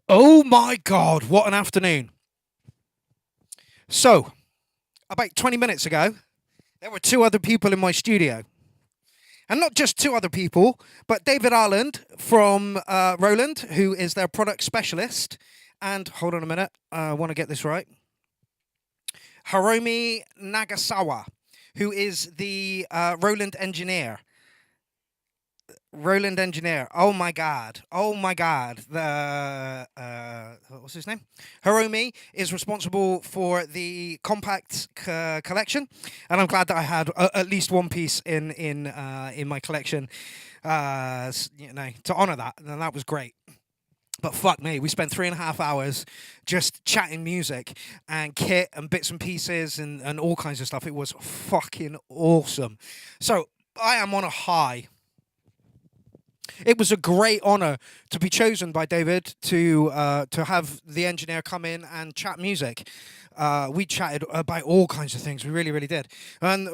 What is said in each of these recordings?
Oh my God, what an afternoon. So, about 20 minutes ago, there were two other people in my studio. And not just two other people, but David Ireland from Roland, who is their product specialist. And hold on a minute, I want to get this right. Hiromi Nagasawa, who is the Roland engineer. Roland engineer. Oh my god. Oh my god. The what's his name? Hiromi is responsible for the compact collection, and I'm glad that I had at least one piece in my collection. To honor that, and that was great. But fuck me, we spent 3.5 hours just chatting music and kit and bits and pieces and all kinds of stuff. It was fucking awesome. So I am on a high. It was a great honor to be chosen by David to have the engineer come in and chat music. We chatted about all kinds of things. We really, really did. And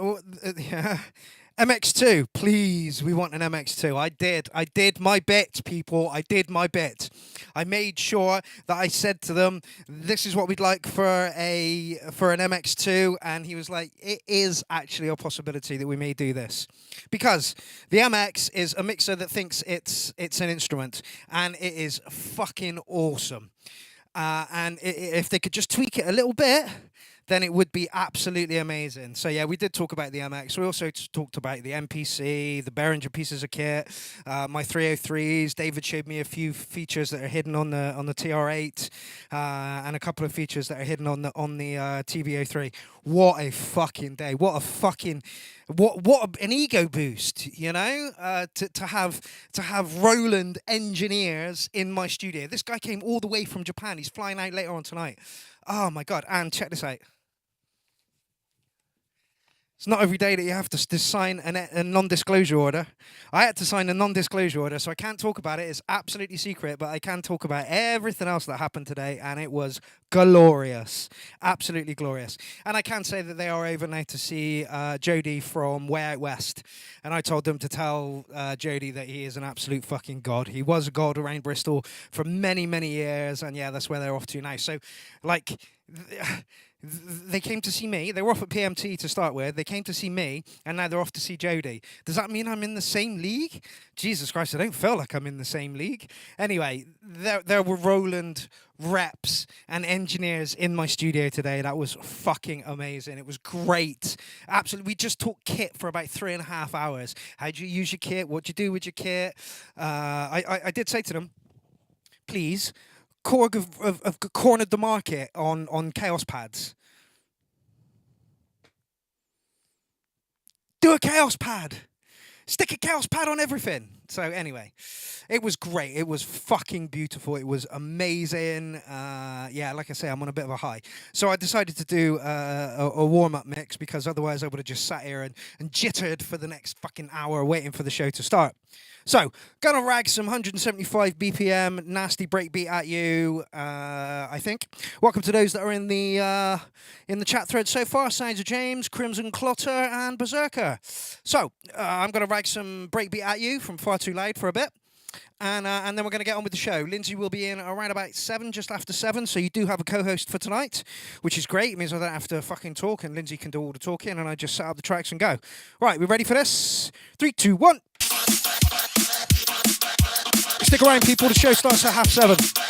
MX2, please. We want an MX2. I did my bit, people. I did my bit. I made sure that I said to them, "This is what we'd like for an MX2," and he was like, "It is actually a possibility that we may do this." Because the MX is a mixer that thinks it's an instrument, and it is fucking awesome. And if they could just tweak it a little bit, then it would be absolutely amazing. So yeah, we did talk about the MX. We also talked about the MPC, the Behringer pieces of kit, my 303s. David showed me a few features that are hidden on the TR8, and a couple of features that are hidden on the TB03. What a fucking day! What an ego boost, you know, to have Roland engineers in my studio. This guy came all the way from Japan. He's flying out later on tonight. Oh my god! And check this out. It's not every day that you have to sign a non-disclosure order. I had to sign a non-disclosure order, so I can't talk about it. It's absolutely secret, but I can talk about everything else that happened today, and it was glorious. Absolutely glorious. And I can say that they are over now to see Jody from Way Out West. And I told them to tell Jody that he is an absolute fucking god. He was a god around Bristol for many, many years, and yeah, that's where they're off to now. So, like... They came to see me. They were off at PMT to start with. They came to see me, and now they're off to see Jody. Does that mean I'm in the same league? Jesus Christ, I don't feel like I'm in the same league. Anyway, there were Roland reps and engineers in my studio today. That was fucking amazing. It was great. Absolutely. We just talked kit for about 3.5 hours. How do you use your kit? What do you do with your kit? I did say to them, please, Korg have cornered the market on Chaos pads. Do a Chaos pad. Stick a Chaos pad on everything. So anyway, it was great. It was fucking beautiful. It was amazing. Yeah, like I say, I'm on a bit of a high. So I decided to do a warm-up mix because otherwise I would have just sat here and jittered for the next fucking hour waiting for the show to start. So, gonna rag some 175 BPM nasty breakbeat at you, I think. Welcome to those that are in the chat thread so far. Signs of James, Crimson Clotter, and Berserker. So, I'm gonna rag some breakbeat at you from Far Too Loud for a bit. And then we're going to get on with the show. Lindsay will be in around about 7, just after 7, so you do have a co-host for tonight, which is great. It means I don't have to fucking talk, and Lindsay can do all the talking, and I just set up the tracks and go. Right, we ready for this? 3, 2, 1. Stick around, people. The show starts at 7:30.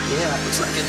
Yeah, looks like it.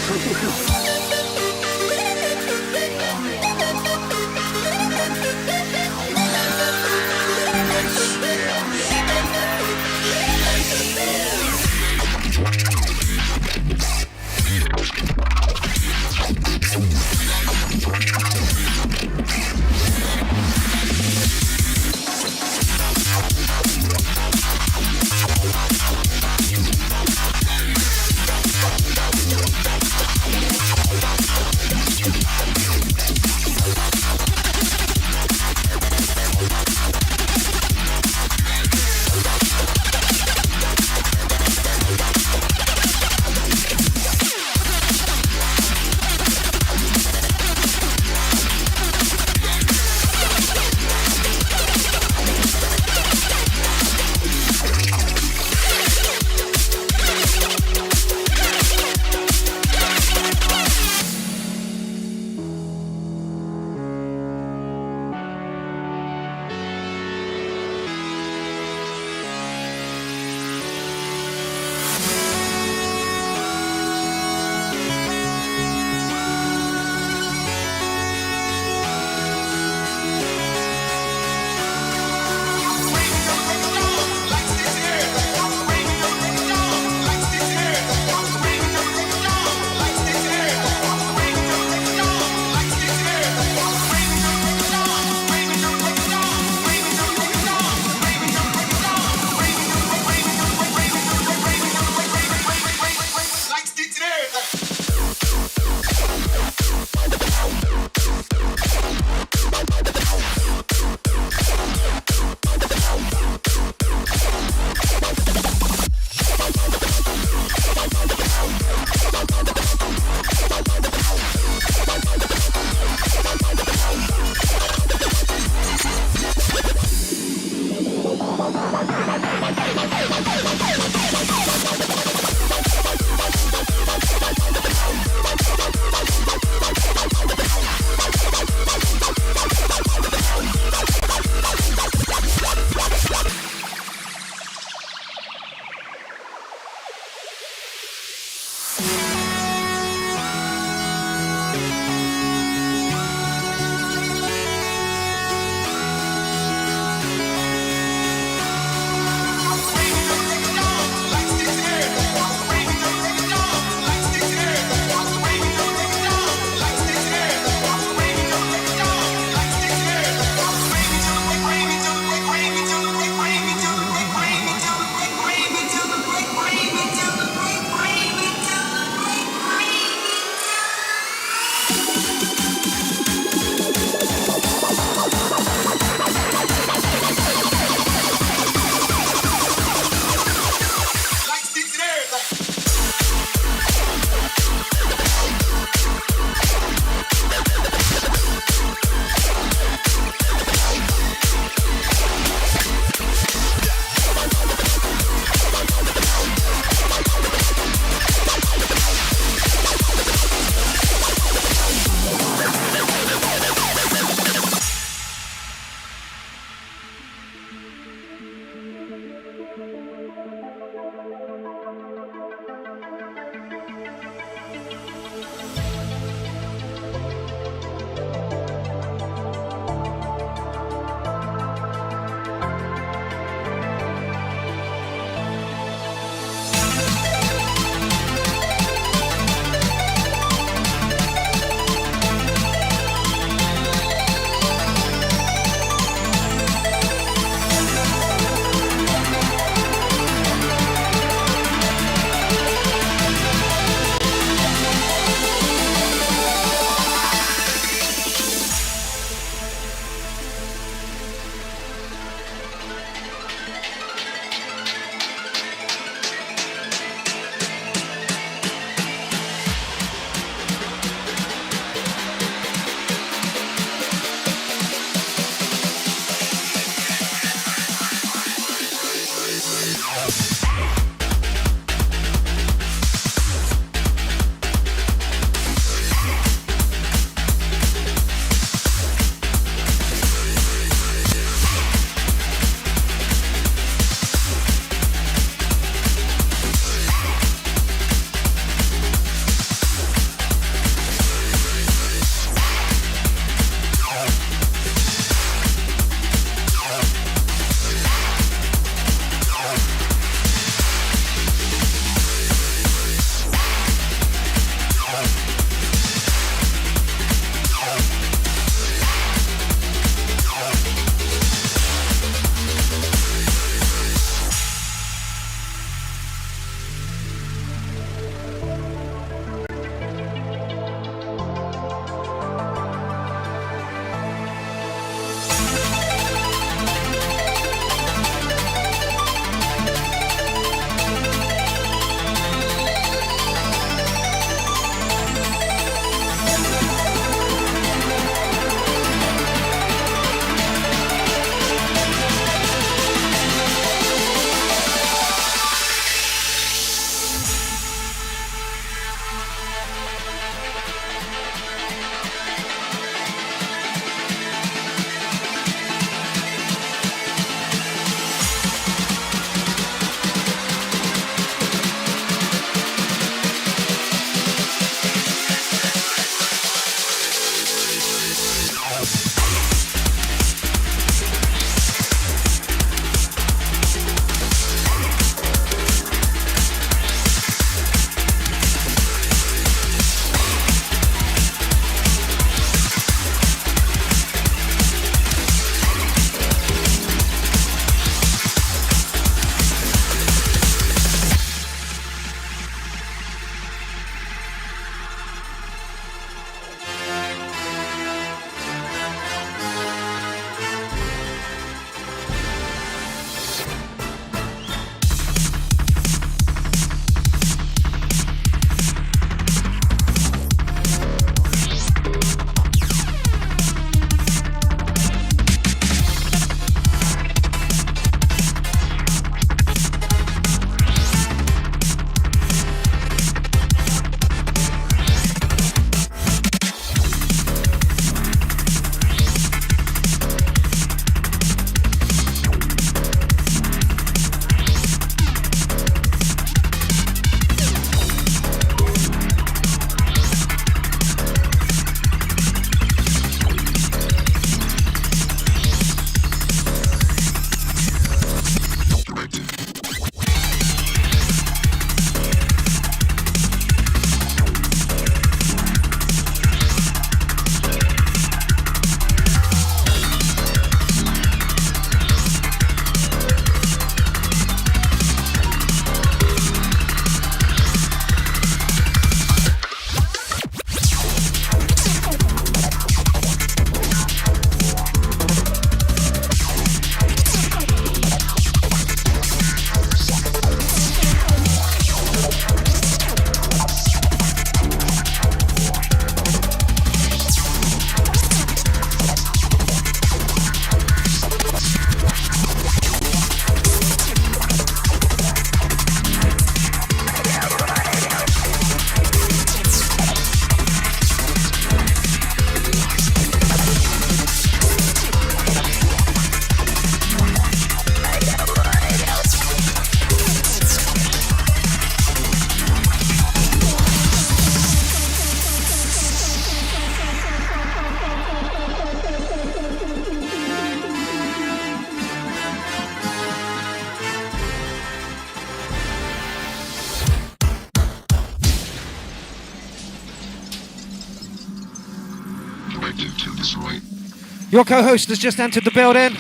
Your co-host has just entered the building.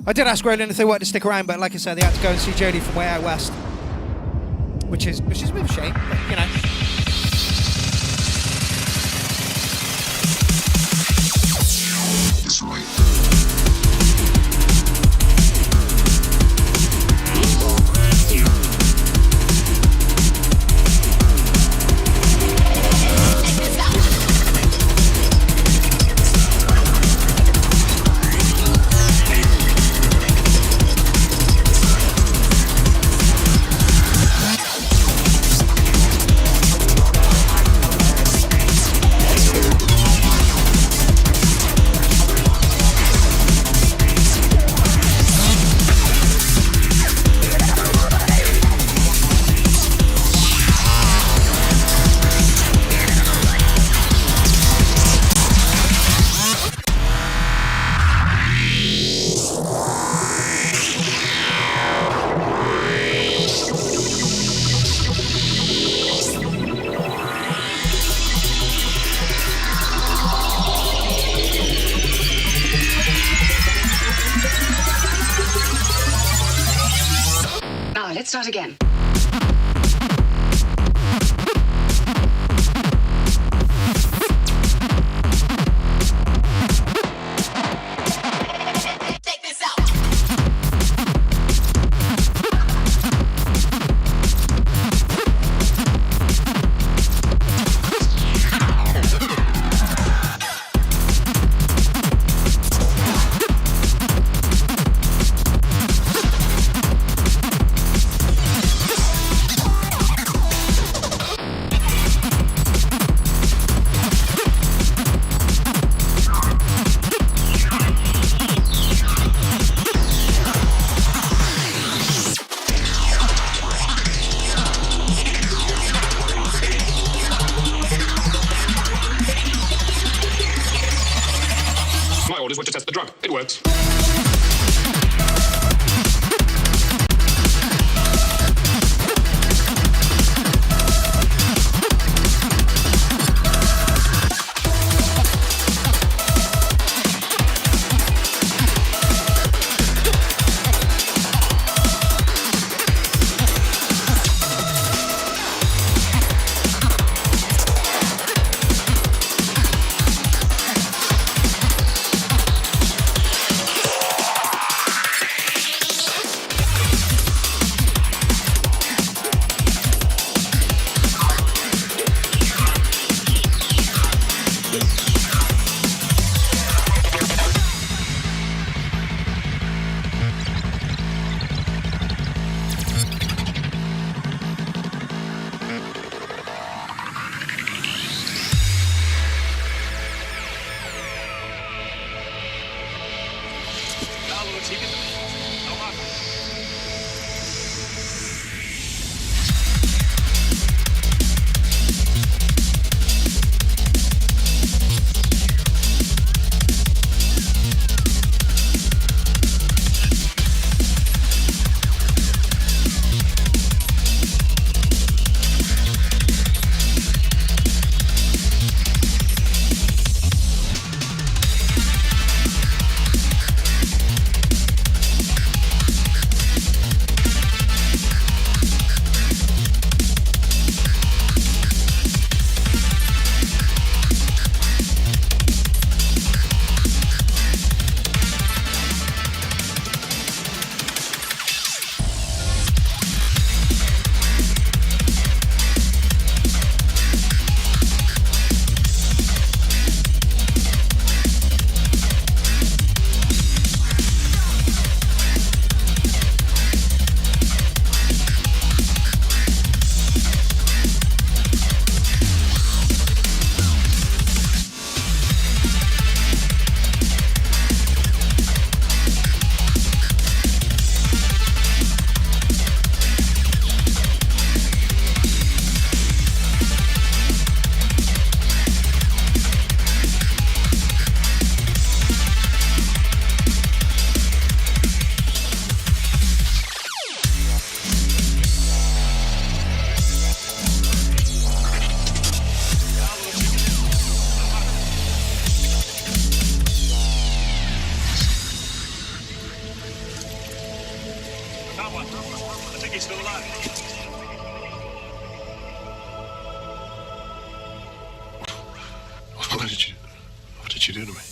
I did ask Roland if they wanted to stick around, but like I said, they had to go and see Jodie from way out west, which is a bit of a shame, but you know. Let's start again. what you do to me.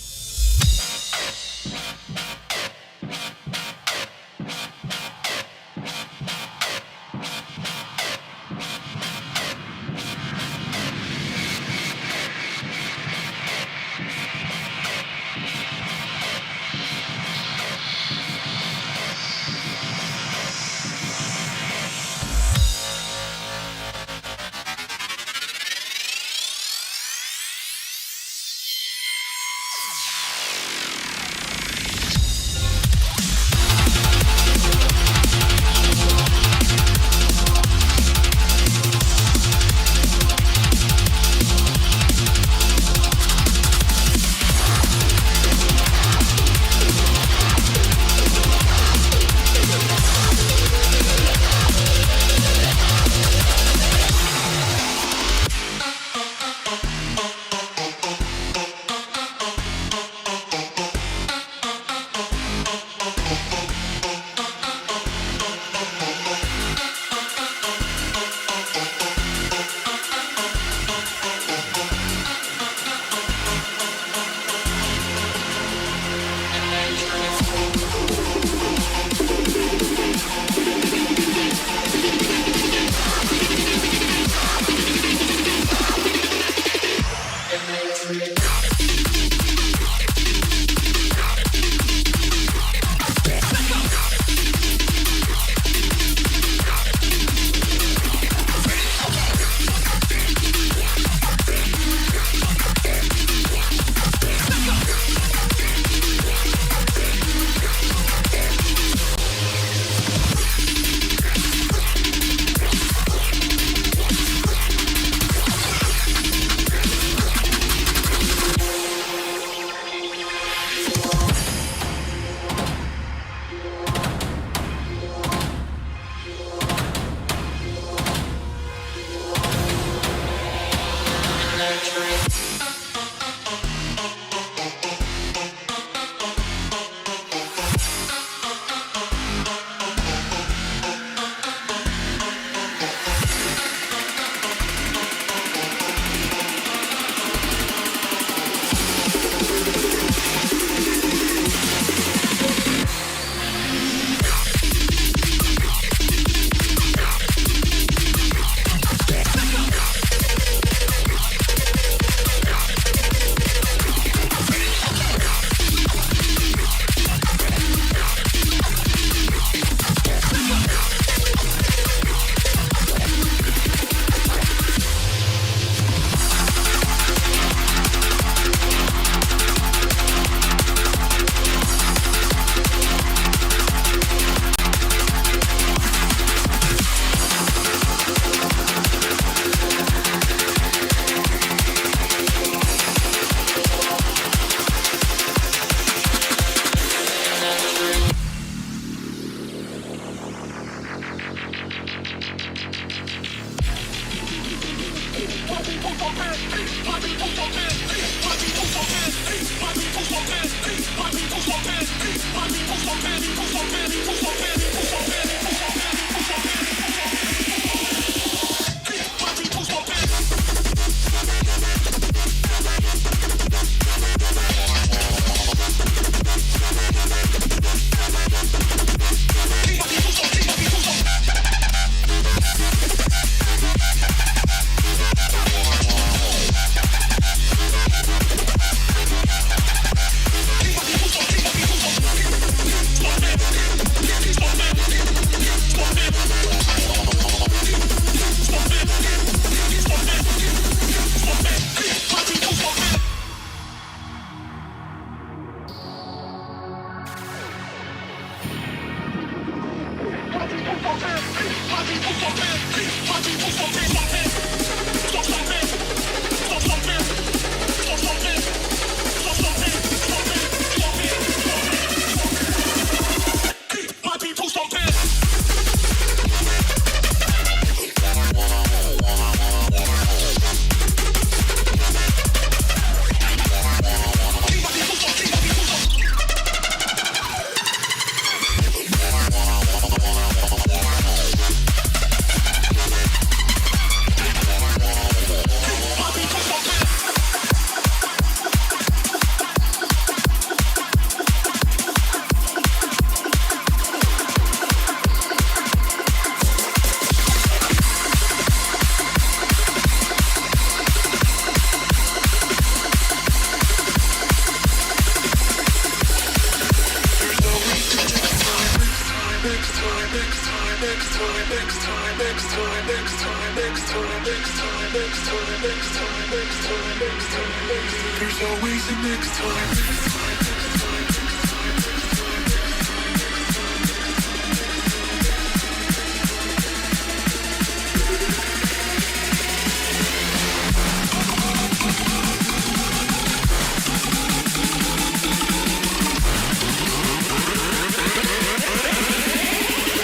There's always a next time.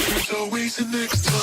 There's always a next time.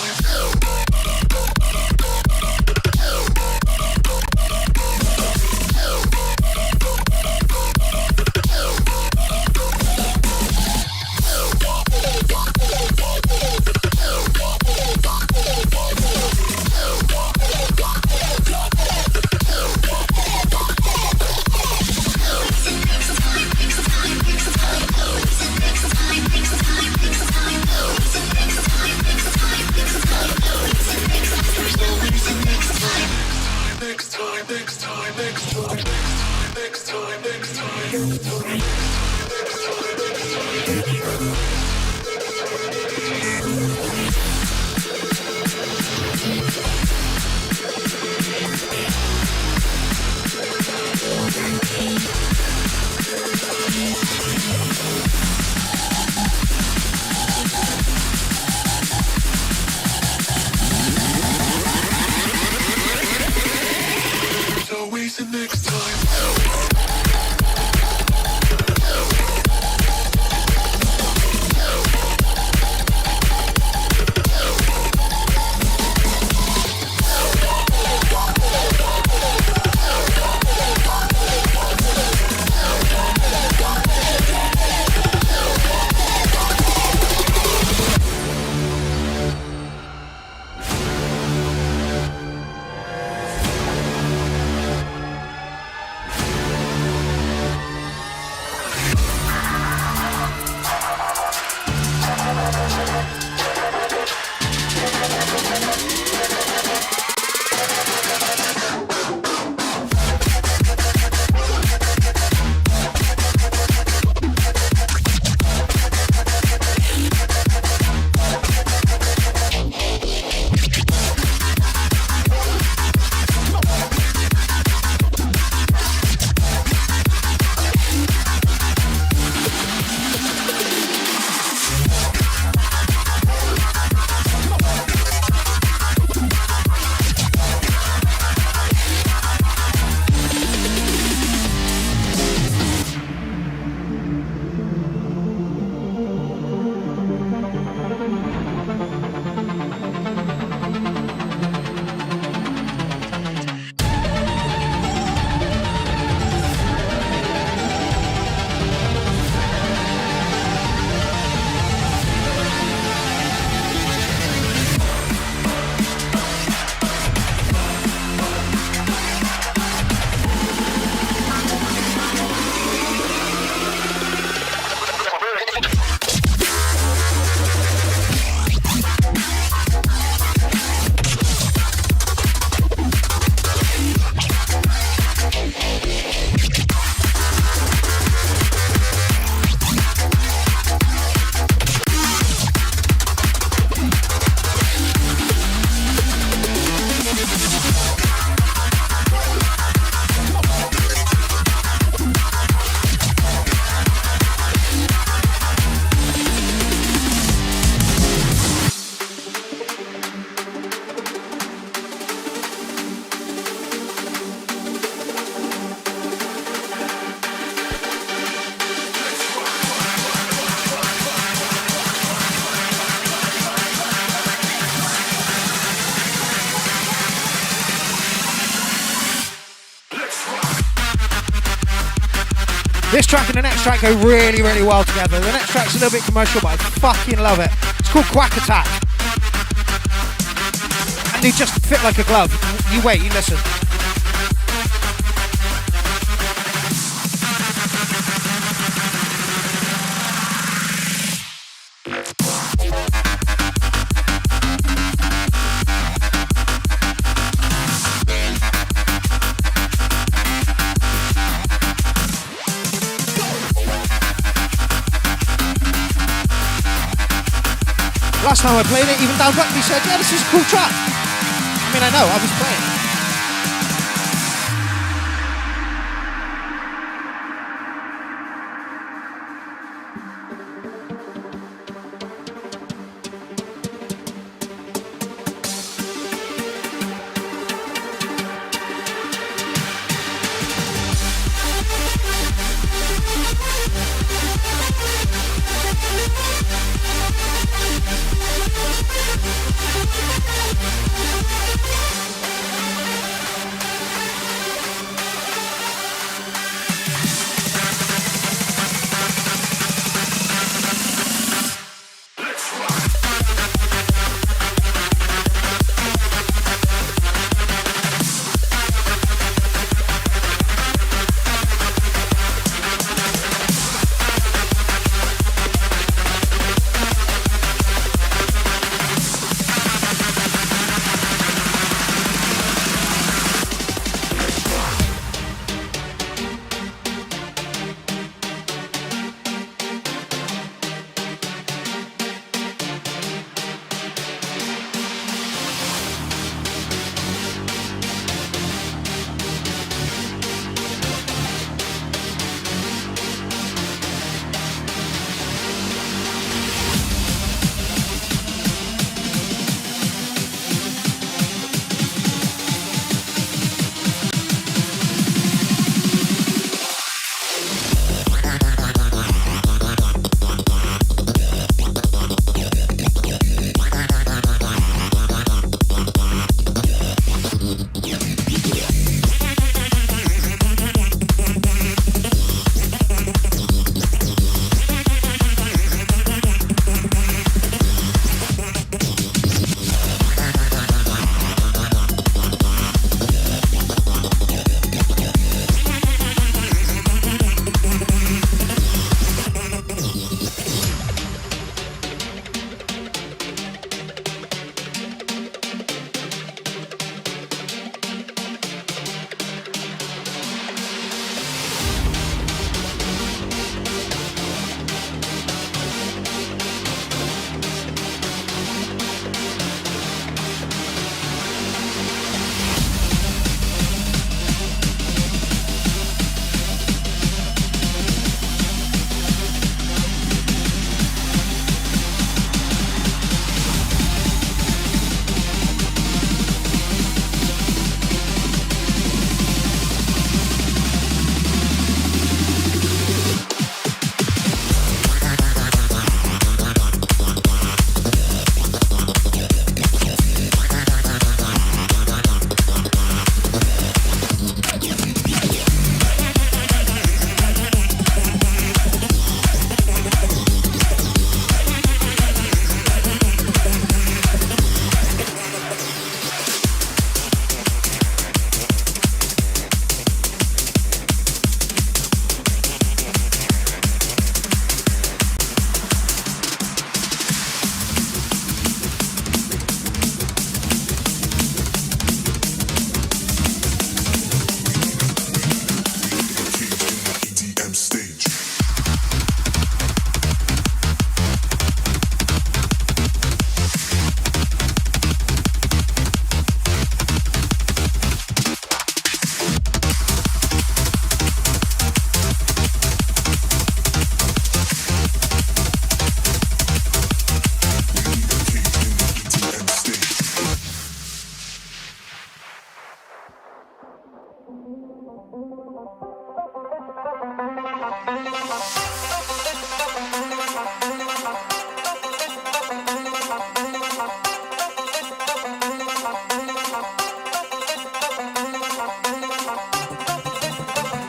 This track and the next track go really, really well together. The next track's a little bit commercial, but I fucking love it. It's called Quack Attack. And they just fit like a glove. You wait, you listen. Last time I played it, even Dan Buckley said, yeah, this is a cool track. No, I was playing.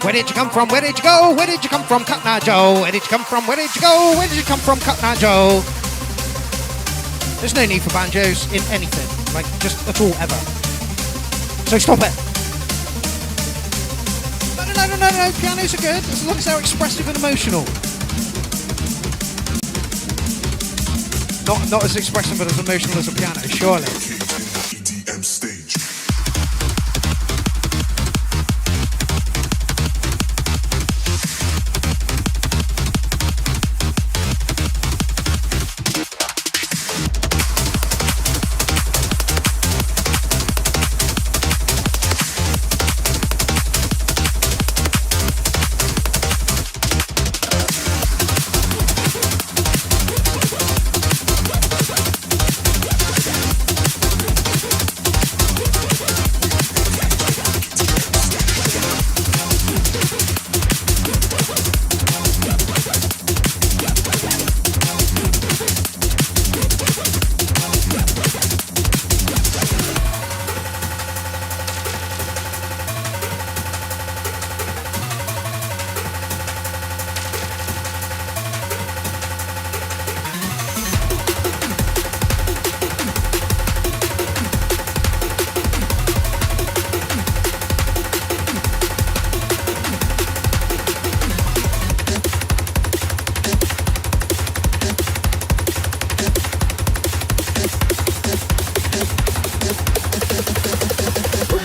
Where did you come from? Where did you go? Where did you come from, Cutna Joe? Where did you come from? Where did you go? Where did you come from, Cutna Joe? There's no need for banjos in anything, like just at all, ever. So stop it. No, pianos are good, as long as they're expressive and emotional. Not as expressive but as emotional as a piano, surely. EDM stage.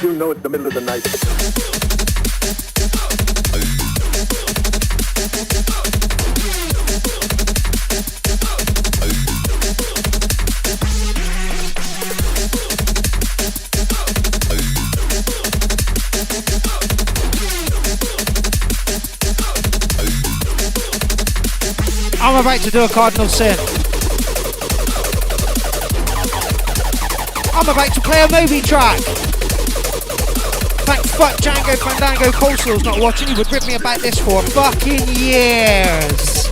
You know it's the middle of the night. I'm about to do a cardinal sin. I'm about to play a Moby track. Thank fuck Django Fandango Coleslaw's not watching. He would rip me about this for fucking years.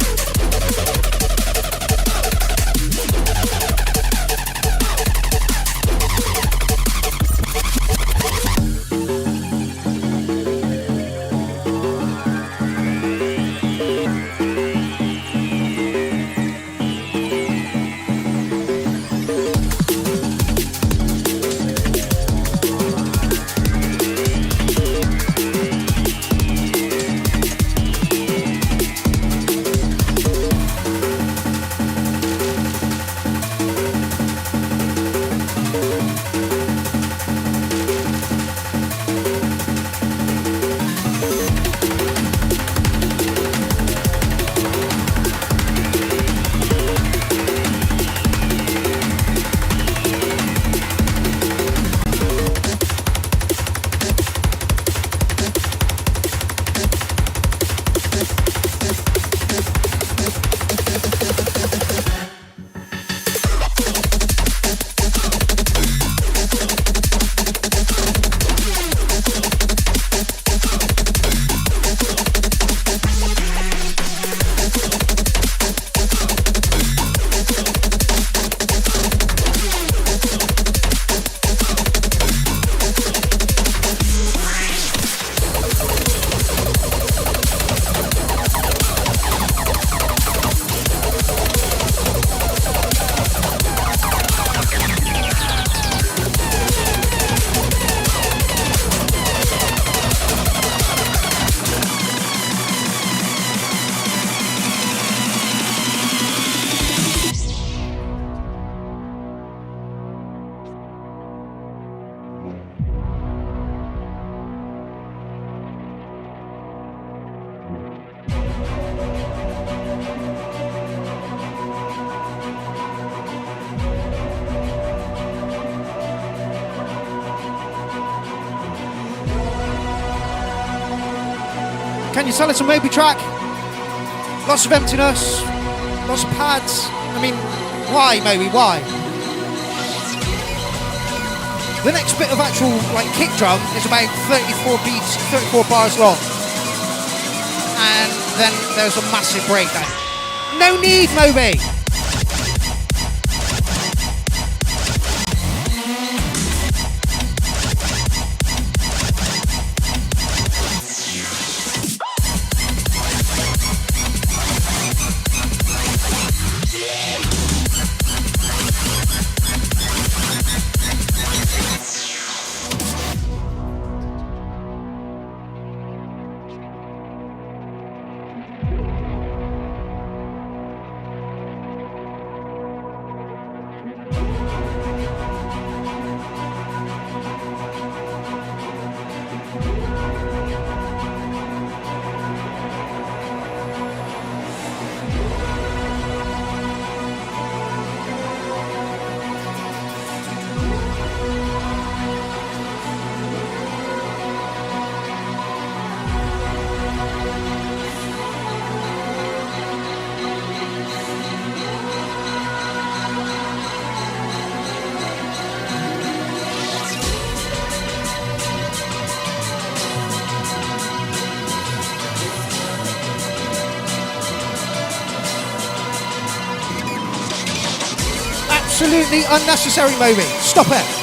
Can you tell us a Moby track? Lots of emptiness, lots of pads. I mean, why, Moby, why? The next bit of actual kick drum is about 34 beats, 34 bars long. And then there's a massive breakdown. No need, Moby! Absolutely unnecessary, Moby. Stop it.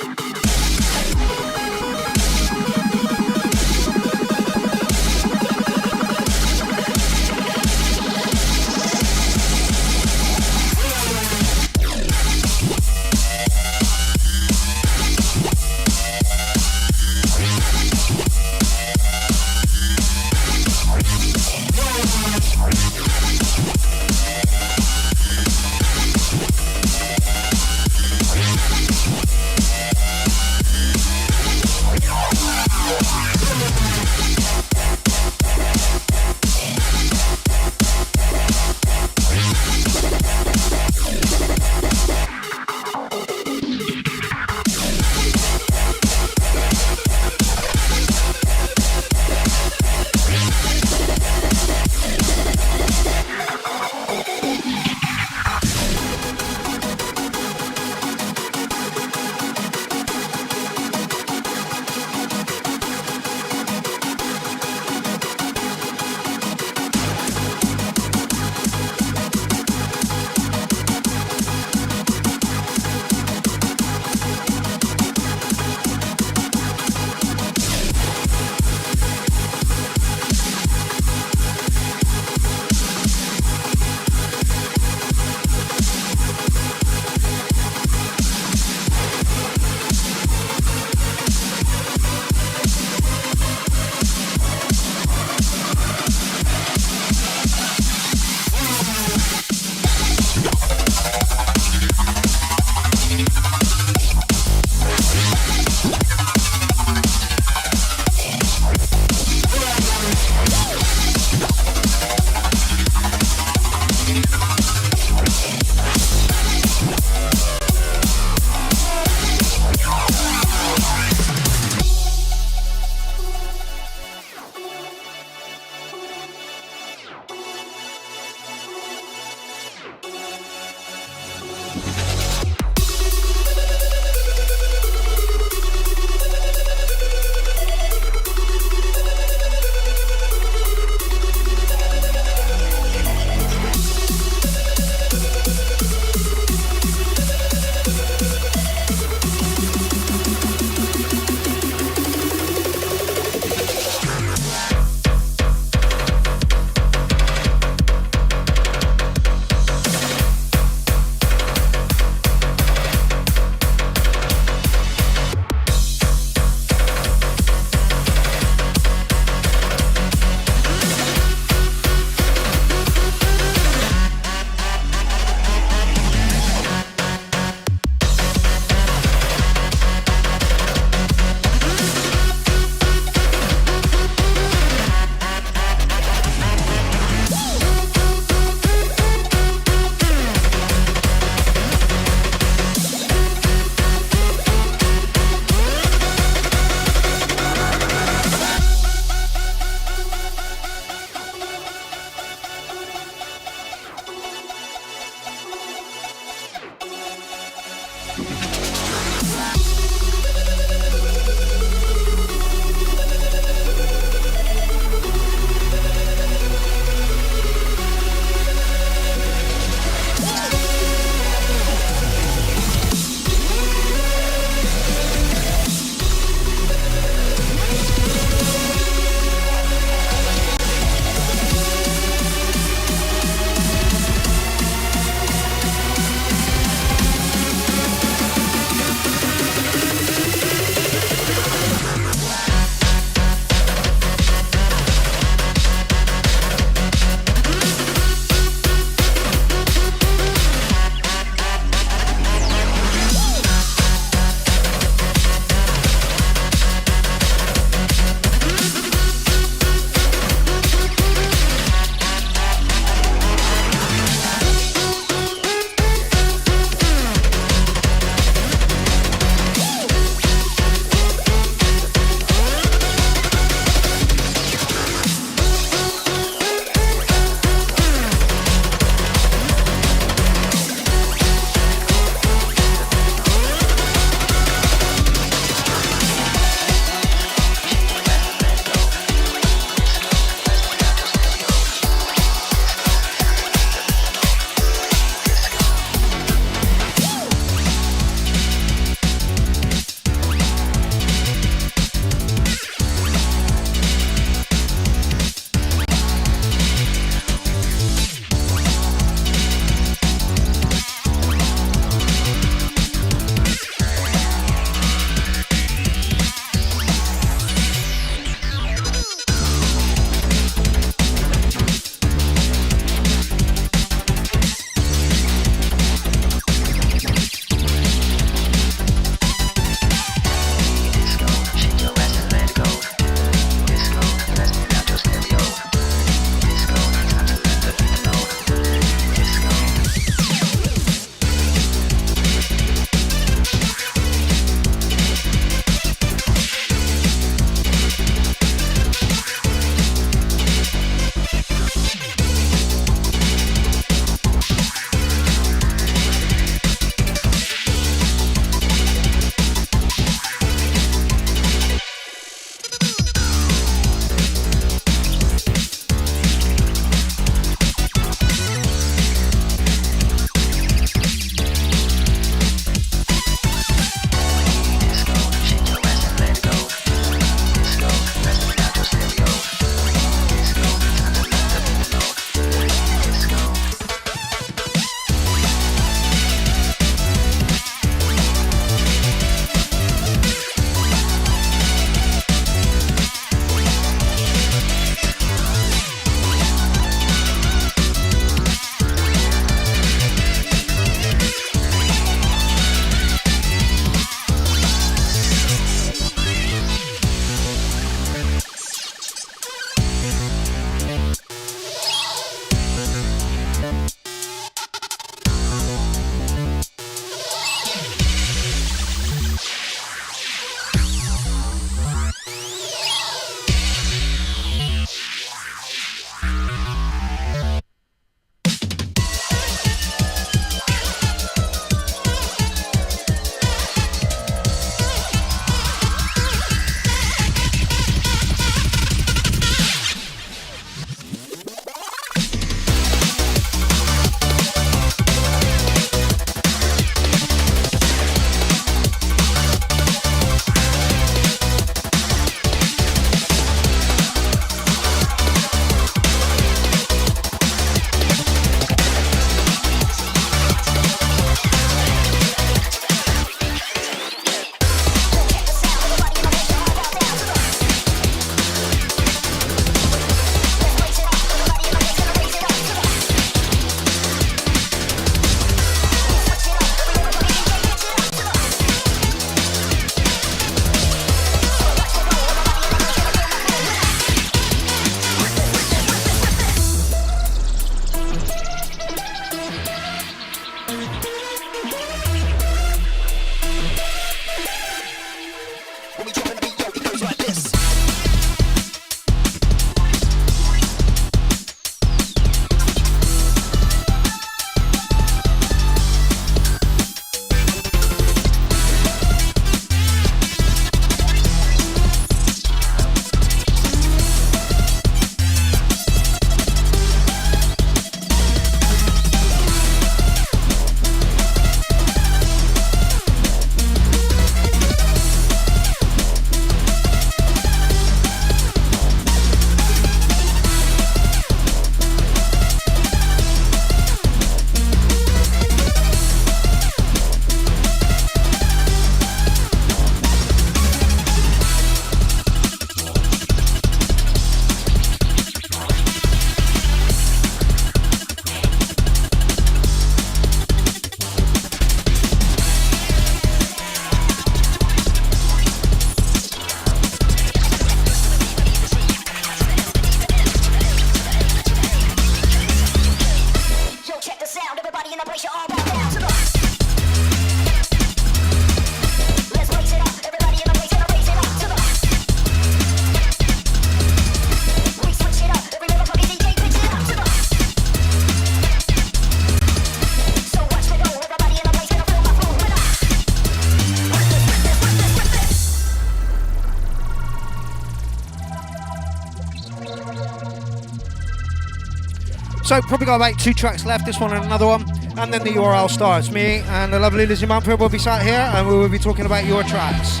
So probably got about 2 tracks left, this one and another one, and then the URL starts. Me and the lovely Lizzie Mumford will be sat here and we will be talking about your tracks.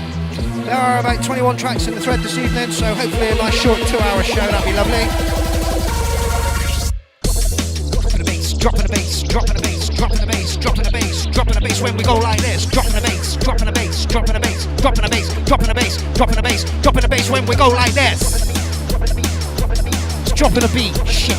There are about 21 tracks in the thread this evening, so hopefully a nice short 2-hour show, that'd be lovely. Dropping the bass, dropping the bass, dropping the bass, dropping the bass, dropping the bass when we go like this. Dropping the bass, dropping the bass, dropping the bass, dropping the bass, dropping the bass, dropping the bass, dropping the bass when we go like this. It's dropping the beat, shit.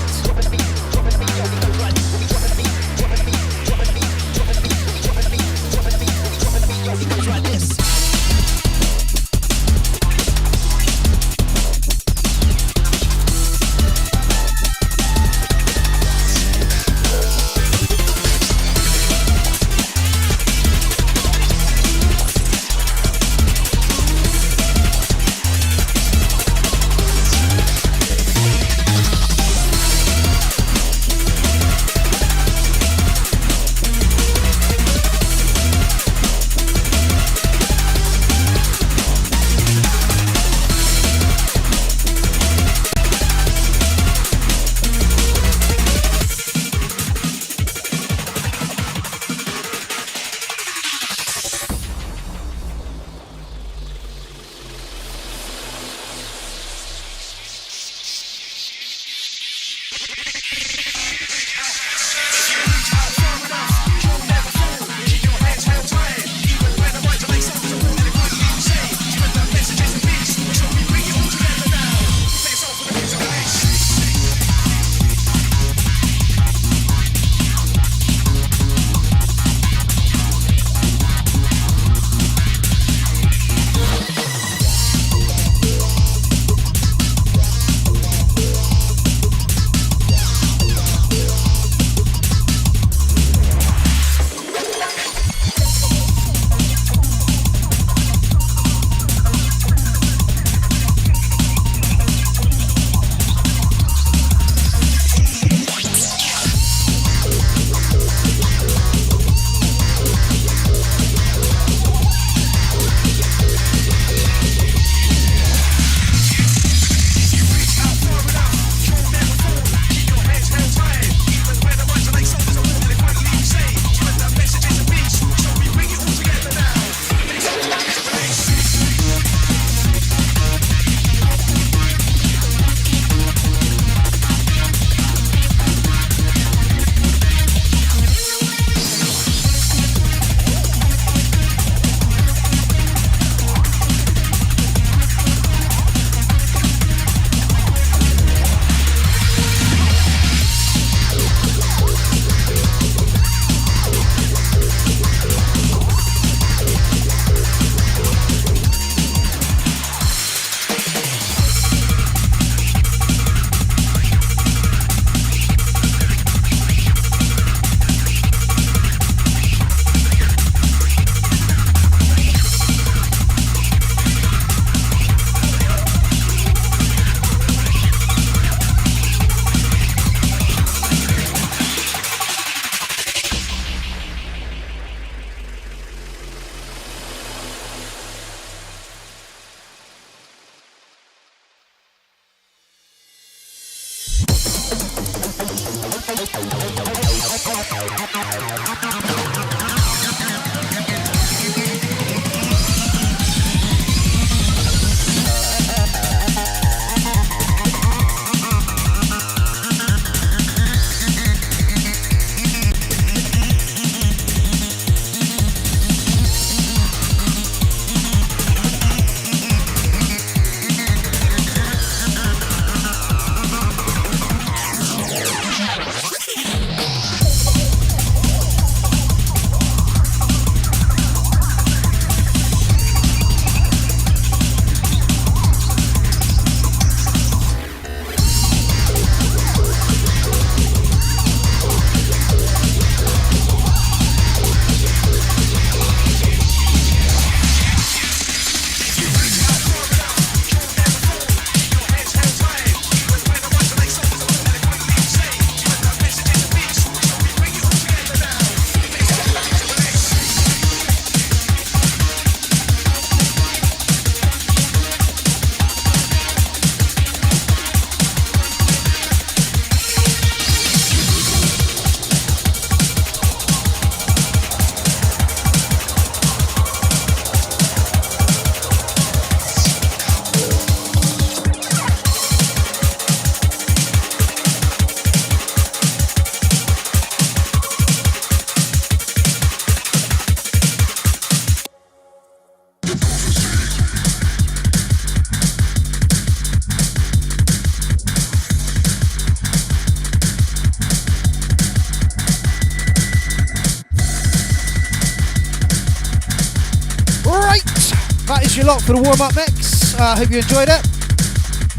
That's your lot for the warm-up mix. I hope you enjoyed it.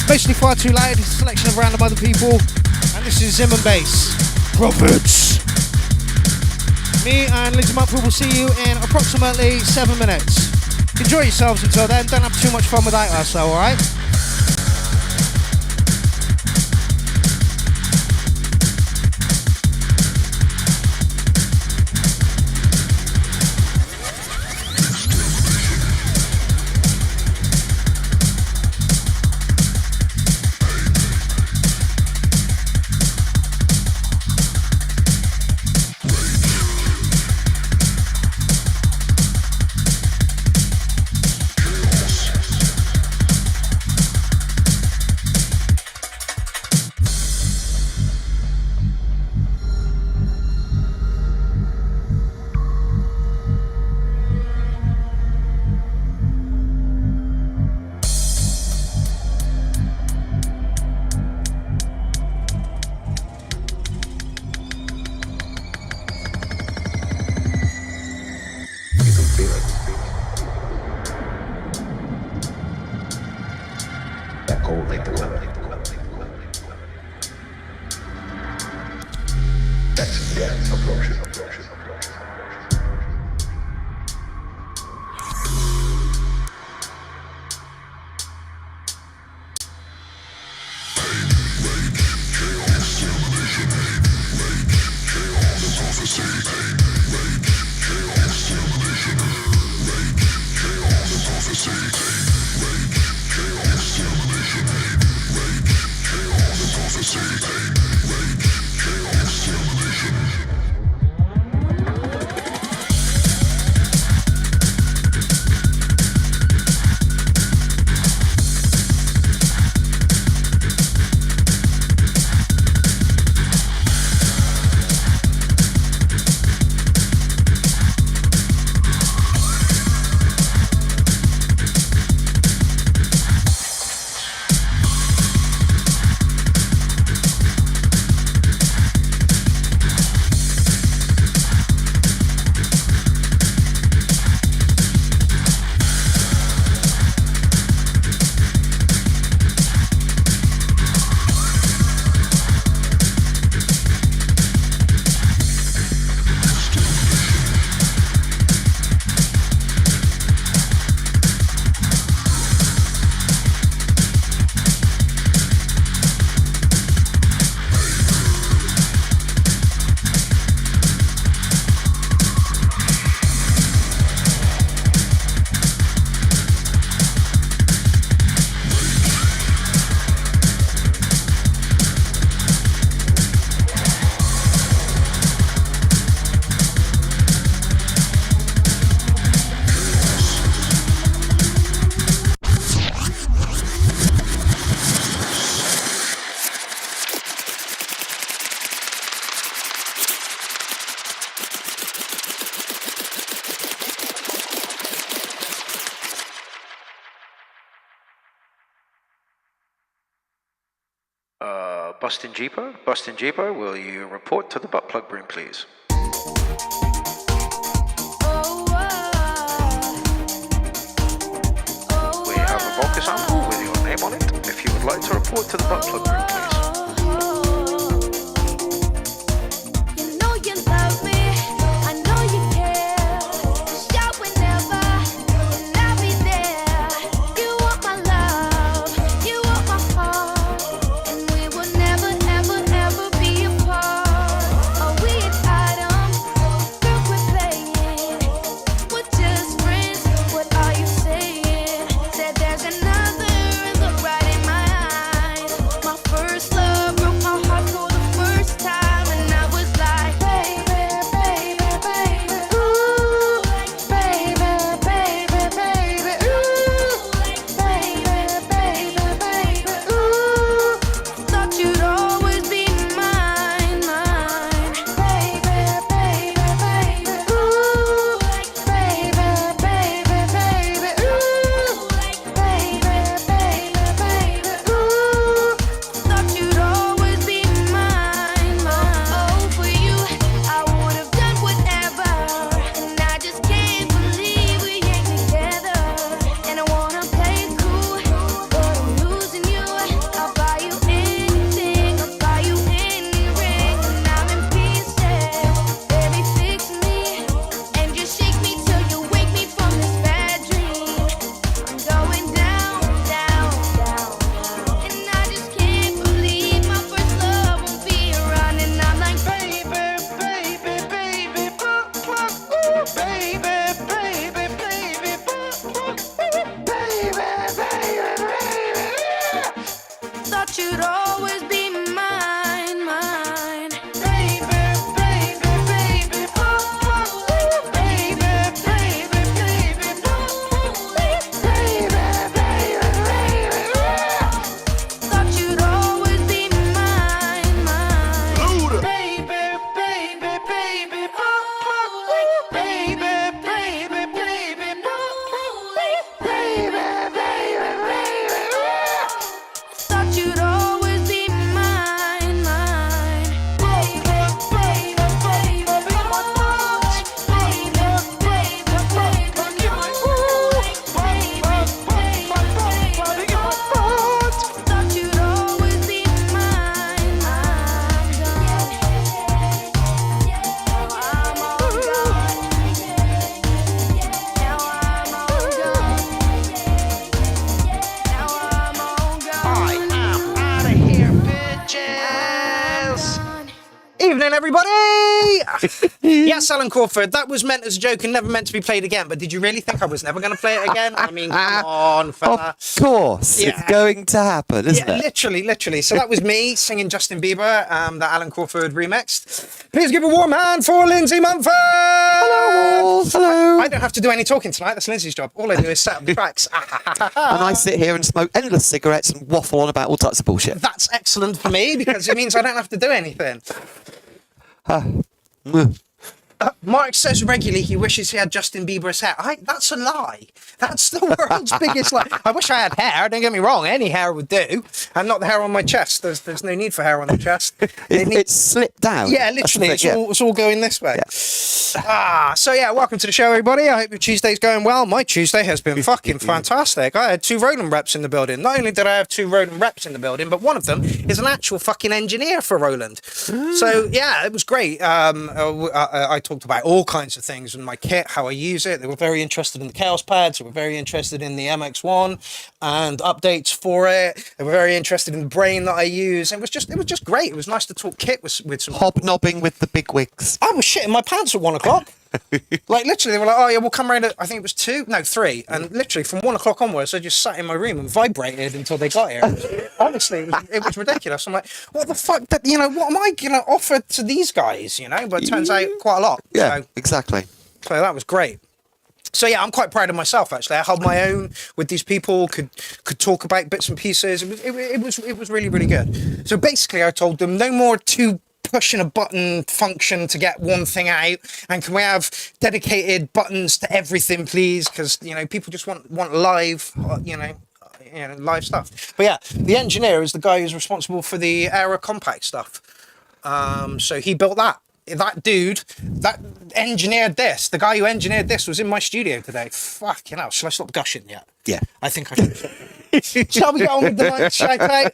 Mostly far too loud, a selection of random other people. And this is Zim and Bass. Profits. Me and Lindsay Mumford will see you in approximately 7 minutes. Enjoy yourselves until then. Don't have too much fun without us, though, alright? Bustin' Jeepo, will you report to the butt plug room, please? We have a vodka sample with your name on it. If you would like to report to the butt plug room, please. First evening, everybody! Yes, Alan Crawford, that was meant as a joke and never meant to be played again, but did you really think I was never going to play it again? I mean, come on, fella. Of course, it's going to happen, isn't it? Literally. So that was me singing Justin Bieber, that Alan Crawford remixed. Please give a warm hand for Lindsay Mumford! Hello. I don't have to do any talking tonight, that's Lindsay's job. All I do is set up the tracks. And I sit here and smoke endless cigarettes and waffle on about all types of bullshit. That's excellent for me, because it means I don't have to do anything. Mark says regularly he wishes he had Justin Bieber's hair. That's a lie. That's the world's biggest lie. I wish I had hair. Don't get me wrong. Any hair would do. And not the hair on my chest. There's no need for hair on the chest. It's slipped down. Yeah, literally. It's all going this way. Yeah. So yeah, welcome to the show, everybody. I hope your Tuesday's going well. My Tuesday has been fucking fantastic. I had 2 Roland reps in the building. Not only did I have 2 Roland reps in the building, but one of them is an actual fucking engineer for Roland. So yeah, it was great. I talked about all kinds of things in my kit, how I use it. They were very interested in the Chaos pads. They were very interested in the MX1 and updates for it. They were very interested in the brain that I use. It was just great. It was nice to talk kit with some hobnobbing with the big wigs. I was shitting my pants at 1 o'clock. Like literally, they were like, "Oh yeah, we'll come around at," I think it was 3, and literally from 1 o'clock onwards, I just sat in my room and vibrated until they got here. Honestly, it was ridiculous. I'm like, what the fuck? What am I gonna offer to these guys? But it turns out quite a lot. Yeah, exactly. So that was great. So yeah, I'm quite proud of myself actually. I held my own with these people, could talk about bits and pieces. It was really, really good. So basically, I told them no more pushing a button function to get one thing out, and can we have dedicated buttons to everything, please? Because people just want live, live stuff. But yeah, the engineer is the guy who's responsible for the Era Compact stuff. So he built that. That dude that engineered this, the guy who engineered this, was in my studio today. Fucking hell, shall I stop gushing yet? Yeah. I think I should. Shall we get on with the night, shall I?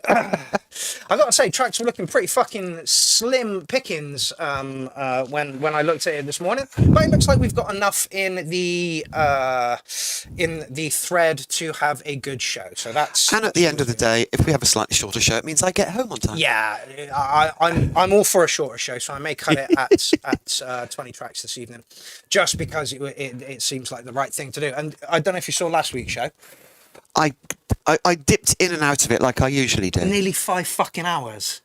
I gotta say, tracks were looking pretty fucking slim pickings when I looked at it this morning. But it looks like we've got enough in the thread to have a good show. So that's. And at the end of the day, if we have a slightly shorter show, it means I get home on time. Yeah, I'm all for a shorter show, so I may cut it at 20 tracks this evening, just because it seems like the right thing to do. And I don't know if you saw last week's show. I dipped in and out of it like I usually do. Nearly 5 fucking hours.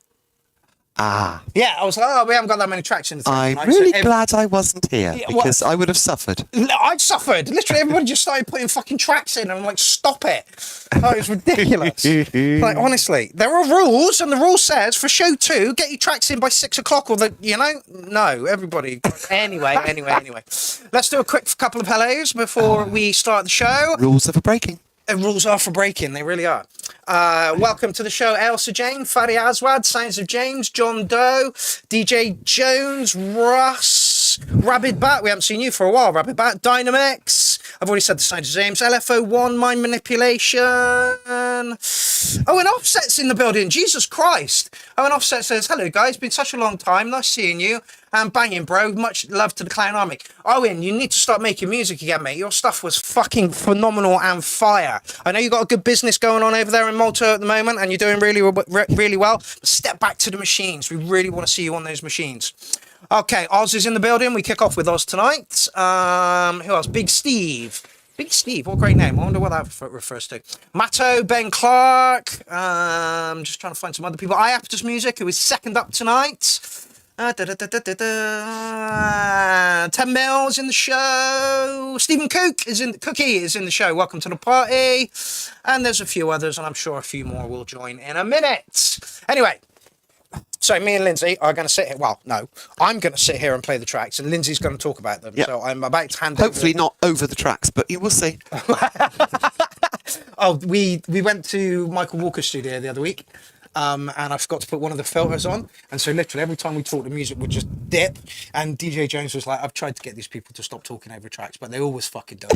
Ah. Yeah, I was like, oh, we haven't got that many tracks in the thing. I'm really glad I wasn't here, because I would have suffered. I'd suffered. Literally, everybody just started putting fucking tracks in, and I'm like, stop it. Oh, it was ridiculous. Like, honestly, there are rules, and the rule says for show 2, get your tracks in by 6 o'clock, or no, everybody. Anyway. Let's do a quick couple of hellos before we start the show. Rules are for breaking. Rules are for breaking, they really are. Welcome to the show, Elsa Jane, Fadi Aswad, Sounds of James, John Doe, DJ Jones, Russ, Rabid Bat, we haven't seen you for a while, Rabid Bat, Dynamix, I've already said the Sounds of James, LFO1, Mind Manipulation. Oh, and Offset's in the building, Jesus Christ. Oh, and Offset says, hello guys, been such a long time, nice seeing you. And banging, bro. Much love to the Clown Army. Owen, you need to start making music again, mate. Your stuff was fucking phenomenal and fire. I know you got a good business going on over there in Malta at the moment, and you're doing really well. But step back to the machines. We really want to see you on those machines. Okay, Oz is in the building. We kick off with Oz tonight. Who else? Big Steve. Big Steve, what a great name. I wonder what that refers to. Matto, Ben Clark. Just trying to find some other people. Iaptus Music, who is second up tonight. 10 Mils in the show. Stephen Cookie is in the show. Welcome to the party. And there's a few others, and I'm sure a few more will join in a minute. Anyway, so me and Lindsay are going to sit here. Well, no, I'm going to sit here and play the tracks, and Lindsay's going to talk about them. Yep. So I'm about to hand Hopefully not over the tracks, but you will see. Oh, we went to Michael Walker's studio the other week. And I forgot to put one of the filters on, and so literally every time we talked, the music would just dip. And DJ Jones was like, "I've tried to get these people to stop talking over tracks, but they always fucking do."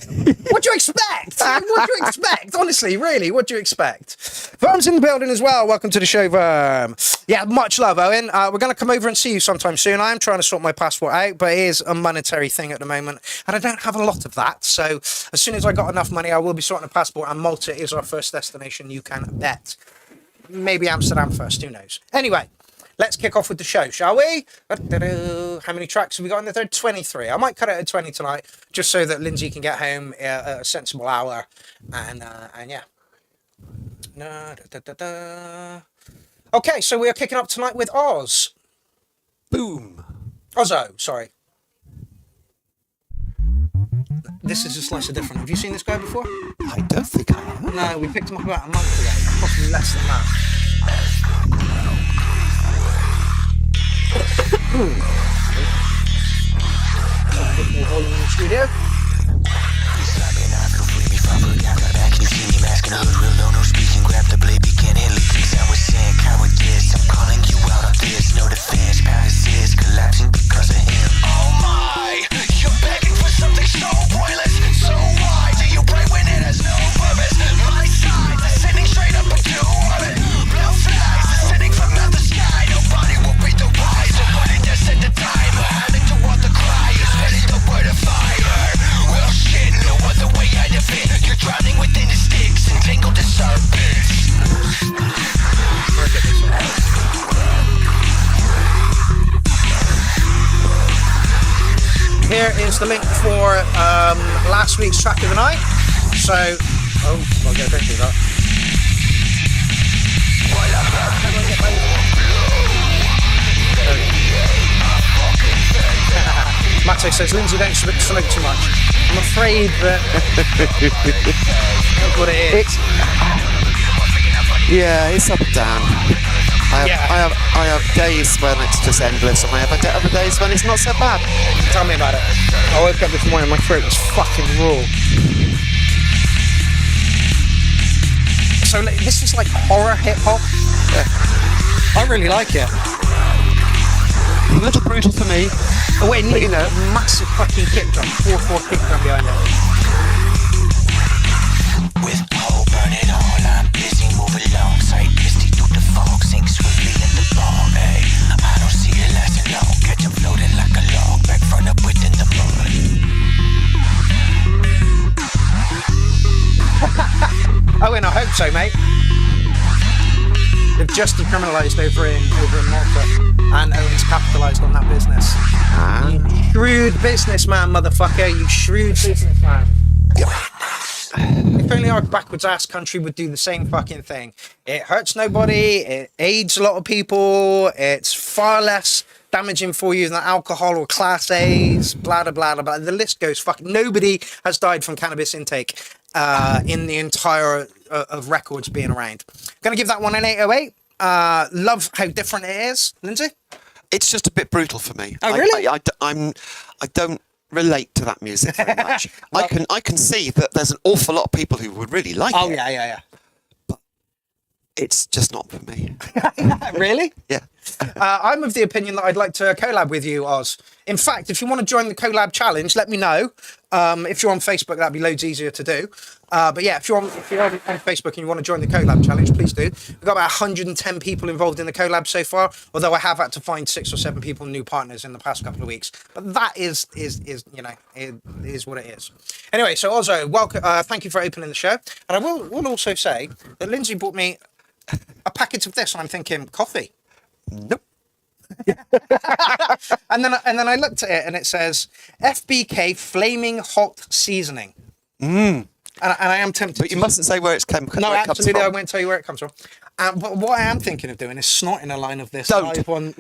What do you expect? What do you expect? Honestly, really, what do you expect? Verm's in the building as well. Welcome to the show, Verm. Yeah, much love, Owen. We're going to come over and see you sometime soon. I am trying to sort my passport out, but it is a monetary thing at the moment, and I don't have a lot of that. So as soon as I got enough money, I will be sorting a passport, and Malta is our first destination. You can bet. Maybe Amsterdam first, who knows. Anyway, let's kick off with the show, shall we? How many tracks have we got in the third? 23. I might cut it at 20 tonight, just so that Lindsay can get home at a sensible hour. And yeah. Okay, so we are kicking up tonight with Oz. Boom. Ozzo, sorry. This is a slice of different. Have you seen this guy before? I don't think I have. No, we picked him up about a month ago. Possibly less than that. A bit more volume in the studio. No defense, palaces collapsing because of him. Oh my, you're begging for something so pointless. So why do you pray when it has no purpose? My sides are sitting straight up into orbit. Blue flags descending from out the sky. Nobody will be the wise. Nobody just set the timer. Having to want the cry is spreading the word of fire. Well shit, no other way I defend. You're drowning within the sticks and tangled in serpents. Here is the link for last week's track of the night. So, I'll get a picture of that. Matto says, Lindsay, don't smoke too much. I'm afraid that that's what it is. Yeah, it's up and down. I have days when it's just endless, and I have other days when it's not so bad. Tell me about it. I woke up this morning, my throat was fucking raw. So this is like horror hip hop. Yeah. I really like it. A little brutal for me. Oh wait, but, you know, massive fucking kick drum, 4/4 kick drum behind it. With hope, burn it all. I'm busy, move along. Sight misty through the fog, sink swiftly in the bog. Ay, I don't see it lasting long. Catch 'em floating like a log, back front up within the mud. Oh, and I hope so, mate. They've just decriminalised over in Malta, and Owen's capitalised on that business. You shrewd businessman, motherfucker. You shrewd businessman. If only our backwards ass country would do the same fucking thing. It hurts nobody, it aids a lot of people, it's far less damaging for you than alcohol or class A's, blah, blah, blah, blah. The list goes fucking... Nobody has died from cannabis intake in the entire of records being around. Gonna give that one an 808. Love how different it is. Lindsay? It's just a bit brutal for me. Oh, really? I don't relate to that music very much. Well, I can see that there's an awful lot of people who would really like it. Oh, yeah. But it's just not for me. Really? Yeah. I'm of the opinion that I'd like to collab with you, Oz. In fact, if you want to join the collab challenge, let me know. If you're on Facebook, that'd be loads easier to do. But yeah, if you're on Facebook and you want to join the collab challenge, please do. We've got about 110 people involved in the collab so far, although I have had to find 6 or 7 people, new partners in the past couple of weeks. But that is you know, it is what it is. Anyway, so Ozzo, welcome. Thank you for opening the show. And I will also say that Lindsay bought me a packet of this, and I'm thinking, coffee. Nope. and then I looked at it and it says FBK Flaming Hot Seasoning. And I am tempted. But you mustn't say where it's come from. No, absolutely, I won't tell you where it comes from. But what I am thinking of doing is snorting a line of this live on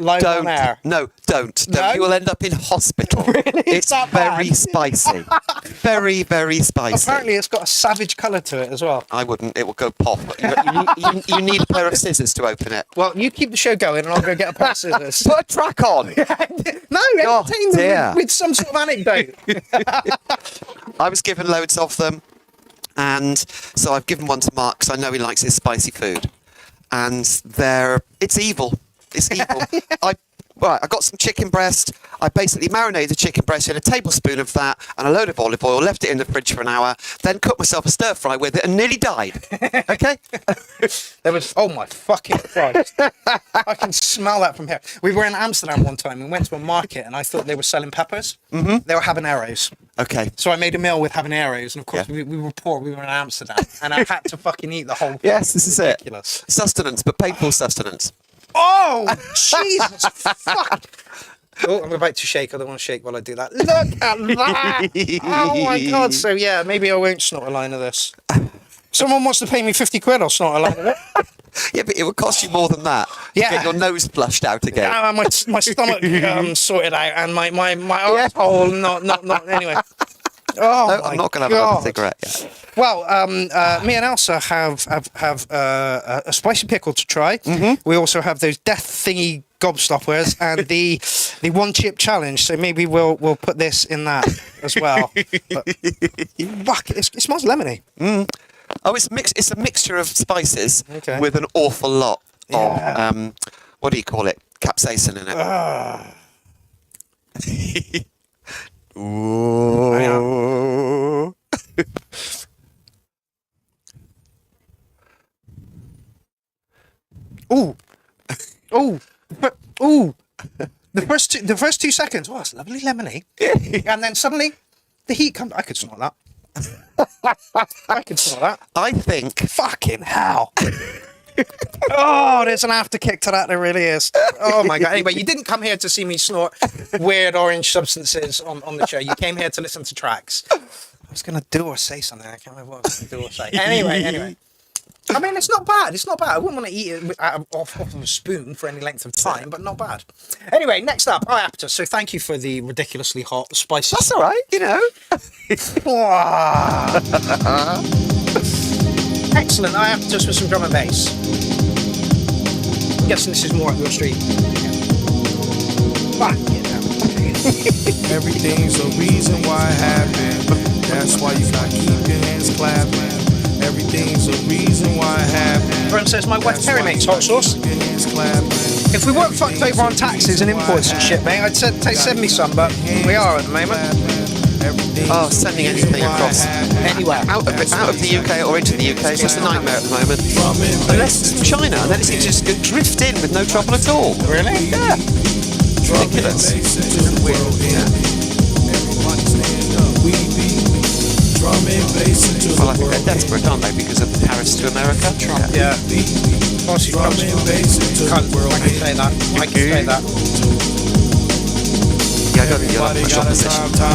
air. No, don't. No? You will end up in hospital. Really? It's that very bad? spicy. Very, very spicy. Apparently, it's got a savage colour to it as well. I wouldn't. It will go pop. You need a pair of scissors to open it. Well, you keep the show going, and I'll go get a pair of scissors. Put a track on. No, entertain them with some sort of anecdote. I was given loads of them, and so I've given one to Mark because I know he likes his spicy food. And it's evil. It's evil. I got some chicken breast. I basically marinated the chicken breast in a tablespoon of that and a load of olive oil, left it in the fridge for an hour, then cooked myself a stir fry with it and nearly died. Okay? There was, oh my fucking Christ. I can smell that from here. We were in Amsterdam one time and went to a market and I thought they were selling peppers. Mm-hmm. They were habaneros. Okay. So I made a meal with habaneros, and of course we were poor. We were in Amsterdam, and I had to fucking eat the whole. Yes, this is ridiculous. it. Sustenance, but painful sustenance. Oh, Jesus, fuck. Oh, I'm about to shake. I don't want to shake while I do that. Look at that. Oh, my God. So, yeah, maybe I won't snort a line of this. Someone wants to pay me 50 quid, I'll snort a line of it. Yeah, but it would cost you more than that. Yeah. To get your nose flushed out again. My stomach sorted out and my asshole not anyway. Oh, No, I'm not going to have another cigarette yet. Well, me and Elsa have a spicy pickle to try. We also have those death thingy gobstoppers and the one chip challenge. So maybe we'll put this in that as well. But, fuck, it smells lemony. Oh, it's a mixture of spices Okay. with an awful lot of what do you call it? Capsaicin in it. Ooh. Ooh, ooh, ooh. The first 2 seconds, it's lovely lemony, and then suddenly the heat comes. I could snort that. I could snort that. I think Fucking hell. Oh, there's an after kick to that. There really is. Oh my God. Anyway, you didn't come here to see me snort weird orange substances on the show. You came here to listen to tracks. I was going to do or say something. I can't remember what I was going to do or say. Anyway. I mean, it's not bad. It's not bad. I wouldn't want to eat it off of a spoon for any length of time, but not bad. Anyway, next up, Iaptus. So thank you for the ridiculously hot, spicy. that's all right, you know. Excellent. Iaptus with some drum and bass. I'm guessing this is more up your street. Fuck it. Everything's a reason why it happened. That's why you gotta keep your hands clapping. Everything's a reason why it happened. Brent says, my wife Terry makes hot sauce. Keep your hands clapping. If we weren't fucked over on taxes and imports and shit, mate, I'd send me some, but we are at the moment. Oh, sending anything across Anywhere. out of the UK or into the UK is just a nightmare at the moment. Unless it's from China, and then it seems to just drift in with no trouble at all. Really? Yeah. It's ridiculous. Well, I think they're desperate, aren't they, because of Paris to America? Yeah. Obviously, Trump's I can say that. I can say that. Yeah, I don't think you'll have much opposition. No.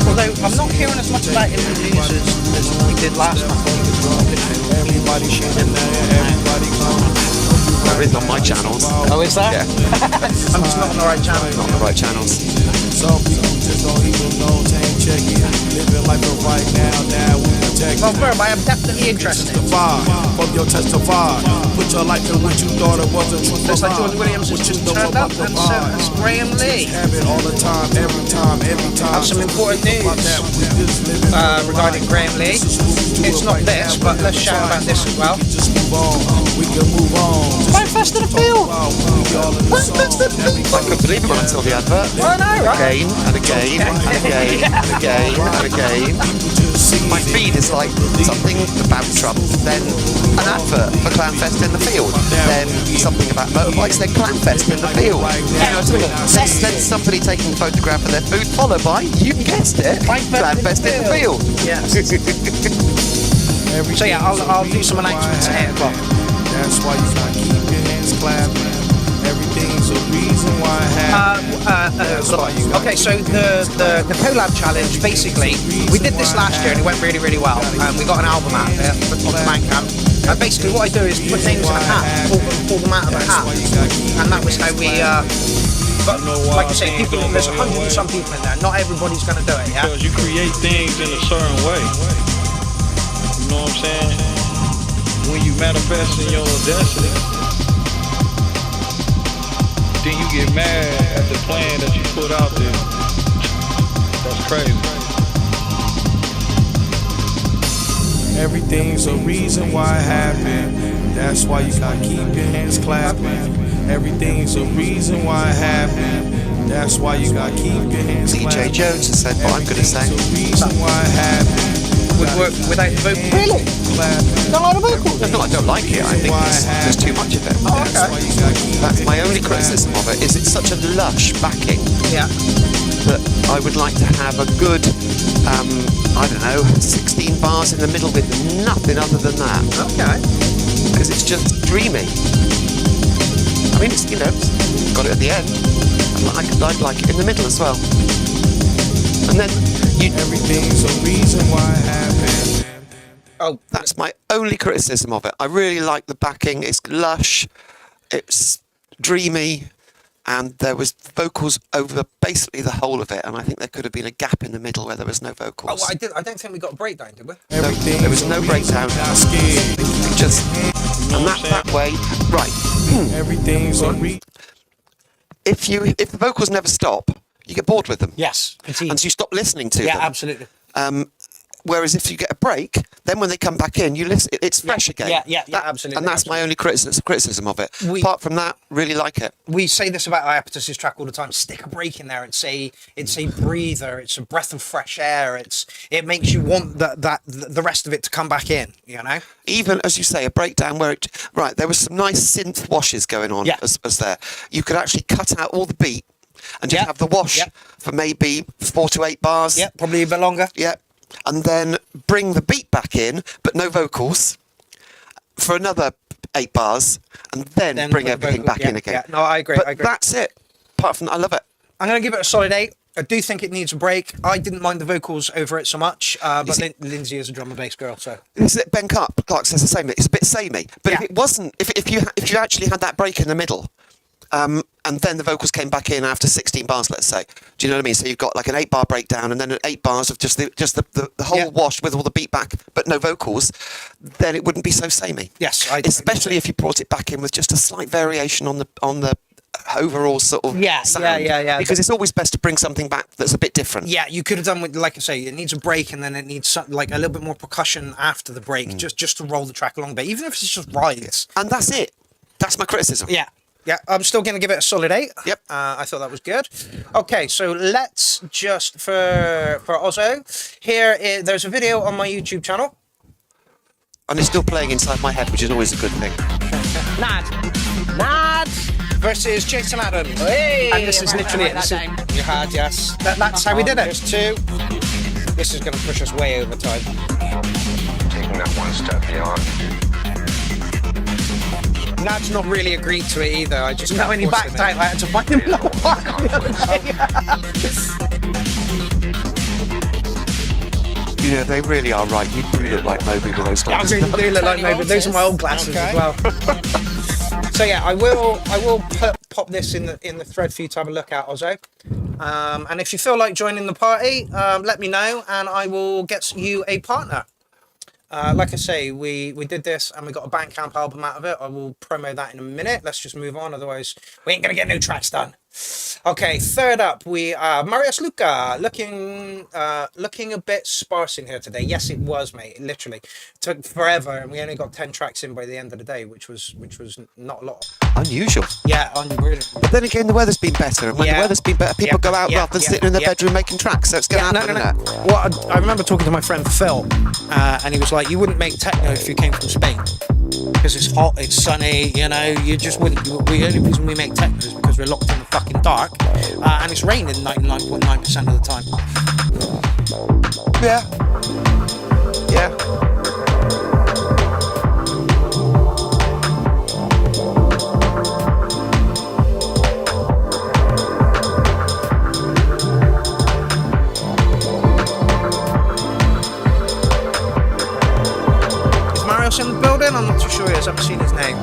Although, I'm not hearing as much about him in the news as we did last time. There is on my channels. Oh, is that? Yeah. I'm just not on the right channel. Not on the right channels. Some people just don't even know, tank check it. Living life right now we protect Well, it. Verb, I am definitely interested. Testify, from your testify. Put your life in what you thought it was a truth. Looks like George Williams has just turned up, and so has Graham Lee. Have it all the time, every time. Have some important news regarding Graham Lee. It's not this, but let's shout about this as well. Just move on, we can move on. Firefest in the field. I couldn't believe it when I saw the advert. I know, right? Again and again and again and again and again. My feed is like something about Trump, then an advert for Clanfest in the field, then something about motorbikes, then Clanfest in the field. Then somebody taking a photograph of their food, followed by, you guessed it, Clanfest in the field. Yes. So yeah, I'll do some announcements at 8 o'clock. That's why you gotta keep your hands clapping. Everything's a reason why it happened. Okay, so the collab challenge, basically, we did this last year and it went really, really well. We got an album out there on the Bandcamp. And basically what I do is put names in a hat, pull them out of a hat. And that was how we, but like I say, there's 100 and some people in there. Not everybody's going to do it, yeah? Because you create things in a certain way. You know what I'm saying? When you manifest in your destiny, then you get mad at the plan that you put out there. That's crazy. Everything's a reason why it happened. That's why you gotta keep your hands clapping. Everything's a reason why it happened. That's why you gotta keep your hands clapping. DJ Jones has said what I'm going to say. Reason why it happened. Would work without the vocal. Really? Don't like the vocal? No, I don't like it. I think there's too much of it. Oh, okay. That's my only criticism of it, is it's such a lush backing Yeah. that I would like to have a good, I don't know, 16 bars in the middle with nothing other than that. Okay. because it's just dreamy. I mean, it's, you know, it's got it at the end. I'd like it in the middle as well. And then Everything's a reason why it happened. Oh, that's my only criticism of it. I really like the backing. It's lush, it's dreamy, and there was vocals over basically the whole of it. And I think there could have been a gap in the middle where there was no vocals. oh, I don't think we got a breakdown, did we? No, there was no breakdown. Just and that way, right. Everything's a reason. If the vocals never stop, you get bored with them. Yes, indeed. And so you stop listening to Yeah, them. absolutely. Whereas if you get a break, then when they come back in, you listen. It's fresh again. Yeah, absolutely. And that's my only criticism of it. Apart from that, really like it. We say this about Iapetus's track all the time. Stick a break in there. It's a breather. It's a breath of fresh air. It makes you want the rest of it to come back in. You know. Even as you say, a breakdown where there was some nice synth washes going on. Yeah. As there, you could actually cut out all the beat and just have the wash for maybe 4 to 8 bars. Yeah, probably a bit longer. Yeah. And then bring the beat back in, but no vocals, for another 8 bars, and then bring everything back in again. Yeah. No, I agree. But that's it. Apart from that, I love it. I'm going to give it a solid 8. I do think it needs a break. I didn't mind the vocals over it so much, but Lindsay is a drum and bass girl, so. Is it Ben Clark says the same? It's a bit samey. But if it wasn't, if you actually had that break in the middle, and then the vocals came back in after 16 bars, let's say. Do you know what I mean? So you've got like an 8-bar breakdown and then an 8 bars of just the whole wash with all the beat back, but no vocals. Then it wouldn't be so samey. Yes, especially if you brought it back in with just a slight variation on the overall sort of sound. Yeah. Because it's always best to bring something back that's a bit different. Yeah, you could have done with, like I say, it needs a break and then it needs like a little bit more percussion after the break, just to roll the track along a bit, even if it's just rides. And that's it. That's my criticism. Yeah, I'm still going to give it a solid 8. Yep. I thought that was good. Okay, so let's just, for Ozzo, there's a video on my YouTube channel. And it's still playing inside my head, which is always a good thing. Nad versus Jason Adam. Hey, and this is literally it. You had, yes. That's how we did it. There's 2. This is going to push us way over time. Taking that one step beyond. Nad's not really agreed to it either. I just know when he backed out, I had to find him another one the other day. You know, they really are right. You do look like Moby with those glasses. I really do look like Moby. Those are my old glasses as well. So yeah, I will pop this in the thread for you to have a look at, Ozzo. And if you feel like joining the party, let me know and I will get you a partner. Like I say, we did this and we got a Bandcamp album out of it. I will promo that in a minute. Let's just move on, otherwise we ain't gonna get no tracks done. Okay, third up we are Marius Luca, looking a bit sparse in here today. Yes, it was, mate. It literally took forever, and we only got 10 tracks in by the end of the day, which was not a lot. Unusual. Yeah, really. But then again, the weather's been better, and when the weather's been better, people go out rather than sitting in their bedroom making tracks. So it's going to happen. No. Well, I remember talking to my friend Phil, and he was like, "You wouldn't make techno if you came from Spain." Because it's hot, it's sunny, you know, you just wouldn't. The only reason we make techno is because we're locked in the fucking dark, and it's raining 99.9% of the time. Yeah. Is Marius in the building? I'm not too sure he is. I haven't seen his name.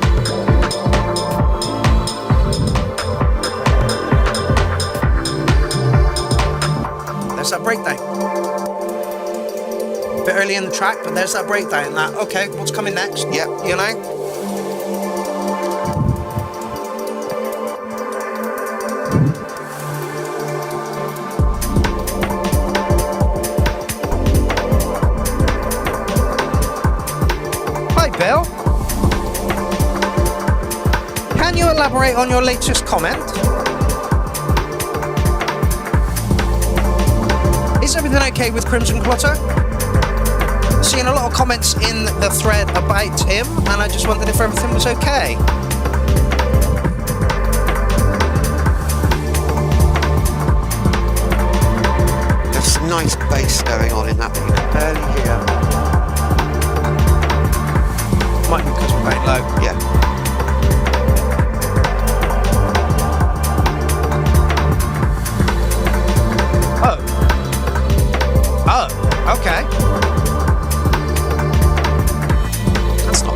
There's that breakdown. A bit early in the track, but there's that breakdown. That, okay, what's coming next? Yeah. You know? Hi, Bill. Can you elaborate on your latest comment? Is everything okay with Crimson Clutter? Seeing a lot of comments in the thread about him, and I just wondered if everything was okay. There's some nice bass going on in that, but you can barely hear. Might be because we're very low.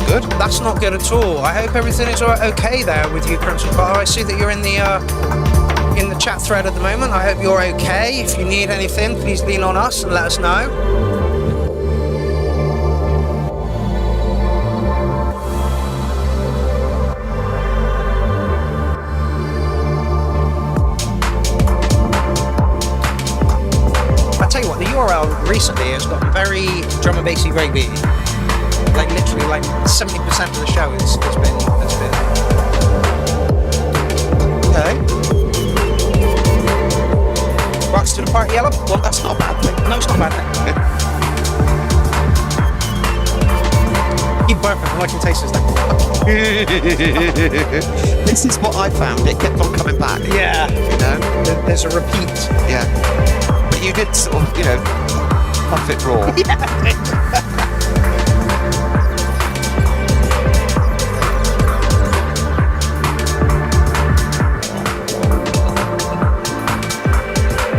good. That's not good at all. I hope everything is okay there with you, Crimson Potter. I see that you're in the chat thread at the moment. I hope you're okay. If you need anything, please lean on us and let us know. I tell you what, the URL recently has gotten very drum and bassy reggae. Like literally, like 70% of the show has been. Okay. Rocks to the party, yellow. Well, that's not a bad thing. No, it's not a bad thing. Keep burping, I can taste this thing. This is what I found. It kept on coming back. Yeah. You know? There's a repeat. Yeah. But you did sort of, puff it raw. Yeah.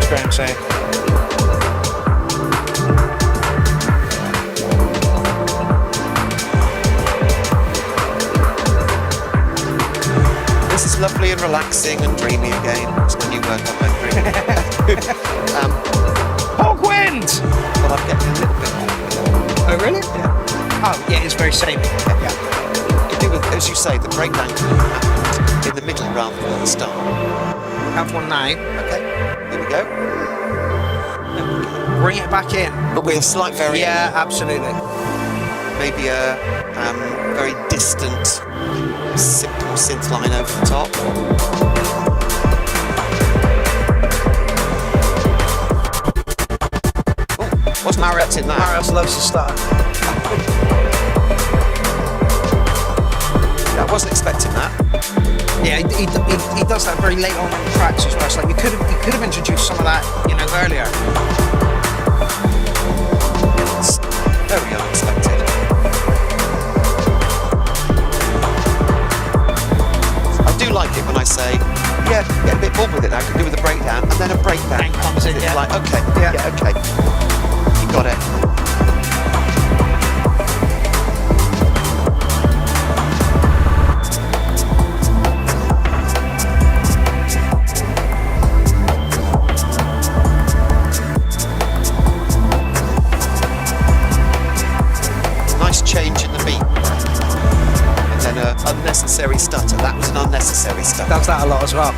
Graham say. This is lovely and relaxing and dreamy again. It's when you work on my dream. Hawkwind! But I'm getting a little bit more. Oh, really? Yeah. Oh, yeah, it's very samey. Yeah. You do with, as you say, the breakdown happened in the middle rather than at the start. Have one now. Okay, here we go. Bring it back in. But with a slight variation. Yeah, absolutely. Maybe a very distant, simple synth line over the top. Oh, what's Marius in that? Marius loves to start. Yeah, I wasn't expecting that. Yeah, he does that very late on in the tracks as well. It's like you could have introduced some of that, earlier. It's very unexpected. I do like it when I say, yeah, get a bit bored with it now, I can do with a breakdown, and then a breakdown Bang comes in, It's yeah. like, okay, Yeah. yeah, okay. You got it. Change in the beat, and then an unnecessary stutter. That was an unnecessary stutter. Does that a lot as well.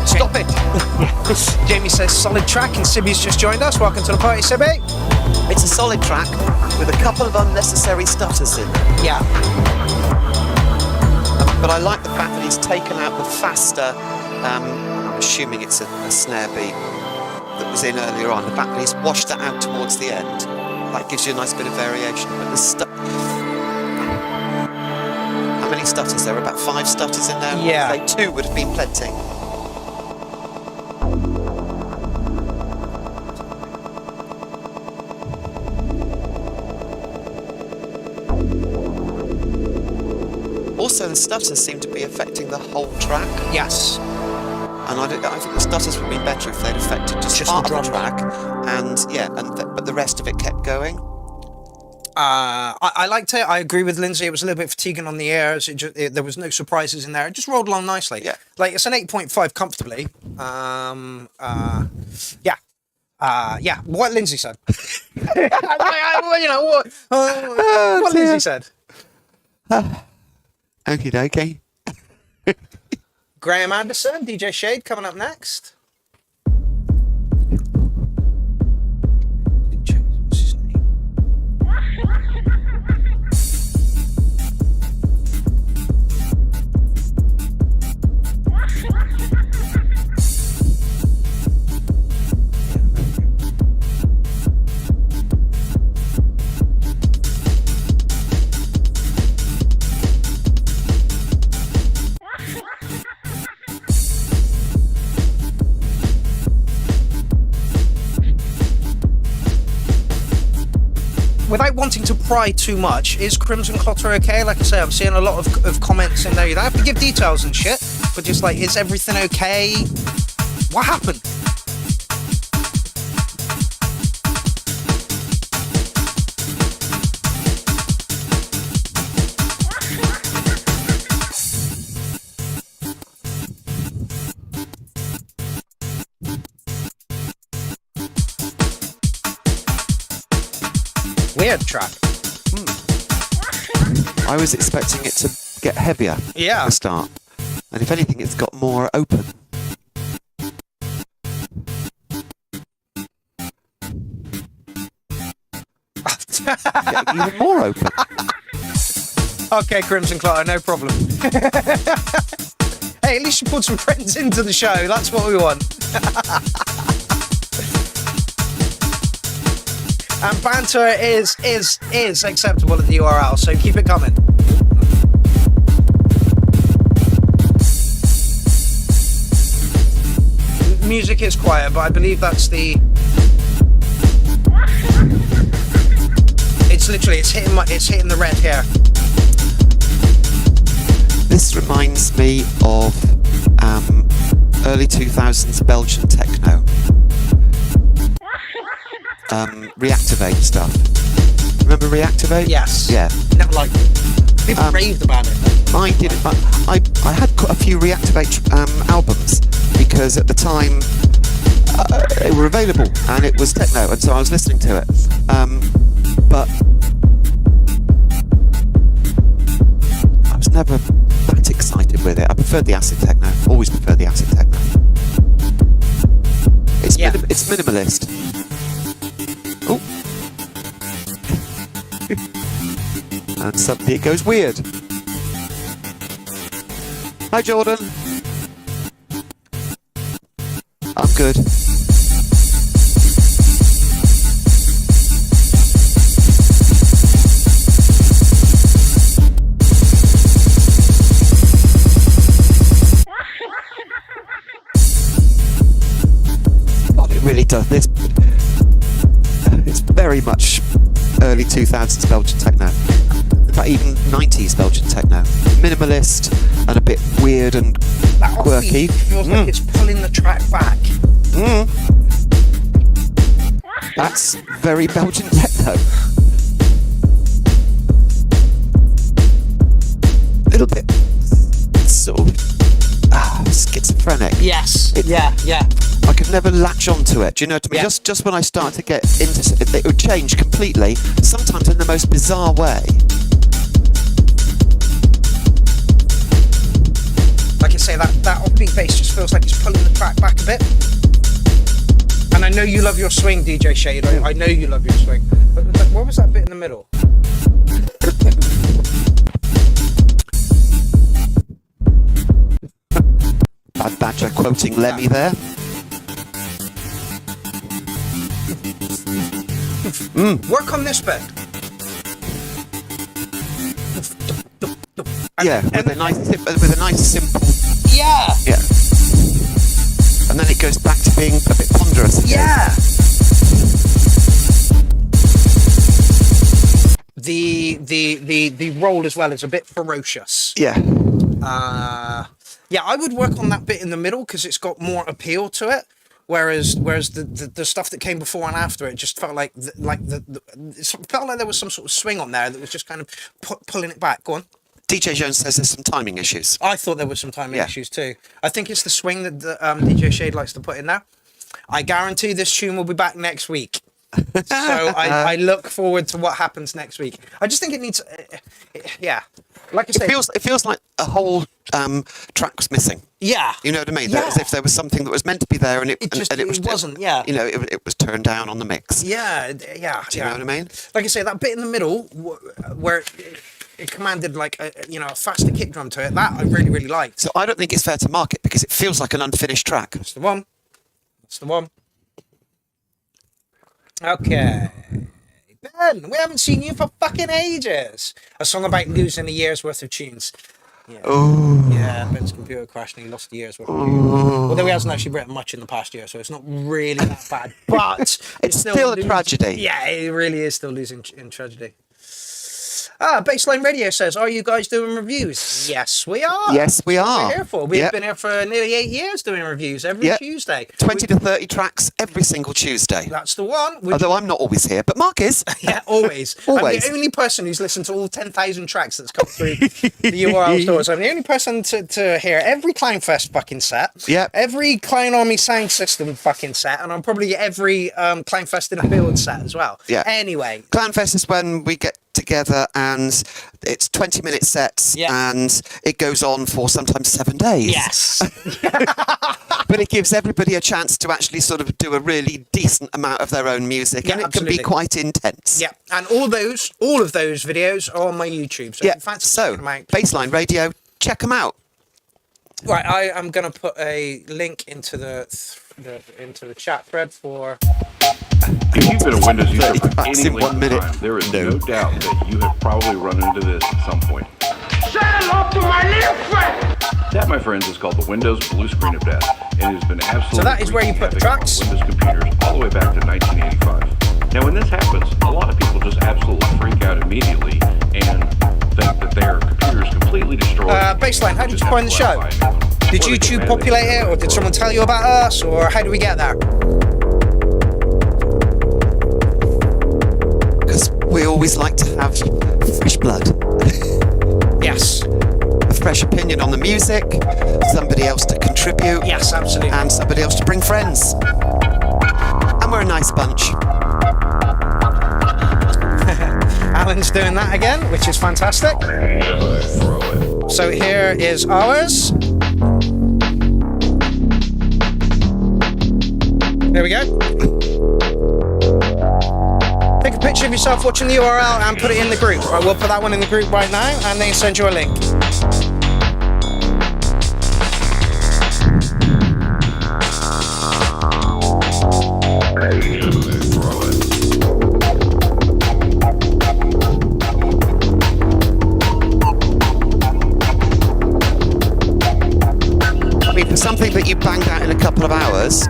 Stop it! Jamie says solid track, and Sibby's just joined us. Welcome to the party, Sibby. It's a solid track with a couple of unnecessary stutters in there. Yeah. But I like the fact that he's taken out the faster, I'm assuming it's a snare beat that was in earlier on. The fact that he's washed that out towards the end, that gives you a nice bit of variation. But the how many stutters? There are about 5 stutters in there. Yeah. I'd say 2 would have been plenty. Also, the stutters seem to be affecting the whole track. Yes. And I think the stutters would have been better if they'd affected just part of the track, but the rest of it kept going. I liked it. I agree with Lindsay. It was a little bit fatiguing on the airs. There was no surprises in there. It just rolled along nicely. Yeah. Like it's an 8.5 comfortably. Yeah. What Lindsay said. What Lindsay said. Okie dokie. Graham Anderson, DJ Shade coming up next. What's his name? without wanting to pry too much, is Crimson Clotter okay? Like I say, I'm seeing a lot of comments in there. You don't have to give details and shit, but just like, is everything okay? What happened? Weird track. I was expecting it to get heavier Yeah. at the start. And if anything, it's got more open. Getting even more open. Okay, Crimson Clotter, no problem. Hey, at least you put some friends into the show. That's what we want. And banter is acceptable at the URL, so keep it coming. Music is quiet, but I believe that's the. It's literally it's hitting the red here. This reminds me of early 2000s Belgian techno. Reactivate stuff. Remember Reactivate? Yes. Yeah. Never liked it. People raved about it. I did. I had quite a few Reactivate albums because at the time they were available and it was techno, and so I was listening to it. But I was never that excited with it. I preferred the acid techno. Always preferred the acid techno. It's it's minimalist. Oh. And suddenly it goes weird. Hi, Jordan. I'm good. Oh, it really does this. It's very much early 2000s Belgian techno. In fact, even 90s Belgian techno. Minimalist and a bit weird and That quirky. offbeat feels like it's pulling the track back. That's very Belgian techno. A little bit sort of schizophrenic. Yes. Yeah. I could never latch onto it. Do you know what I mean? Yeah. Just when I start to get into it, it would change completely. Sometimes in the most bizarre way. Like I say, that offbeat bass just feels like it's pulling the track back a bit. And I know you love your swing, DJ Shade. I know you love your swing. But what was that bit in the middle? Bad Badger quoting Lemmy there. Work on this bit. Yeah, with a nice simple. Yeah. Yeah. And then it goes back to being a bit ponderous again. Yeah. The roll as well is a bit ferocious. Yeah. Yeah, I would work on that bit in the middle because it's got more appeal to it. Whereas the stuff that came before and after it just felt like it felt like there was some sort of swing on there that was just kind of pulling it back. Go on. DJ Jones says there's some timing issues. I thought there was some timing issues too. I think it's the swing that DJ Shade likes to put in there. I guarantee this tune will be back next week. So I look forward to what happens next week. I just think it needs, yeah. Like I say, It feels like a whole track was missing. yeah. You know what I mean? Yeah. As if there was something that was meant to be there and it wasn't. Yeah. You know, it was turned down on the mix. Yeah. Do you know what I mean? Like I say, that bit in the middle where it commanded like a faster kick drum to it. That I really, really liked. So I don't think it's fair to market because it feels like an unfinished track. That's the one. That's the one. Okay. Ben, we haven't seen you for fucking ages. A song about losing a year's worth of tunes. Oh. Yeah, Ben's computer crashed and he lost a year's worth of computer. Although he hasn't actually written much in the past year, so it's not really that bad. But It's still a tragedy. Yeah, it really is still losing in tragedy. Baseline Radio says, are you guys doing reviews? Yes, we are. Yes, we That's what are. we're here for. We've Yep. been here for nearly 8 years doing reviews every Yep. Tuesday. 20 to 30 tracks every single Tuesday. That's the one. Although I'm not always here, but Mark is. Yeah, always. Always. I'm the only person who's listened to all 10,000 tracks that's come through the URL stores. I'm the only person to hear every Clownfest fucking set. Yep. Every Clown Army sound system fucking set. And I'm probably every Clownfest in a field set as well. Yeah. Anyway. Clownfest is when we get together and it's 20-minute sets and it goes on for sometimes 7 days. Yes. But it gives everybody a chance to actually sort of do a really decent amount of their own music, Yeah, and it absolutely. can be quite intense. Yeah, and all of those videos are on my YouTube. So if you fancy checking them out, Baseline Radio, check them out. right, I am going to put a link into the chat thread for. If you've been a Windows user for Tracks any in 1 length of minute. time, there is no doubt that you have probably run into this at some point. Say hello to my little friend! That, my friends, is called the Windows blue screen of death, and it has been absolutely So that is where you put the wreaking havoc tracks? on Windows computers all the way back to 1985. Now, when this happens, a lot of people just absolutely freak out immediately and think that their computer is completely destroyed. Baseline, how did Just you find the have show? to fly by a new one. Did Or they YouTube can populate manage it, or did someone tell you about us, or how do we get there? Because we always like to have fresh blood. Yes. A fresh opinion on the music, somebody else to contribute. Yes, absolutely. And somebody else to bring friends. And we're a nice bunch. Alan's doing that again, which is fantastic. So here is ours. There we go. Take a picture of yourself watching the URL and put it in the group. Right, we'll put that one in the group right now and then send you a link. I mean, for something that you banged out in a couple of hours,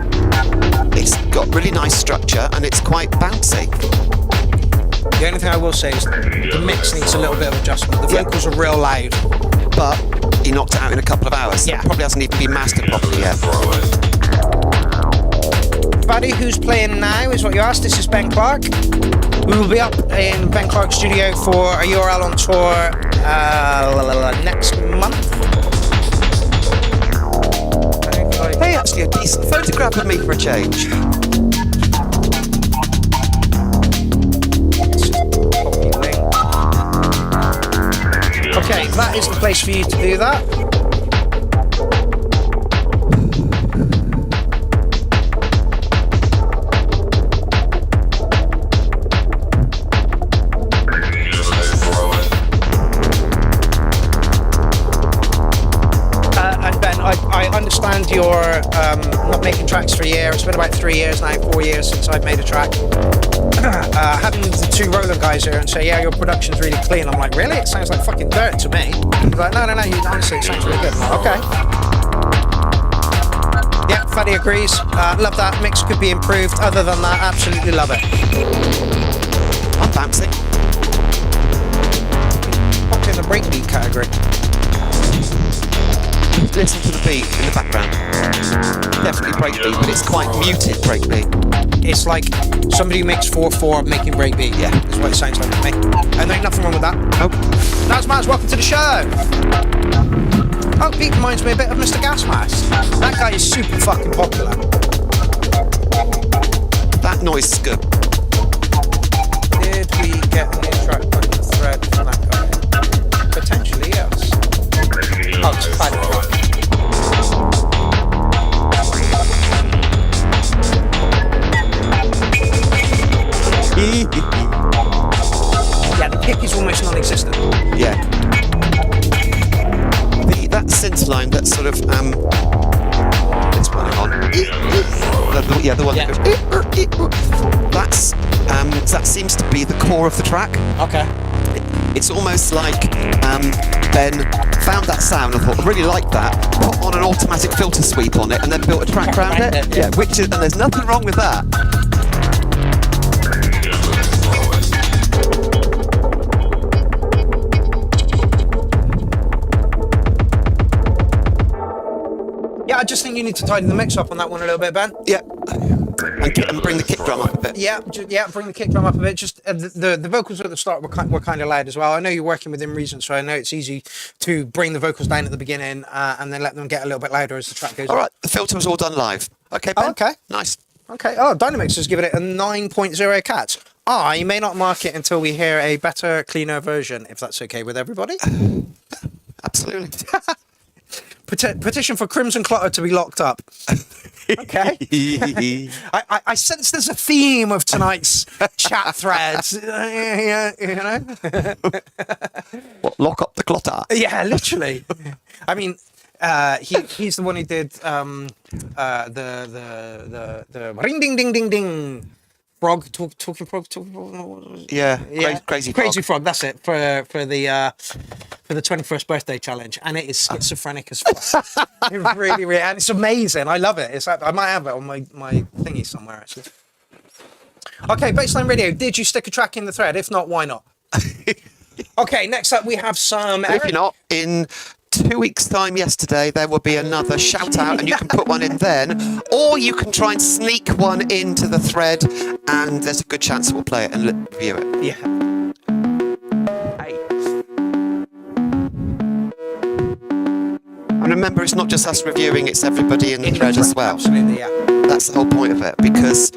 it's got really nice structure and it's quite bouncy. The only thing I will say is the mix needs a little bit of adjustment. The vocals are real loud. But he knocked it out in a couple of hours. Yeah. It probably hasn't even been mastered properly yet. Buddy, who's playing now is what you asked. This is Ben Clark. We will be up in Ben Clark's studio for a URL on tour next month. Hey, actually a decent photograph of me for a change. Okay, that is the place for you to do that. And Ben, I understand you're not making tracks for a year. It's been about 3 years now, 4 years since I've made a track. Having the two Roland guys here and say, yeah, your production's really clean. I'm like, really? It sounds like fucking dirt to me. He's like, no, honestly, it sounds really good. Okay. Yeah, Faddy agrees. Love that. Mix could be improved. Other than that, absolutely love it. I'm bouncing. Popped in the breakbeat category. Listen to the beat in the background. Definitely breakbeat, but it's quite muted breakbeat. It's like somebody who makes 4/4 making breakbeat. Yeah. Is what it sounds like to me. And there's nothing wrong with that. Nope. That's Maz, welcome to the show. Oh, Pete reminds me a bit of Mr. Gas Mask. That guy is super fucking popular. That noise is good. Did we get a new track on the thread from that guy? Potentially, yes. Oh, it's a bad track. Yeah, the kick is almost non-existent. Yeah. That synth line, that sort of it's running on. The one Yeah. that goes. That seems to be the core of the track. Okay. It's almost like Ben found that sound and thought, really like that, put on an automatic filter sweep on it, and then built a track around it. Yeah, and there's nothing wrong with that. Yeah, I just think you need to tidy the mix up on that one a little bit, Ben. Yeah. And bring the kick drum up a bit. Yeah, bring the kick drum up a bit. Just the vocals at the start were kind of loud as well. I know you're working within reason, so I know it's easy to bring the vocals down at the beginning and then let them get a little bit louder as the track goes on. All right, the filter was all done live. Okay, Ben? Oh, okay. Nice. Okay. Oh, Dynamix has given it a 9.0 cat. I may not mark it until we hear a better, cleaner version, if that's okay with everybody. Absolutely. Petition for Crimson Clutter to be locked up. Okay. I sense there's a theme of tonight's chat threads. Yeah, you know. What, lock up the clutter? Yeah, literally. I mean, he's the one who did the ring ding ding ding ding. Frog, talking frog. Yeah, crazy frog. That's it for the 21st birthday challenge, and it is schizophrenic as fuck. It really, and it's amazing. I love it. I might have it on my thingy somewhere actually. Okay, Baseline Radio. Did you stick a track in the thread? If not, why not? Okay, next up we have some. If you're not, in 2 weeks' time yesterday, there will be another shout out, and you can put one in then, or you can try and sneak one into the thread, and there's a good chance we'll play it and review it. Yeah. And remember, it's not just us reviewing, it's everybody in the thread as well. Absolutely, yeah. That's the whole point of it, because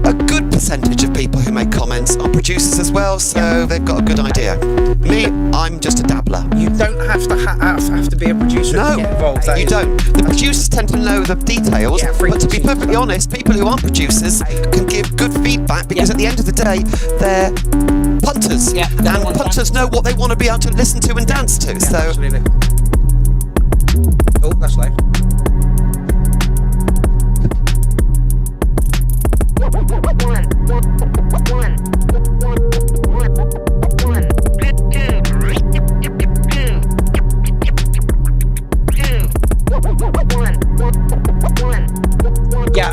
a good percentage of people who make comments are producers as well, so they've got a good idea. Me, I'm just a dabbler. You don't have to be a producer to get involved. You don't. The producers tend to know the details, but to be perfectly honest, people who aren't producers can give good feedback, because at the end of the day, they're punters. Yeah, and punters know what they want to be able to listen to and dance to. Yeah, so. Absolutely. Oh, that's loud. Yeah,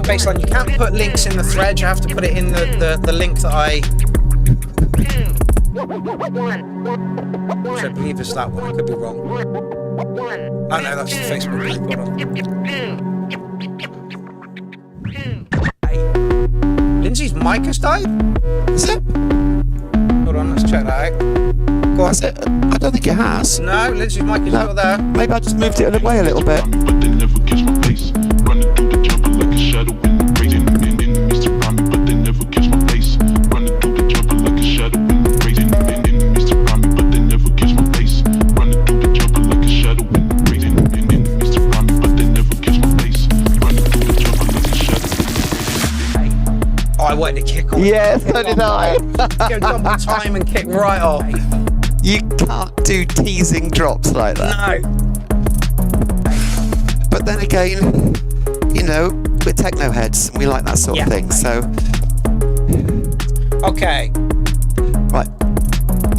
Baseline, you can't put links in the thread, you have to put it in the link that I believe is that one, I could be wrong. Oh no, that's the Facebook link, hold on. Lindsay's mic has died? Is it? Hold on, let's check that out. Go on. Is it? I don't think it has. No, Lindsay's mic is still there. Maybe I just moved it away a little bit. But they never catch my pace. Running through the jumper like a shadow in the race. Enemies surround me, but they never catch my pace. Running through the jumper like a shadow in the race. Enemies surround me, but they never catch my pace. Running through the jumper like a shadow in the race. Enemies surround me, but they never catch my pace. Running through the jumper like a shadow in the race. Oh, I wanted to kick off. Yeah, so did I. Go double time and kick right off. You can't do teasing drops like that. No. But then again, you know, we're techno heads and we like that sort of thing, so. Okay. Right.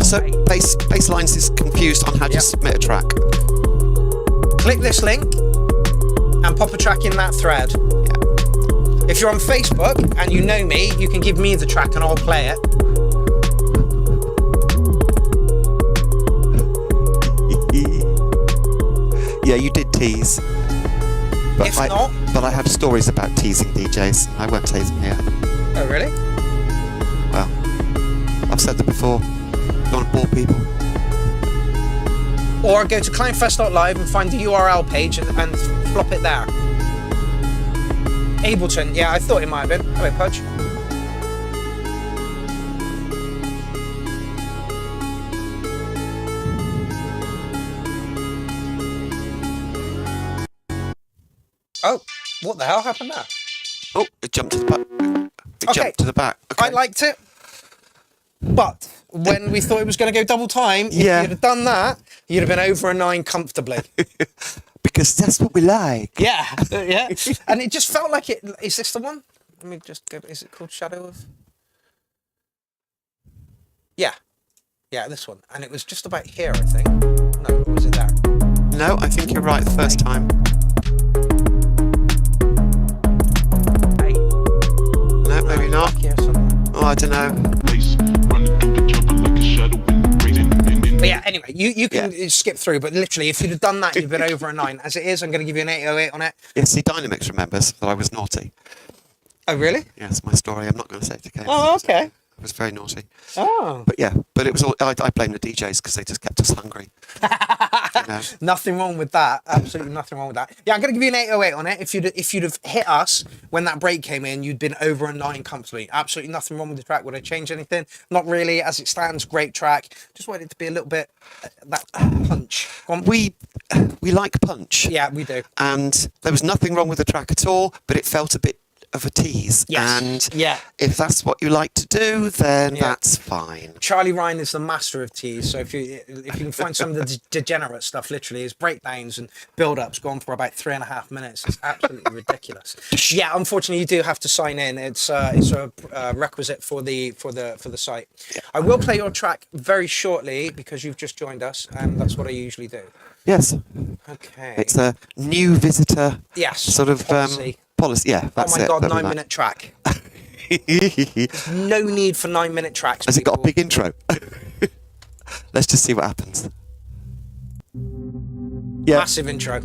So, Baselines is confused on how to submit a track. Click this link and pop a track in that thread. Yeah. If you're on Facebook and you know me, you can give me the track and I'll play it. Yeah, you did tease. But If not... But I have stories about teasing DJs. I won't tease them here. Oh, really? Well, I've said that before. Don't want to bore people. Or go to climbfest.live and find the URL page and flop it there. Ableton, yeah, I thought it might have been. Hello, Pudge. Oh, what the hell happened there? Oh, it jumped to the back. Jumped to the back. Okay. I liked it. But when we thought it was going to go double time, if you'd have done that, you'd have been over a 9 comfortably. Because that's what we like. Yeah, yeah. And it just felt like it. Is this the one? Let me just go. Is it called Shadow of? Yeah. Yeah, this one. And it was just about here, I think. No, or was it there? No, I think you're right the first time. Hey. No, maybe not. Here somewhere. Oh, I don't know. Running through the jungle like a shadow in the rain. But yeah, anyway, you can skip through, but literally, if you'd have done that, you'd been over a 9. As it is, I'm going to give you an 808 on it. Yeah, see, Dynamix remembers that I was naughty. Oh, really? Yeah, it's my story. I'm not going to say it again. Oh, okay. I was very naughty. Oh. But yeah, but it was all, I blame the DJs because they just kept us hungry. You know? Nothing wrong with that. Absolutely nothing wrong with that. Yeah, I'm going to give you an 808 on it. If you'd have hit us when that break came in, you'd been over a 9 comfortably. Absolutely nothing wrong with the track. Would I change anything? Not really. As it stands, great track. Just wanted it to be a little bit that punch. Go on. We like punch. Yeah, we do. And there was nothing wrong with the track at all, but it felt a bit of a tease. Yes. And yeah. if that's what you like to do, then that's fine. Charlie Ryan is the master of tease. So if you can find some of the degenerate stuff, literally, his breakdowns and build-ups go on for about 3.5 minutes. It's absolutely ridiculous. Yeah, unfortunately, you do have to sign in. It's a requisite for the site. Yeah. I will play your track very shortly because you've just joined us, and that's what I usually do. Yes. Okay. It's a new visitor. Yes. Sort of policy. Policy. Yeah, that's it. Oh my God, 9-minute track. There's no need for 9-minute tracks. Has it got a big intro? Let's just see what happens. Yeah. Massive intro.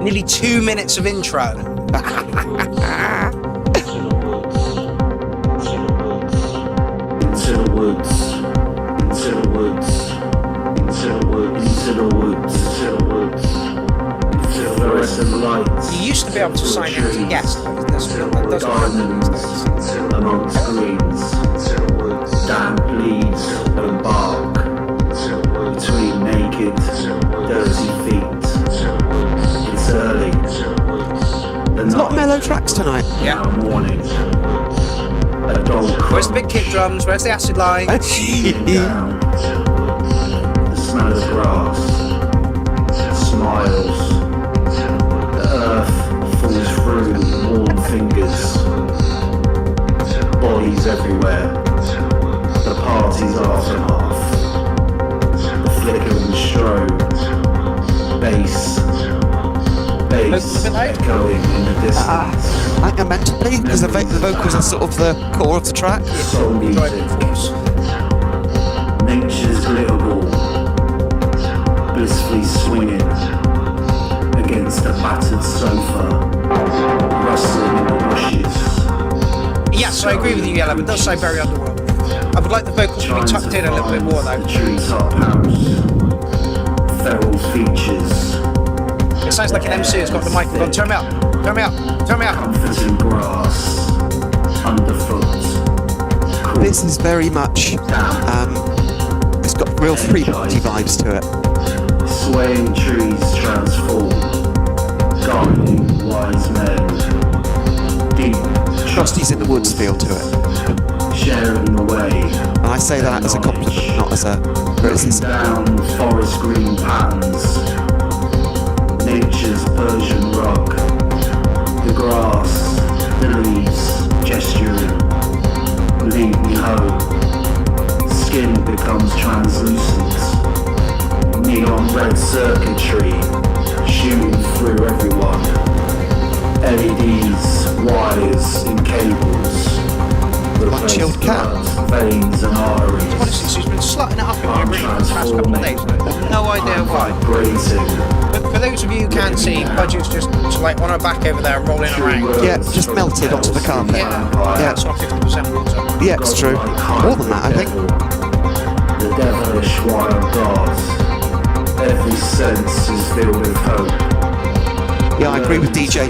Nearly 2 minutes of intro. You used to be able to sign in as a guest, but that doesn't happen these days. Amongst greens, damp leaves and bark, between naked, dirty feet. It's early. There's a lot of mellow tracks tonight. Yeah. Morning. A dog. Where's the big kick drums? Where's the acid line? Down. The smell of grass. Smiles. The earth falls through warm fingers. Bodies everywhere. The party's aftermath. The flickering strobe. Bass echoing in the distance. I think I'm meant to be because the vocals are sort of the core of the track. Soul music. Nature's glitter ball, blissfully swinging against a battered sofa, rustling in the bushes. Yes, I agree with you, Yellow. It does sound very underworld. I would like the vocals to be tucked in a little bit more, though. The treetop house, feral features. It sounds like an MC has got the mic on. Turn me up. Turn me up. Turn me up. Comforting grass, underfoot. This is very much, it's got real free party vibes to it. Swaying trees transform, guiding wise men. Deep Trusty's in the woods feel to it. Sharing the way. And I say that as a compliment, not as a criticism. Down forest green patterns. Nature's Persian rug. The grass, the leaves, gesturing. Lead me home. Skin becomes translucent. Neon red circuitry shooting through everyone. LEDs, wires, and cables. Like chilled cat. Veins and arteries. Honestly, she's been slutting it up in my room for the past couple of days. No idea why. But for those of you who can't see, Pudge is just like on her back over there, rolling around. Yeah, just melted onto the carpet. Yeah, Yeah. so 50% water. Yeah, it's true. More than that, I think. The devilish wild gods. Every sense is filled with hope. Yeah, I agree with DJ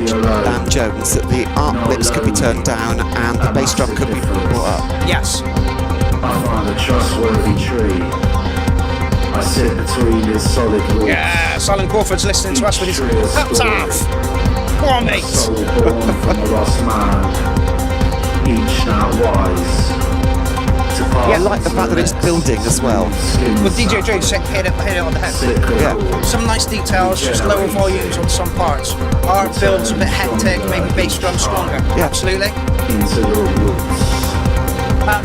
Jones that the arc lips could be turned down and the bass drum could be brought up. Yes. I find a trustworthy tree. I sit between its solid roots. Yeah, Alan Crawford's listening to us with his cups off. Come on, mate. Soul born from a lost man. Each now wise to I like the fact that it's building as well. Well, DJ Jones hit it on the head. Yeah. Some nice details, just lower volumes on some parts. Art builds a bit hectic, maybe bass drum stronger. Yeah. Absolutely.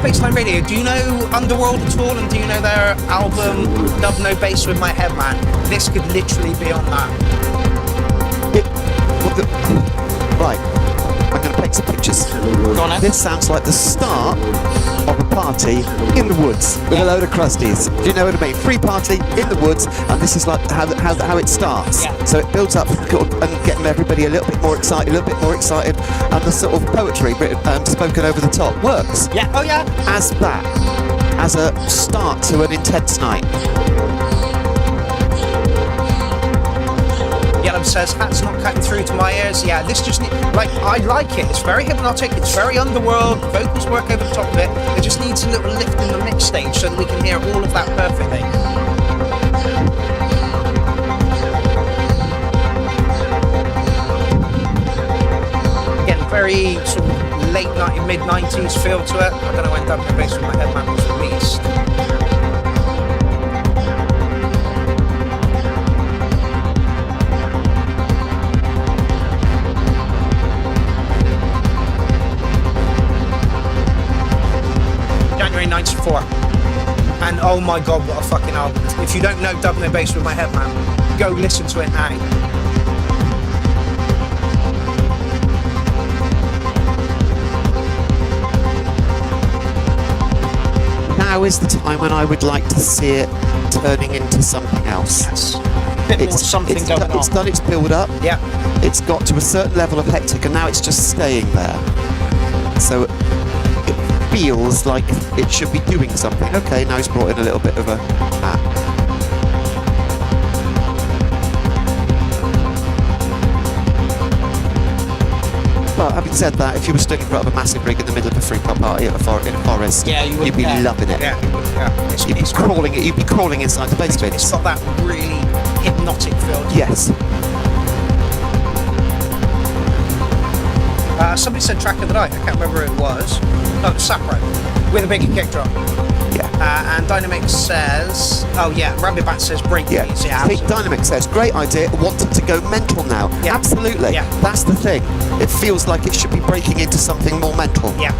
Baseline Radio, do you know Underworld at all? And do you know their album Dub No Bass with My Head Man? This could literally be on that. Right, I'm going to paint some pictures. Go on, Ed. This sounds like the start of a party in the woods with a load of crusties. Do you know what I mean? Free party in the woods, and this is like how it starts. Yeah. So it builds up and getting everybody a little bit more excited, and the sort of poetry spoken over the top works. Yeah, oh yeah. As a start to an intense night. Yellow says, hat's not cutting through to my ears. Yeah, this just I like it. It's very hypnotic. It's very underworld. Vocals work over the top of it. It just needs a little lift in the mix stage so that we can hear all of that perfectly. Again, very sort of late mid-90s feel to it. I don't know when Dub No Bass with My Head Man was released. January 94. And oh my god, what a fucking album. If you don't know Dub No Bass with My Head Man, go listen to it now. Now is the time when I would like to see it turning into something else. Yes. A bit more something going on. It's done its build up. Yeah. It's got to a certain level of hectic, and now it's just staying there. So it feels like it should be doing something. Okay, now it's brought in a little bit of a But having said that, if you were stood in front of a massive rig in the middle of a free pop party in a forest, yeah, you'd be loving it. Yeah, You'd be crawling inside the bass bits. It's got that really hypnotic feel. Yes. Somebody said track of the night. I can't remember who it was. Oh, Sapro with a bigger kick drum. Yeah. And Dynamic says, oh yeah, Rabbit Bat says break Yeah. these. Yeah, I think Dynamic says, great idea, wanted to go mental now. Yeah. Absolutely. Yeah. That's the thing. It feels like it should be breaking into something more mental. Yeah.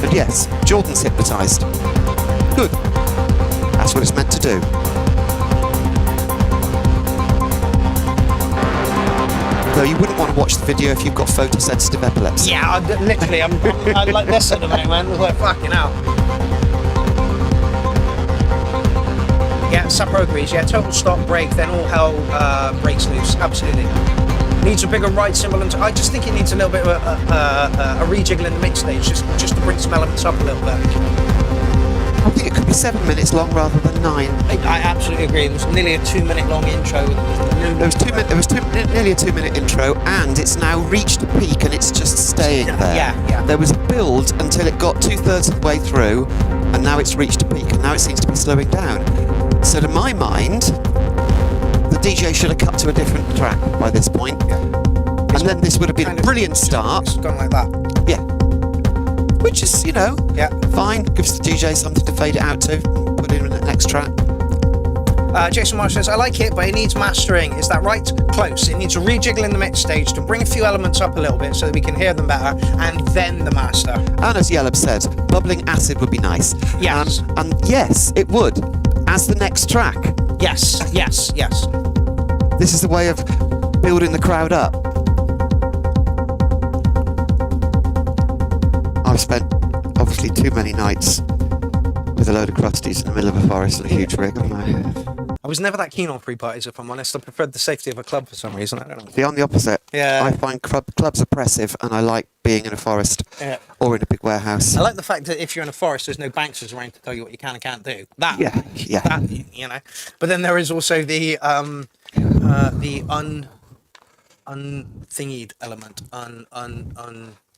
And yes, Jordan's hypnotised. Good. That's what it's meant to do. Though you wouldn't want to watch the video if you've got photosensitive epilepsy. Yeah, literally, I'm like this at the moment, man. It's like fucking hell. Yeah, Sapro agrees. Yeah, total stop, break, then all hell breaks loose. Absolutely. Needs a bigger ride cymbal, and I just think it needs a little bit of a rejiggle in the mix stage, just to bring some elements up a little bit. I think it could be 7 minutes long rather than 9. I absolutely agree. It was nearly a 2-minute long intro. There was nearly a 2-minute intro, and it's now reached a peak, and it's just staying there. Yeah. There was a build until it got 2/3 of the way through, and now it's reached a peak, and now it seems to be slowing down. So to my mind, the DJ should have cut to a different track by this point. Yeah. And then this would have been a brilliant start. It's gone like that. Yeah. Which is, yeah, fine. Gives the DJ something to fade it out to. Put in the next track. Jason Marsh says, I like it, but it needs mastering. Is that right? Close. It needs a rejiggle in the mix stage to bring a few elements up a little bit so that we can hear them better, and then the master. And as Yellow said, bubbling acid would be nice. Yes. And yes, it would. As the next track. Yes. This is the way of building the crowd up. I've spent obviously too many nights with a load of crusties in the middle of a forest and a huge rig on my... I was never that keen on free parties, if I'm honest. I preferred the safety of a club for some reason. I don't know. See, I'm the opposite. Yeah. I find clubs oppressive, and I like being in a forest or in a big warehouse. I like the fact that if you're in a forest, there's no bouncers around to tell you what you can and can't do. That. But then there is also the unthingied element,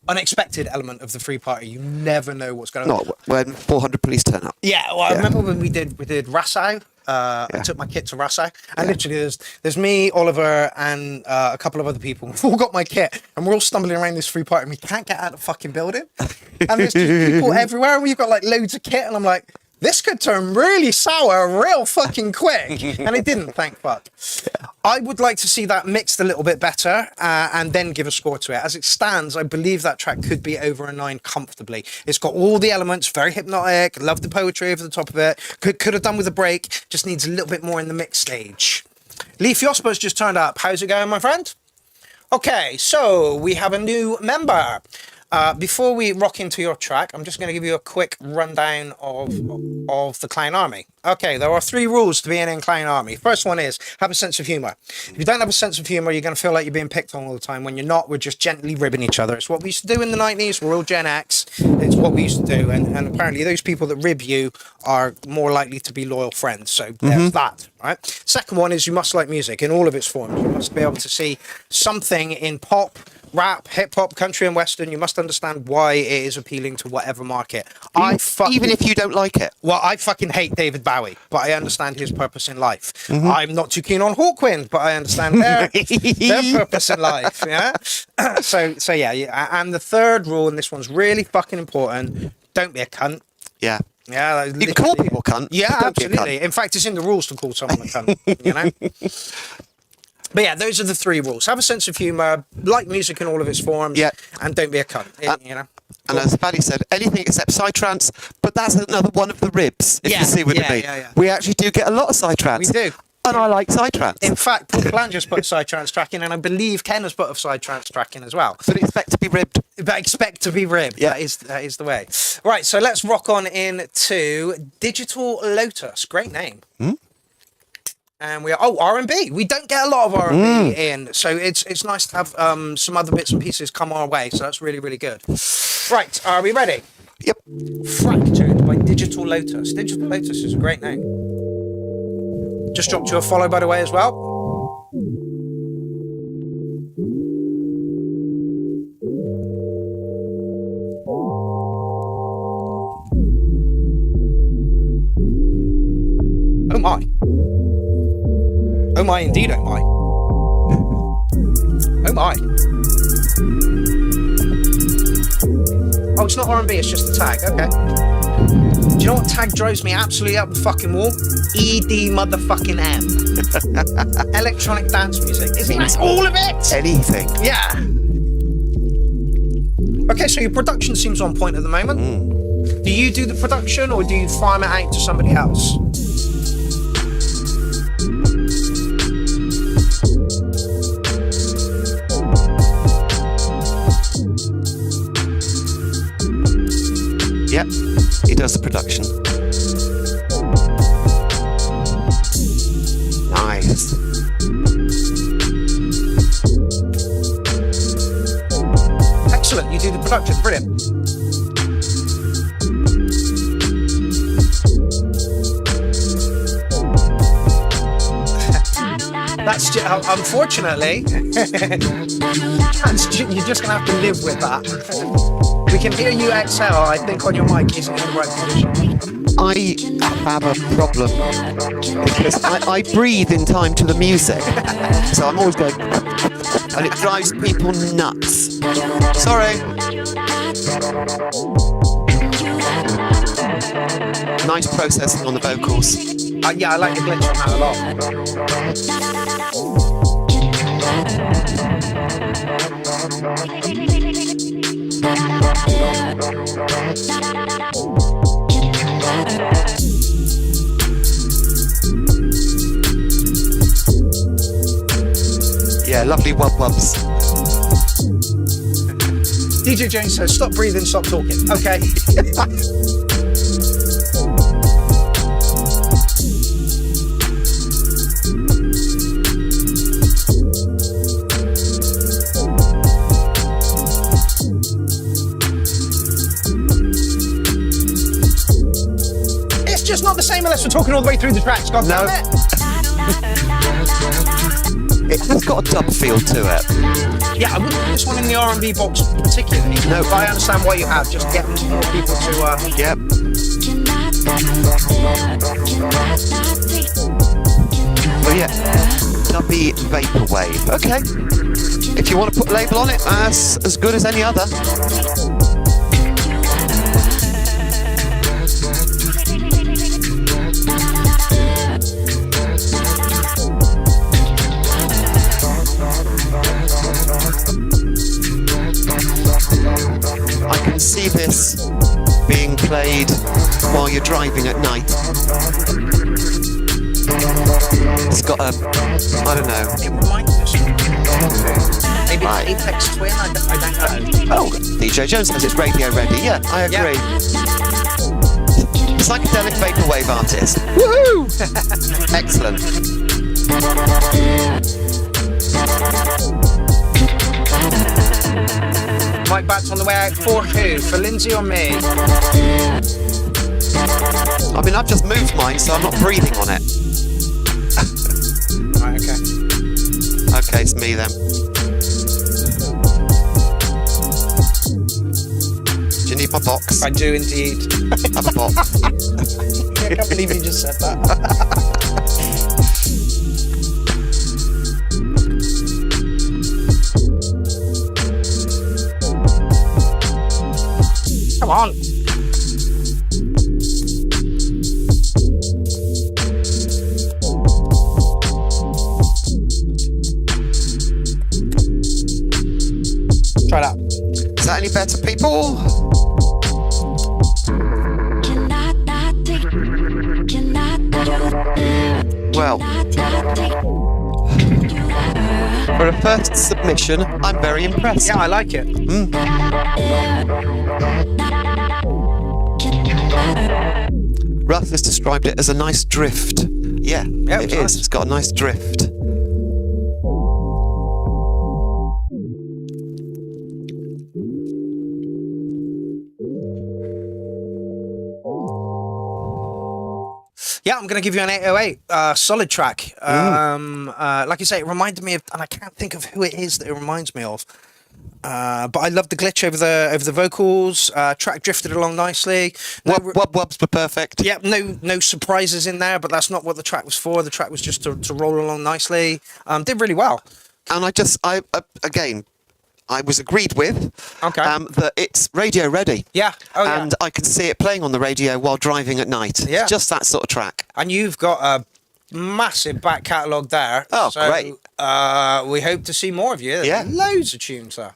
unexpected element of the free party. You never know what's going on. Not when 400 police turn up. Yeah, well, I remember when we did Rassau. I took my kit to Russ, and literally there's me, Oliver, and a couple of other people. We've all got my kit, and we're all stumbling around this free party, and we can't get out of the fucking building. And there's just people everywhere, and we've got like loads of kit, and I'm like, this could turn really sour real fucking quick. And it didn't, thank fuck. I would like to see that mixed a little bit better and then give a score to it. As it stands, I believe that track could be over a 9 comfortably. It's got all the elements, very hypnotic, love the poetry over the top of it. Could have done with a break, just needs a little bit more in the mix stage. Leaf Yospa's just turned up. How's it going, my friend? Okay, so we have a new member. Before we rock into your track, I'm just going to give you a quick rundown of the Clown Army. Okay, there are 3 rules to being in Clown Army. First one is have a sense of humour. If you don't have a sense of humour, you're going to feel like you're being picked on all the time. When you're not, we're just gently ribbing each other. It's what we used to do in the 90s. We're all Gen X. It's what we used to do. And apparently those people that rib you are more likely to be loyal friends. So there's that, right? Second one is you must like music in all of its forms. You must be able to see something in pop, rap, hip-hop, country and western. You must understand why it is appealing to whatever market. Even if you don't like it. Well, I fucking hate David Bowie, but I understand his purpose in life. I'm not too keen on Hawkwind, but I understand their purpose in life. Yeah. So yeah. And the third rule, and this one's really fucking important: don't be a cunt. Yeah. Yeah. You can call people cunt. Yeah, but don't be a absolutely. cunt. In fact, it's in the rules to call someone a cunt. You know. But yeah, those are the 3 rules. Have a sense of humour, like music in all of its forms, and don't be a cunt. You know. And as Paddy said, anything except psytrance, but that's another one of the ribs, if you see what I mean. Yeah. We actually do get a lot of psytrance. We do. And I like psytrance. In fact, Flanger's put psytrance track in, and I believe Ken has put a psytrance track in as well. But expect to be ribbed. But expect to be ribbed. Yeah. That is the way. Right, so let's rock on into Digital Lotus. Great name. And we are R&B. We don't get a lot of R&B in, so it's nice to have some other bits and pieces come our way. So that's really, really good. Right, are we ready? Yep. Fractured by Digital Lotus. Digital Lotus is a great name. Just dropped you a follow, by the way, as well. Oh my. Oh my, indeed, oh my. Oh my. Oh, it's not R&B, it's just a tag, okay. Do you know what tag drives me absolutely up the fucking wall? ED motherfucking M. Electronic dance music. Isn't that all of it? Anything. Yeah. Okay, so your production seems on point at the moment. Do you do the production or do you farm it out to somebody else? Yep, he does the production. Nice. Excellent, you do the production, brilliant. That's just, unfortunately, you're just going to have to live with that. We can hear you exhale, I think, on your mic isn't in the right position. I have a problem because I breathe in time to the music. So I'm always going, and it drives people nuts. Sorry. Nice processing on the vocals. Yeah, I like the glitch on that a lot. Yeah, lovely wub-wubs. DJ Jones says, stop breathing, stop talking. Okay. It's just not the same unless we're talking all the way through the tracks, God damn it. It's got a dub feel to it. Yeah, I wouldn't put this one in the R&B box particularly. No, but I understand why you have. Just getting more people to. Yep. Oh yeah, Nubby Vaporwave. Okay. If you want to put a label on it, that's as good as any other. I can see this being played while you're driving at night. It's got a, I don't know. It reminds me of something. Maybe it's Apex Twin, I don't know. Oh, DJ Jones says it's radio ready. Yeah, I agree. Psychedelic vaporwave artist. Woohoo! Excellent. Mike Bat's on the way out for who? For Lindsay or me? I mean, I've just moved mine, so I'm not breathing on it. Right, okay. Okay, it's me then. Do you need my box? I do indeed. Have a box. I can't believe you just said that. Come on. Try that. Is that any better, people? Well, for a first submission, I'm very impressed. Yeah, I like it. Russ has described it as a nice drift. Yeah, it is. Nice. It's got a nice drift. Yeah, I'm going to give you an 808. Solid track. Like I say, it reminded me of, and I can't think of who it is that it reminds me of. But I love the glitch over the vocals. Track drifted along nicely. Wubs were perfect. Yeah, no surprises in there, but that's not what the track was for. The track was just to roll along nicely. Did really well. And I was agreed with that it's radio ready. Yeah. Oh, yeah. And I can see it playing on the radio while driving at night. Yeah. It's just that sort of track. And you've got a massive back catalogue there. Oh, so, great. We hope to see more of you. Yeah. Loads of tunes there.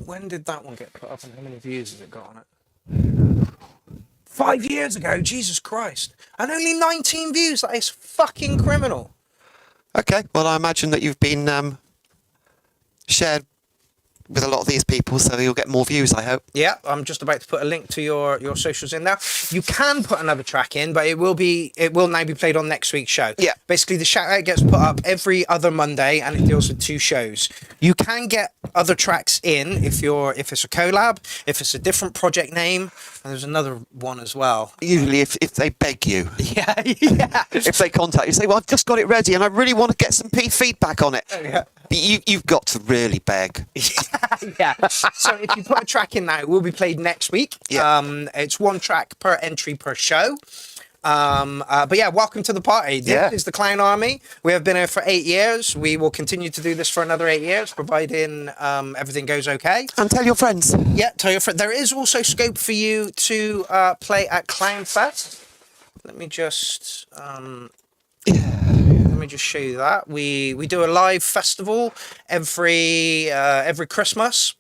When did that one get put up and how many views has it got on it? 5 years ago, Jesus Christ. And only 19 views. That is fucking criminal. Okay, well, I imagine that you've been shared with a lot of these people, so you'll get more views, I hope. Yeah, I'm just about to put a link to your socials in there. You can put another track in, but it will now be played on next week's show. Yeah. Basically, the shout out gets put up every other Monday, and it deals with 2 shows. You can get other tracks in if it's a collab, if it's a different project name, and there's another one as well. Usually, if they beg you. Yeah. If they contact you, say, well, I've just got it ready, and I really want to get some feedback on it. Yeah. You've got to really beg. Yeah. So if you put a track in now, it will be played next week. Yeah. It's 1 track per entry per show. But yeah, welcome to the party. This is the Clown Army. We have been here for 8 years. We will continue to do this for another 8 years, providing everything goes okay. And tell your friends. Yeah, tell your friends. There is also scope for you to play at Clown Fest. Let me just show you that. We do a live festival every Christmas,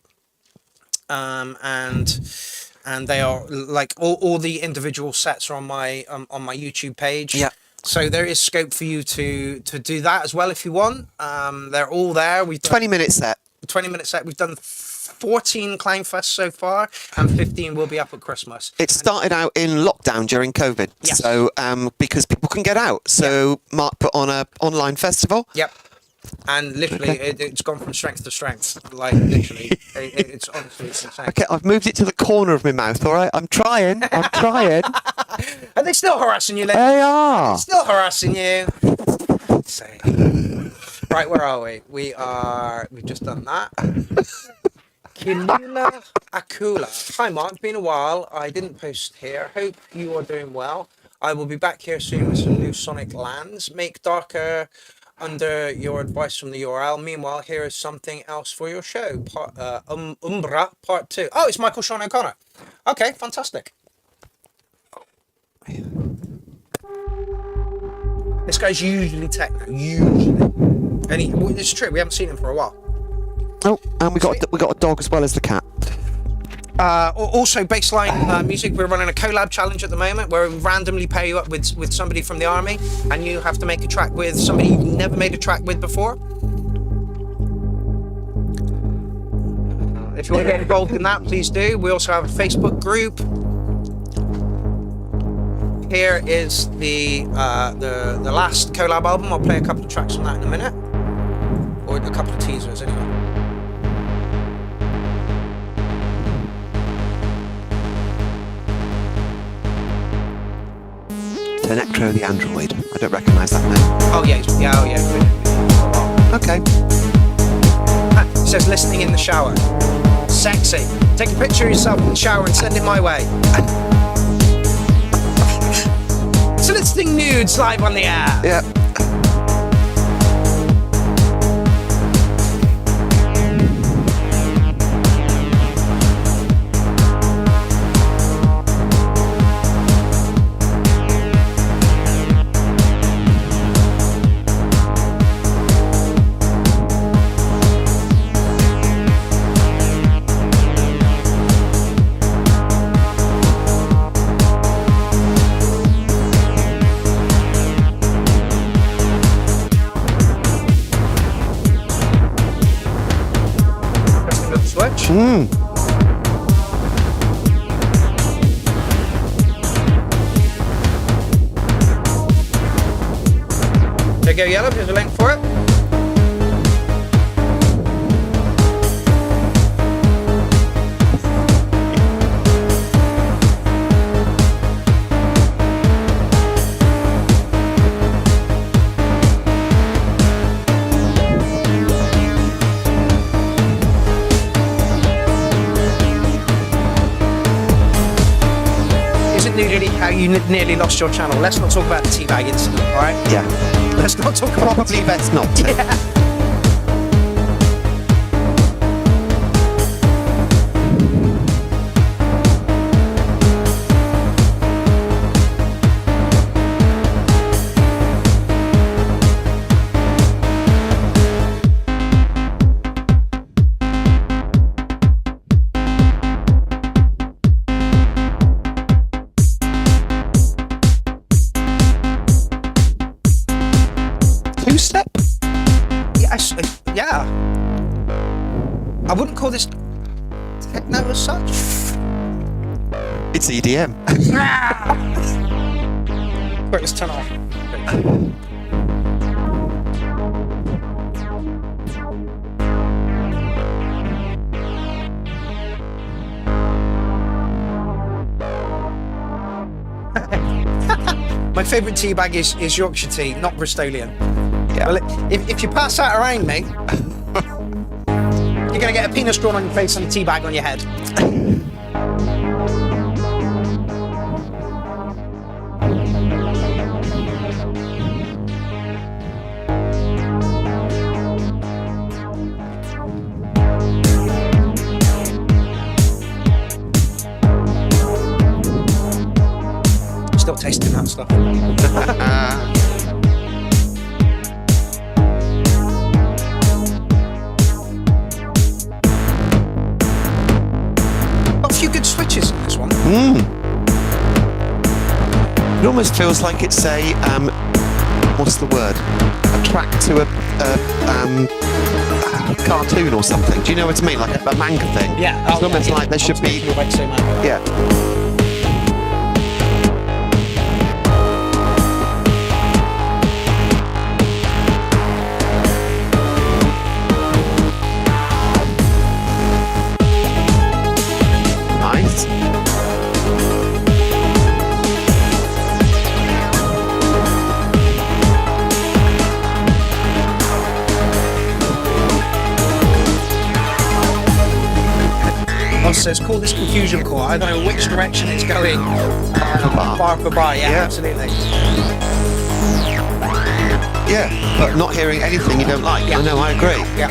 and they are like all the individual sets are on my YouTube page. Yeah. So there is scope for you to do that as well if you want. They're all there. We've done 20-minute set. 20-minute set. We've done 14 Clown Fests so far, and 15 will be up at Christmas. It started out in lockdown during COVID, so because people can get out. So Mark put on an online festival. Yep. And literally, it's gone from strength to strength. Like literally, it's honestly insane. Okay, I've moved it to the corner of my mouth. All right, I'm trying. Are they still harassing you? They are. Still harassing you. Insane. Right, where are we? We've just done that. Kilula Akula. Hi, Mark. Been a while. I didn't post here. Hope you are doing well. I will be back here soon with some new Sonic lands. Make darker under your advice from the URL. Meanwhile, here is something else for your show. Umbra Part 2. Oh, it's Michael Sean O'Connor. Okay, fantastic. This guy's usually techno. Usually. And it's true, we haven't seen him for a while. Oh, and we got a dog as well as the cat. Also, baseline music. We're running a collab challenge at the moment where we randomly pair you up with somebody from the army, and you have to make a track with somebody you've never made a track with before. If you want to get involved in that, please do. We also have a Facebook group. Here is the last collab album. I'll play a couple of tracks from that in a minute, or a couple of teasers anyway. Necro the android. I don't recognise that name. Oh yeah, Okay. It says listening in the shower. Sexy. Take a picture of yourself in the shower and send it my way. Soliciting nudes live on the air. Yeah. There you go, Yellow. Here's a link for it. How you nearly lost your channel. Let's not talk about the teabag incident, all right? Yeah. Let's not talk about Probably best not to. Yeah. Yeah. I wouldn't call this techno as such. It's EDM. Quick, let's turn off. My favourite teabag is Yorkshire tea, not Bristolian. Yeah. Well, if you pass that around me, you're going to get a penis drawn on your face and a teabag on your head. Still tasting that stuff. Good switches in this one. It almost feels like it's a what's the word? A track to a cartoon or something. Do you know what I mean? Like a manga thing. Yeah. It's almost like there should be. Yeah. Ross says, call this confusion core. I don't know which direction it's going. Bar for bar, yeah, absolutely. Yeah, but not hearing anything you don't like. I know, I agree. Yeah.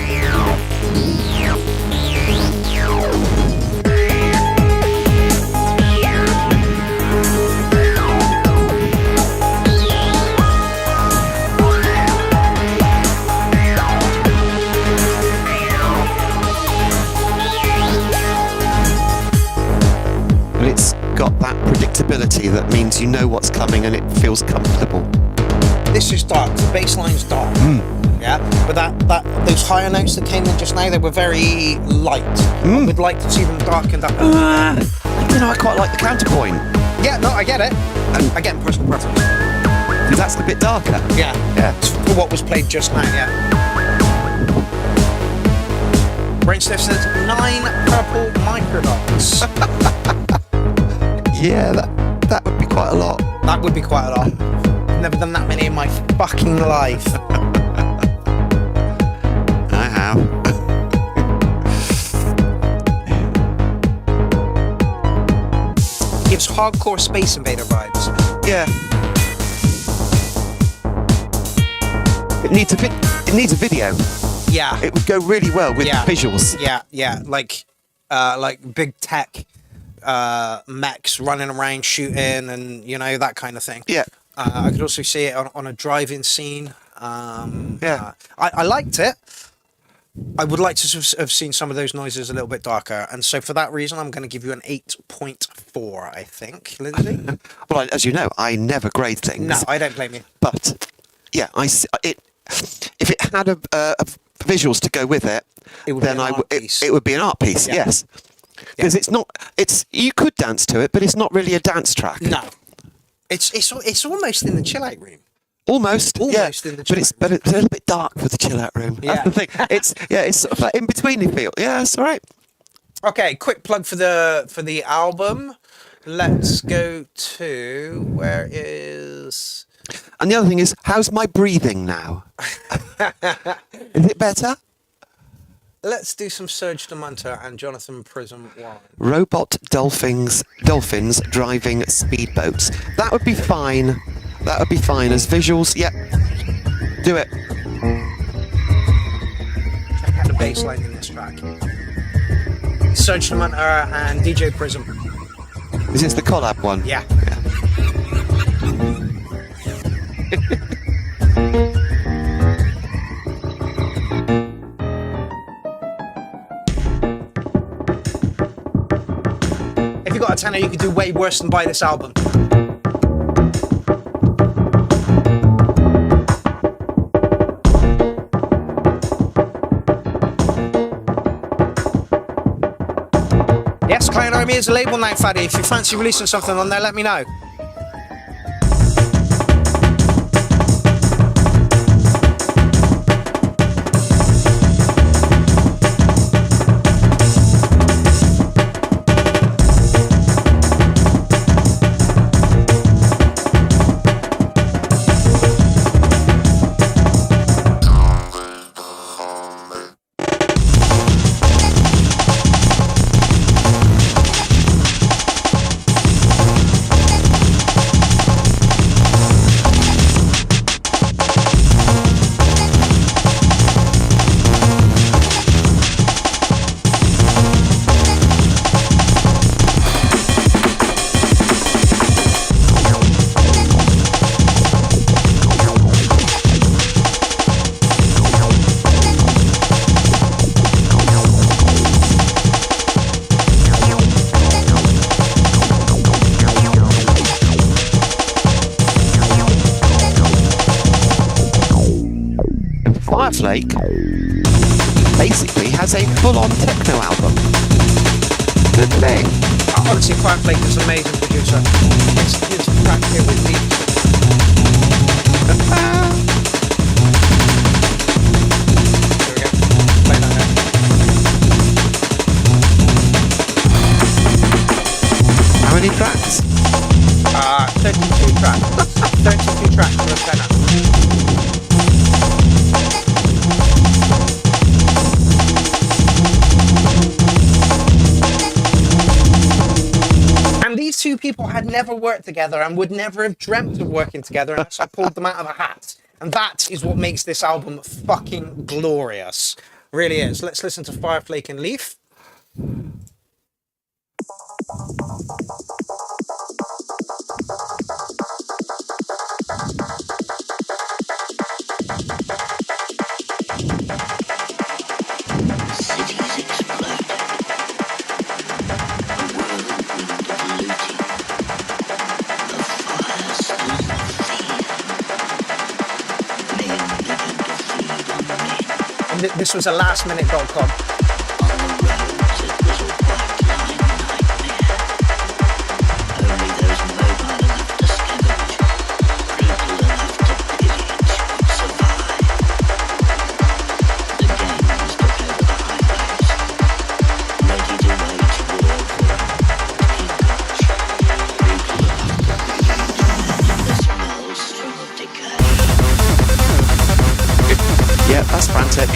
It's got that predictability that means you know what's coming and it feels comfortable. This is dark. The bass line's dark. Yeah, but those higher notes that came in just now, they were very light. I would like to see them darkened up. I don't know. I quite like the counterpoint. Yeah, no, I get it. And again, personal preference. Because that's a bit darker. Yeah. Yeah. For what was played just now. Yeah. Brainsniff says 9 purple microdots. Yeah, that would be quite a lot. That would be quite a lot. Never done that many in my fucking life. I have. Gives hardcore Space Invader vibes. Yeah. It needs a video. Yeah. It would go really well with visuals. Yeah. Like big tech mechs running around shooting and that kind of thing. Yeah. I could also see it on a drive-in scene. I liked it. I would like to have seen some of those noises a little bit darker, and so for that reason, I'm going to give you an 8.4. I think, Lindsay. Well, as you know, I never grade things. No, I don't blame you. But yeah, if it had a visuals to go with it, it would be an art piece. Yes, because it's you could dance to it, but it's not really a dance track. No. It's almost in the chill out room. Almost in the chill out room. But it's a little bit dark for the chill out room. Yeah. That's the thing. It's sort of like in between you feel. Yeah, it's all right. Okay, quick plug for the album. Let's go to where is. And the other thing is, how's my breathing now? Is it better? Let's do some Serge DeMunter and Jonathan Prism 1. Robot dolphins driving speedboats. That would be fine. That would be fine as visuals. Yep. Do it. Check out the bass line in this track. Serge DeMunter and DJ Prism. Is this the collab one? Yeah. If you got a tenner, you could do way worse than buy this album. Yes, Client Army is a label now, Faddy. If you fancy releasing something on there, let me know. Fireflake basically has a full-on techno album. Good thing. Honestly, Fireflake is an amazing producer. It's back here with me. There we go. Play that now. How many tracks? 32 tracks. 32 tracks for a tenner. two people had never worked together and would never have dreamt of working together unless I pulled them out of a hat. And that is what makes this album fucking glorious. Really is. Let's listen to Fireflake and Leaf. This was a lastminute.com. Yeah, that's frantic.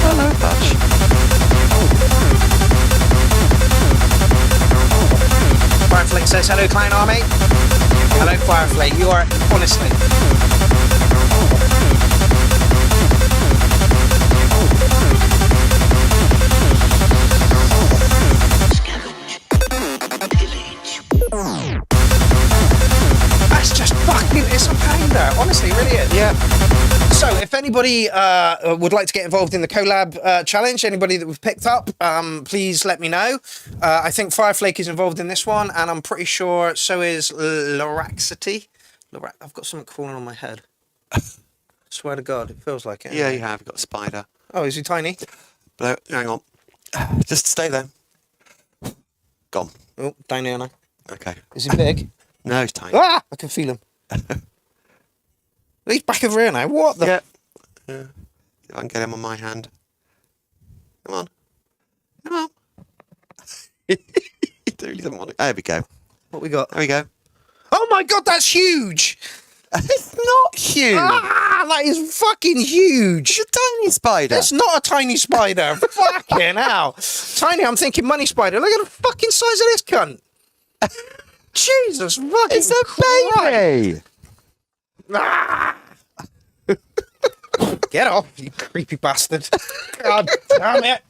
Hello, Pudge. Fireflake says, hello, Clown Army. Hello, Fireflake. You are, honestly. That's just fucking, it's a pounder. Honestly, it really is. Yeah. So, if anybody would like to get involved in the collab challenge, anybody that we've picked up, please let me know. I think Fireflake is involved in this one, and I'm pretty sure so is Loraxity. I've got something crawling on my head. Swear to God, it feels like it. Yeah, you have. You've got a spider. Oh, is he tiny? No, hang on. Just stay there. Gone. Oh, down here now. Okay. Is he big? No, he's tiny. Ah! I can feel him. He's back over here now. What the? Yeah. See if I can get him on my hand. Come on. Come on. He really doesn't want it. There we go. What we got? There we go. Oh my God, that's huge! It's not huge. Ah, that is fucking huge. It's a tiny spider. That's not a tiny spider. Fucking hell. Tiny, I'm thinking money spider. Look at the fucking size of this cunt. Jesus fucking It's a baby. Ah. Get off, you creepy bastard. God damn it.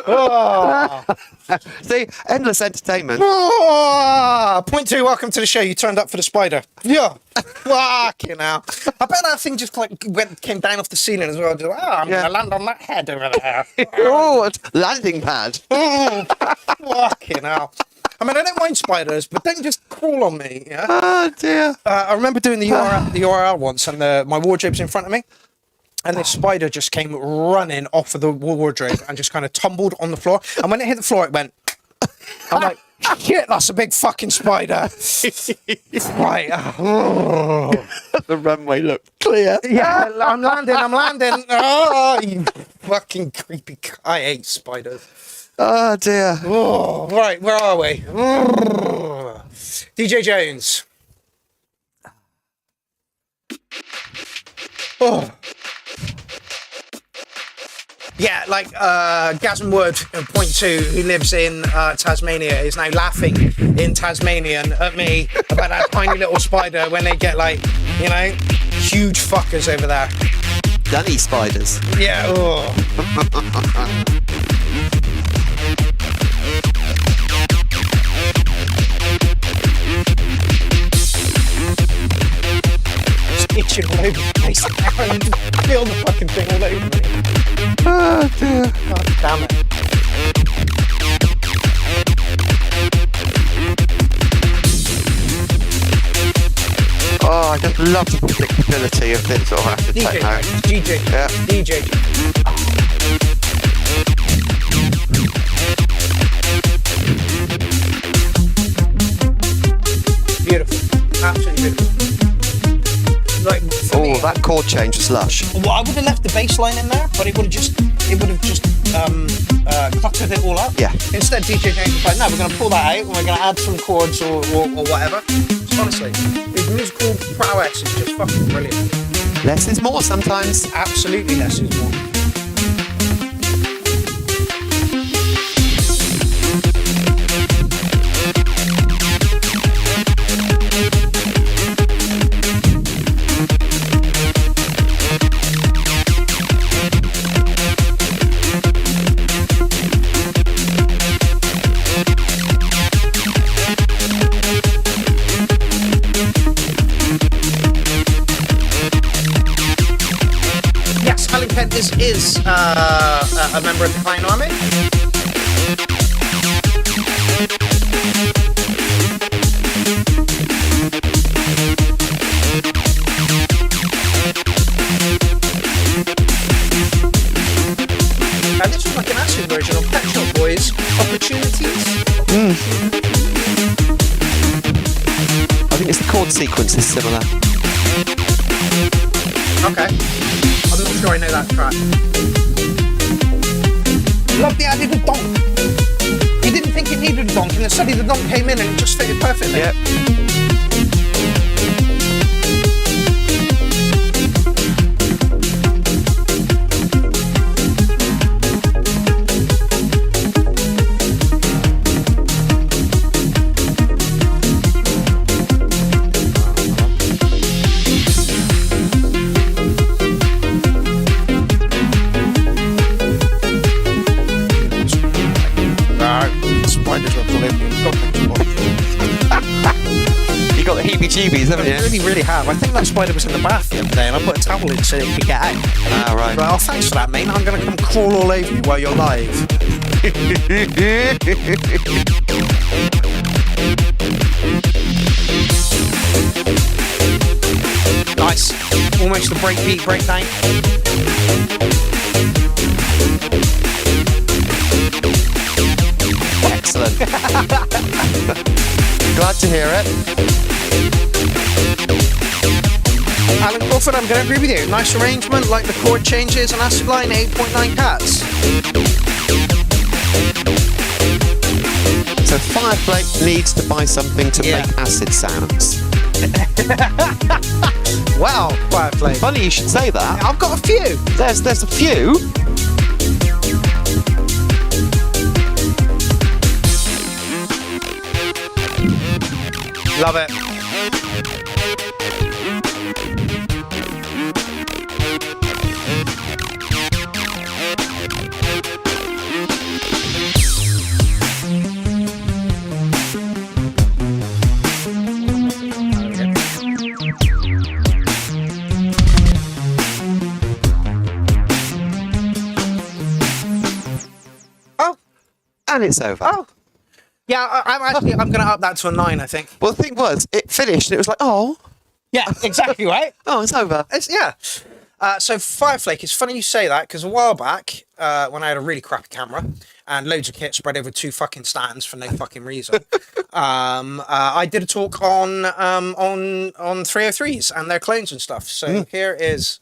Oh. See, endless entertainment. Oh. Point two, welcome to the show. You turned up for the spider. Yeah. Fucking hell. I bet that thing just like came down off the ceiling as well. Just, I'm going to land on that head over there. Oh, landing pad. Oh, fucking hell. I mean, I don't mind spiders, but don't just crawl on me. Yeah? Oh, dear. I remember doing the URL once, and my wardrobe's in front of me. And this spider just came running off of the wardrobe and just kind of tumbled on the floor. And when it hit the floor, it went. I'm like, shit, that's a big fucking spider. Right. The runway looked clear. Yeah, I'm landing. Oh, you fucking creepy. I hate spiders. Oh, dear. Oh, right, where are we? DJ Jones. Oh. Yeah, like Gavin Wood, point two, who lives in Tasmania, is now laughing in Tasmanian at me about that tiny little spider when they get like, you know, huge fuckers over there. Dunny spiders. Yeah, oh. Itching all over the place. I just feel the fucking thing all over me. Oh, dear. God damn it. Oh, I just love the predictability of this sort of acid techno. DJ. Yeah. DJ. Beautiful. Absolutely beautiful. Like, for me, Oh, that chord change was lush. Well, I would have left the bass line in there, but it would have just cluttered it all up. Yeah. Instead, DJ James was like, no, we're going to pull that out and we're going to add some chords or whatever. Honestly, his musical prowess is just fucking brilliant. Less is more sometimes. Absolutely less is more. Is a member of the Klein Army. This was like an acid version of Pet Shop Boys Opportunities. I think it's the chord sequence is similar. Okay. I'm not sure I know that track. Love the added a donk. You didn't think it needed a donk, and then suddenly the donk came in and it just fitted perfectly. Yep. Heebie-jeebies, haven't you? I really have. I think that spider was in the bath the other day and I put a towel in so it could get out. Ah, right. But, oh, thanks for that, mate. I'm going to come crawl all over you while you're live. Nice. Almost a breakbeat breakdown. Excellent. Glad to hear it. Alan Crawford, I'm going to agree with you. Nice arrangement, like the chord changes and acid line, 8.9 cats. So Fireflake needs to buy something to make acid sounds. Wow, Fireflake. Funny you should say that. I've got a few. There's a few. Love it. Oh. And it's over. Oh. Yeah, I'm going to up that to a 9, I think. Well, the thing was, it finished and it was like, oh. Yeah, exactly, right? Oh, it's over. So Fireflake, it's funny you say that because a while back, when I had a really crappy camera and loads of kit spread over 2 fucking stands for no fucking reason, I did a talk on 303s and their clones and stuff. So here is.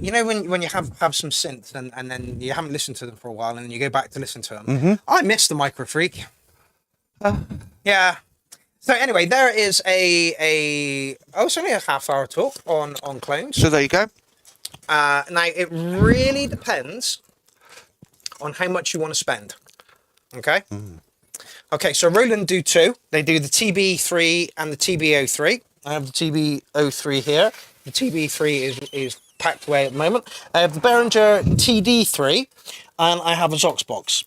You know when you have some synths and then you haven't listened to them for a while and then you go back to listen to them. I miss the Micro Freak. Yeah. So anyway, there is it's only a half-hour talk on clones. So there you go. Now it really depends on how much you want to spend. Okay. Okay. So Roland do 2. They do the TB3 and the TB03. I have the TB03 here. The TB3 is packed away at the moment. I have the Behringer TD3 and I have a Zox box.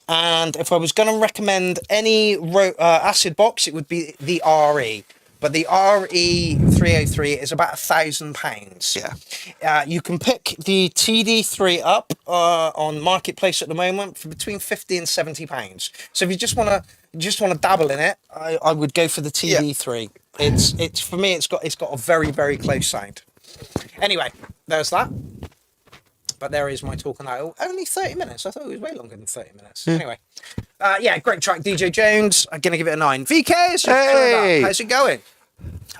And if I was going to recommend any acid box, it would be the RE. But the RE303 is about £1,000. Yeah. You can pick the TD3 up on Marketplace at the moment for between £50 and £70. So if you just want to dabble in it, I would go for the TD3. Yeah. It's for me. It's got a very, very close sound. Anyway, there's that. But there is my talk on that. Only 30 minutes. I thought it was way longer than 30 minutes. Anyway. Yeah, great track, DJ Jones. I'm going to give it a 9. VK, Hey! how's it going?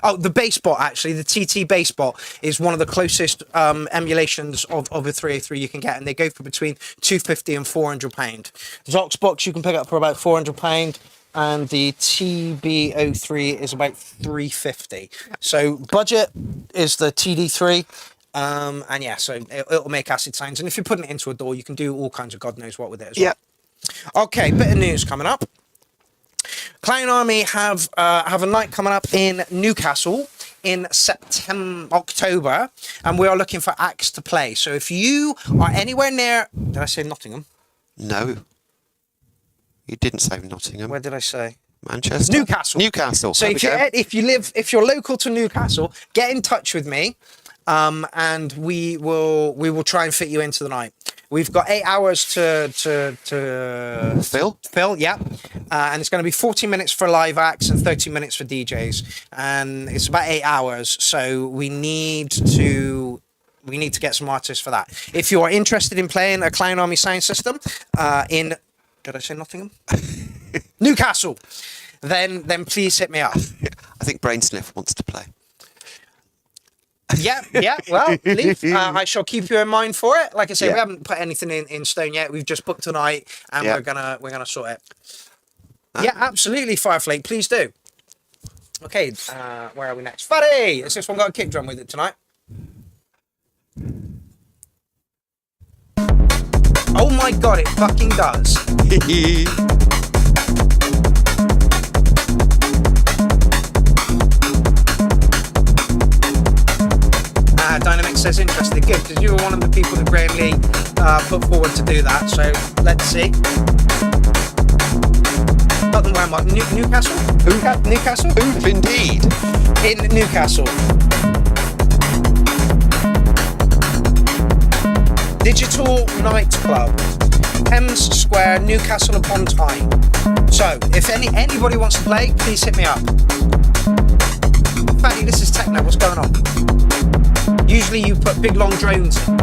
Oh, the bass bot, actually, the TT bass bot is one of the closest emulations of a 303 you can get, and they go for between £250 and £400. Zox box you can pick up for about £400, and the TB03 is about £350. So budget is the TD3. And yeah, so it'll make acid sounds, and if you're putting it into a DAW, you can do all kinds of God knows what with it as well. Okay, bit of news coming up. Clown Army have a night coming up in Newcastle in October, and we are looking for acts to play. So if you are anywhere near, did I say Nottingham? No, you didn't say Nottingham. Where did I say? Manchester. Newcastle. So if you're local to Newcastle, get in touch with me, and we will try and fit you into the night. We've got 8 hours to fill, yeah, and it's going to be 40 minutes for live acts and 30 minutes for DJs, and it's about 8 hours. So we need to get some artists for that. If you are interested in playing a Clown Army sound system in, did I say Nottingham? Newcastle, then please hit me up. I think Brainsniff wants to play. Yeah. Well, Leaf, I shall keep you in mind for it. Like I say, Yeah. we haven't put anything in stone yet. We've just booked tonight, and Yeah. we're gonna sort it. Yeah, absolutely, Fireflake. Please do. Okay, where are we next? Fatty! Has this one got a kick drum with it tonight? Oh my god, it fucking does. Dynamic says interested. Good, because you were one of the people that Graham Lee put forward to do that. So let's see. Nothing where am I? Newcastle? Newcastle? Oof, indeed. In Newcastle. Digital Nightclub, Thames Square, Newcastle upon Tyne. So if anybody wants to play, please hit me up. Fatty, this is techno. What's going on? Usually you put big long drones in.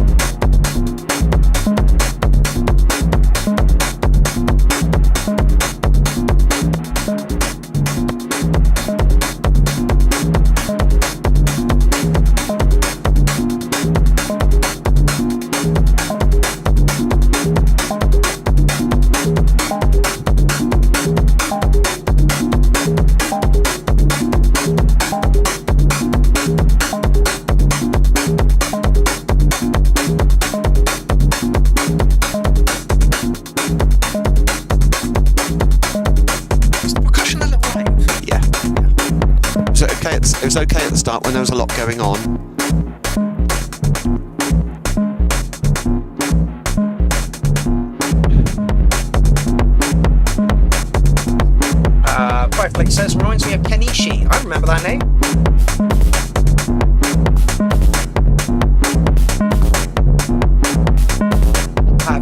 It was okay at the start when there was a lot going on. Fireflake says, reminds me of Kenichi. I remember that name.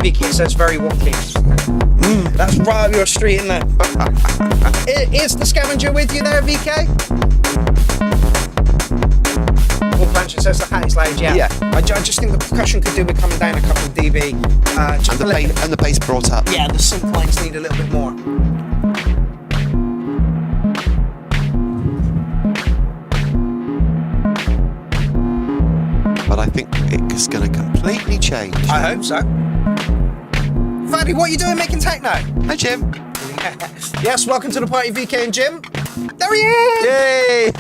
Vicky says, very wonky. That's right up your street, isn't it? Is the scavenger with you there, VK? Well, Plancher says the hat is loud, yeah. I just think the percussion could do with coming down a couple of dB. And the bass brought up. Yeah, the synth lines need a little bit more. But I think it's going to completely change. I hope so. Fatty, what are you doing making techno? Hi, Jim. Yes, welcome to the party, VK and Jim. There he is! Yay!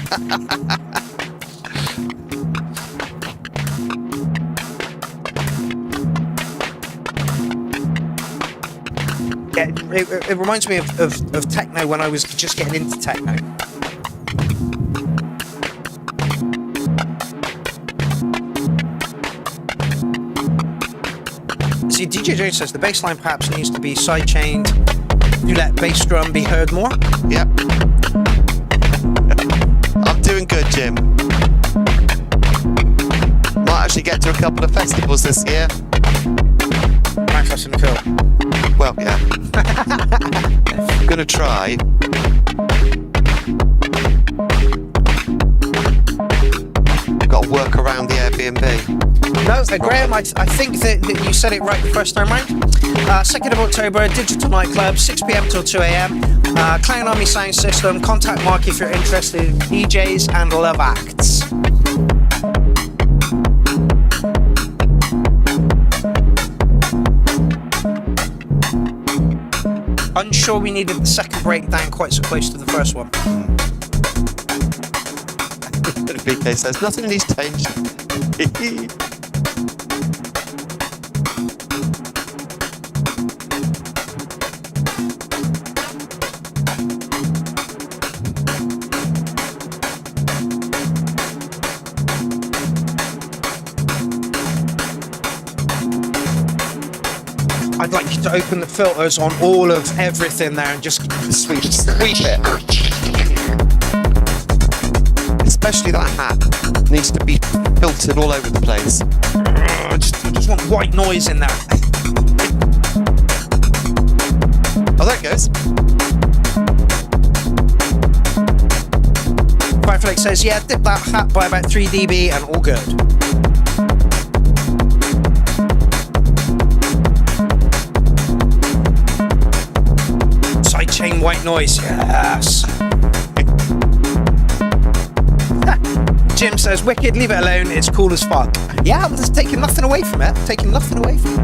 Yeah, it reminds me of techno when I was just getting into techno. See, DJ Jones says the bass line perhaps needs to be sidechained to let bass drum be heard more. Yep. I'm doing good, Jim. Might actually get to a couple of festivals this year. Manifest and Phil. Well, yeah. I'm gonna try. Got to work around the B&B. No, Graham, I think that you said it right the first time round. 2nd of October, Digital Nightclub, 6 p.m. till 2 a.m. Clown Army Sound System. Contact Mark if you're interested in DJs and love acts. Unsure we needed the second breakdown quite so close to the first one. BK says nothing needs changed. I'd like you to open the filters on all of everything there and just sweep it. Especially that hat needs to be filtered all over the place. I just want white noise in there. Oh, there it goes. Fireflake says, yeah, dip that hat by about 3 dB and all good. Sidechain white noise, yes. Jim says, wicked, leave it alone, it's cool as fuck. Yeah, I'm just taking nothing away from it. Taking nothing away from it.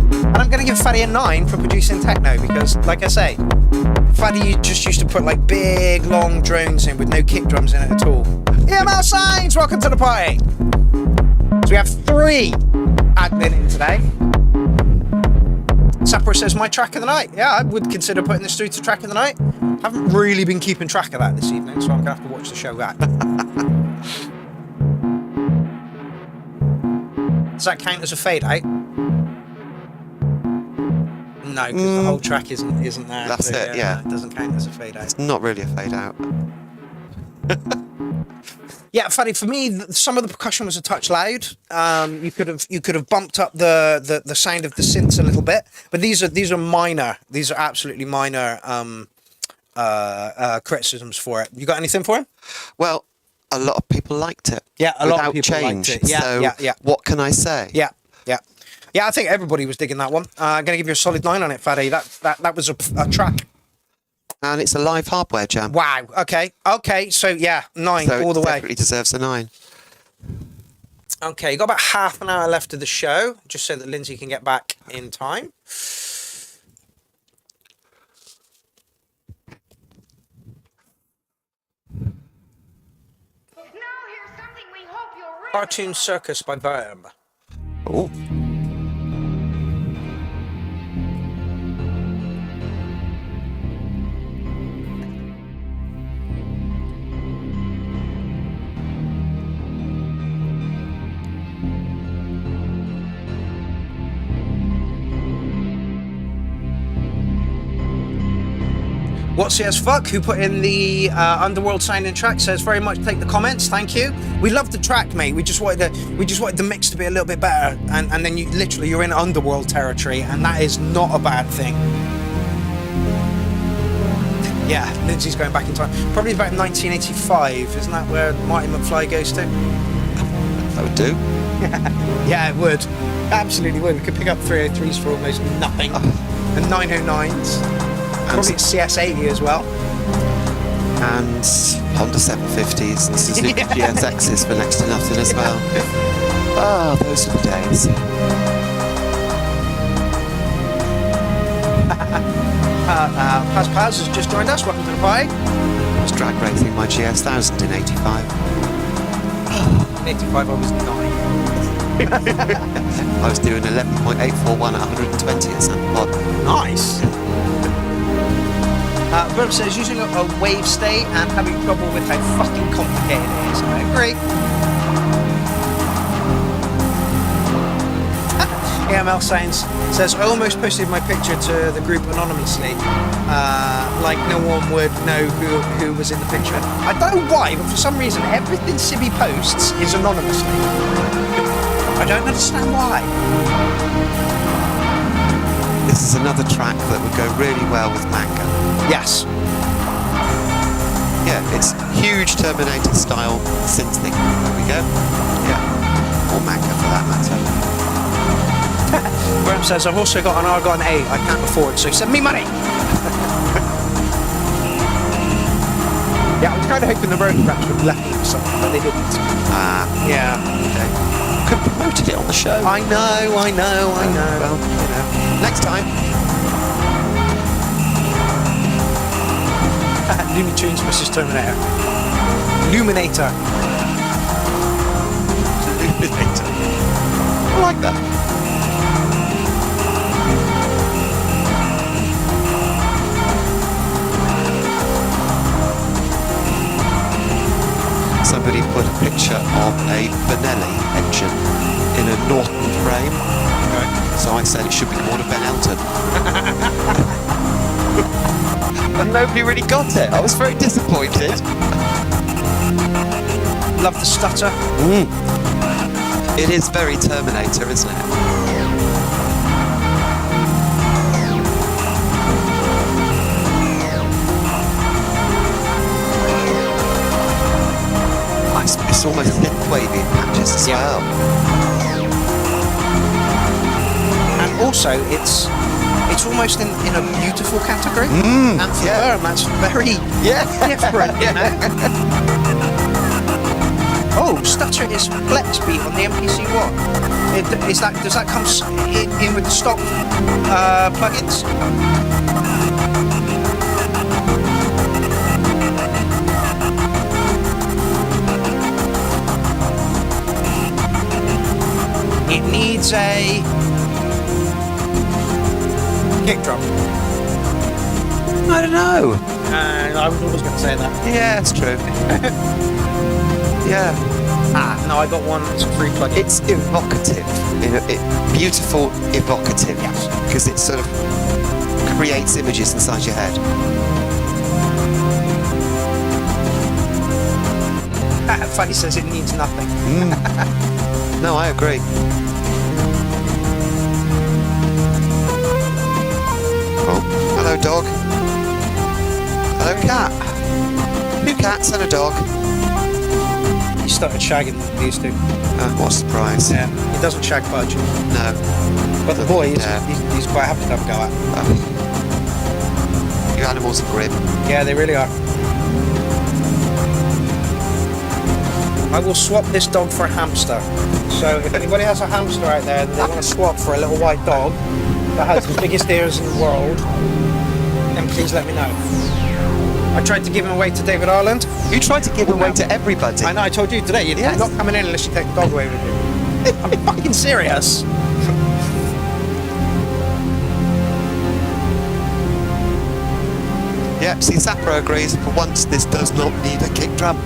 And I'm going to give Faddy a 9 for producing techno because, like I say, Faddy just used to put like big, long drones in with no kick drums in it at all. EML Signs, welcome to the party. So we have 3 admin in today. Sapper says, my track of the night. Yeah, I would consider putting this through to track of the night. Haven't really been keeping track of that this evening, so I'm going to have to watch the show back. Does that count as a fade out? No, because the whole track isn't there. That's so, it, yeah. It doesn't count as a fade out. It's not really a fade out. Yeah, funny for me. Some of the percussion was a touch loud. You could have bumped up the sound of the synths a little bit, but these are minor. These are absolutely minor criticisms for it. You got anything for him? Well, a lot of people liked it. Yeah, a lot of without people change. liked it. Yeah, so yeah. what can I say? Yeah. I think everybody was digging that one. I'm gonna give you a solid 9 on it, Faddy. That was a track. And it's a live hardware jam. Wow. Okay. So yeah, 9 So all the it way. definitely deserves a 9. Okay, you got about half an hour left of the show, just so that Lindsay can get back in time. Cartoon Circus by Verb. Oh. What's as fuck? Who put in the Underworld sounding track? Says very much take the comments. Thank you. We love the track, mate. We just wanted the mix to be a little bit better, and then you're in Underworld territory, and that is not a bad thing. Yeah, Lindsay's going back in time. Probably about 1985. Isn't that where Marty McFly goes to? That would do. Yeah, it would. Absolutely would. We could pick up 303s for almost nothing, and 909s. Probably CS80 as well. And Honda 750s and Suzuki GSXs for next to nothing as well. Oh, those are the days. Paz has just joined us. Welcome to the party. I was drag racing my GS1000 in 85. In 85 I was 9. I was doing 11.841 at 120 at Santa Pod. Nice. Verb says using a wave state and having trouble with how fucking complicated it is. I agree. AML Sounds says I almost posted my picture to the group anonymously, like no one would know who was in the picture. I don't know why, but for some reason everything Sibby posts is anonymously. I don't understand why. This is another track that would go really well with manga. Yes. Yeah, it's Huge Terminator style synth thing. There we go. Yeah. Or Manca for that matter. Graham says, I've also got an Argon 8 I can't afford, so send me money. Yeah, I was kind of hoping the road raps would left me or something, but they didn't. Yeah. Okay. Could have promoted it on the show. I know. Well, you know. Next time. Looney Tunes vs Terminator. Luminator. Luminator. I like that. Somebody put a picture of a Benelli engine in a Norton frame. Okay. So I said it should be called a Ben Elton. And nobody really got it. I was very disappointed. Love the stutter. It is very Terminator, isn't it? It's almost synth-wavy in patches as well. And also, it's almost in a beautiful category. And for her, that's very different, you know? Oh, stutter is flex beat on the MPC what? Does that come in with the stock plugins? It needs a kick drum. I don't know. I was always going to say that. Yeah, it's true. Yeah. No, I got one. It's a free plugin. It's evocative. Beautiful, evocative. Yes. Because it sort of creates images inside your head. Fanny says it needs nothing. No, I agree. Oh, hello dog. Hello cat. 2 cats and a dog. He started shagging these two. What a surprise. Yeah, he doesn't shag Pudge. No. But the boy, he's quite happy to have a go at. You animals are grim. Yeah, they really are. I will swap this dog for a hamster. So if anybody has a hamster out there that they want to swap for a little white dog that has the biggest ears in the world, then please let me know. I tried to give him away to David Ireland. You tried to give him away to everybody. I know, I told you today, you're not coming in unless you take the dog away with you. I'm fucking serious. Yeah, see, Sapro agrees. For once, this does not need a kick drum.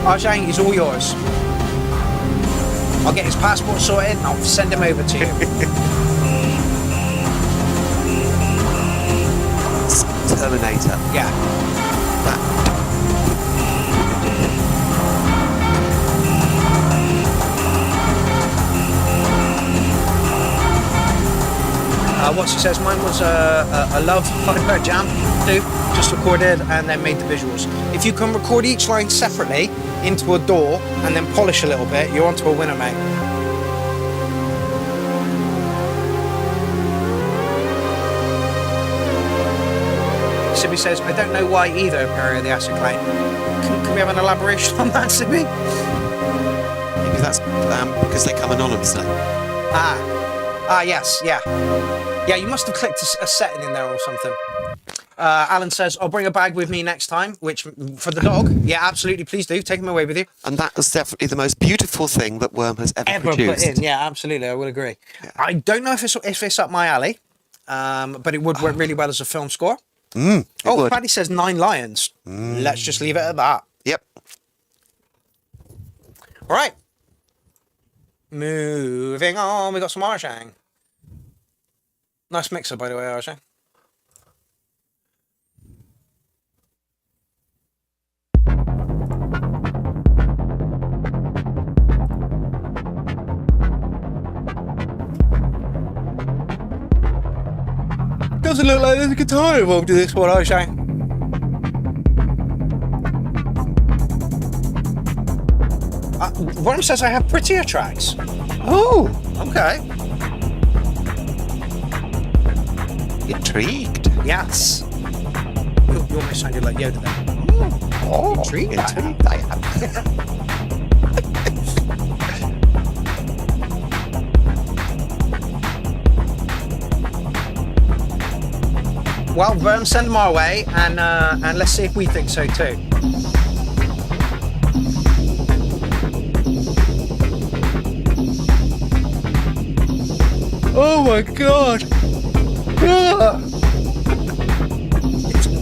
Arjang is all yours. I'll get his passport sorted and I'll send him over to you. Terminator. Yeah. What she says, mine was a love hyper jam too, just recorded and then made the visuals. If you can record each line separately into a DAW and then polish a little bit, you're onto a winner, mate. Sibby says, I don't know why either, Pierrot the Acid Clown. Can we have an elaboration on that, Sibby? Maybe that's because they come anonymously. Yes, yeah. Yeah, you must have clicked a setting in there or something. Alan says, I'll bring a bag with me next time, which, for the dog, yeah, absolutely, please do. Take him away with you. And that was definitely the most beautiful thing that Worm has ever produced. Put in. Yeah, absolutely, I would agree. Yeah. I don't know if it's up my alley, but it would work really well as a film score. Paddy says 9 lions. Let's just leave it at that. Yep. All right. Moving on, we got some Arjang. Nice mixer, by the way, Arjang. like there's a guitar involved in this one, I say. Ron says I have prettier tracks. Oh, okay. Intrigued. Yes. You almost sounded like Yoda then. Oh, Intrigued I am. Well, send them our way, and let's see if we think so too. Oh my god!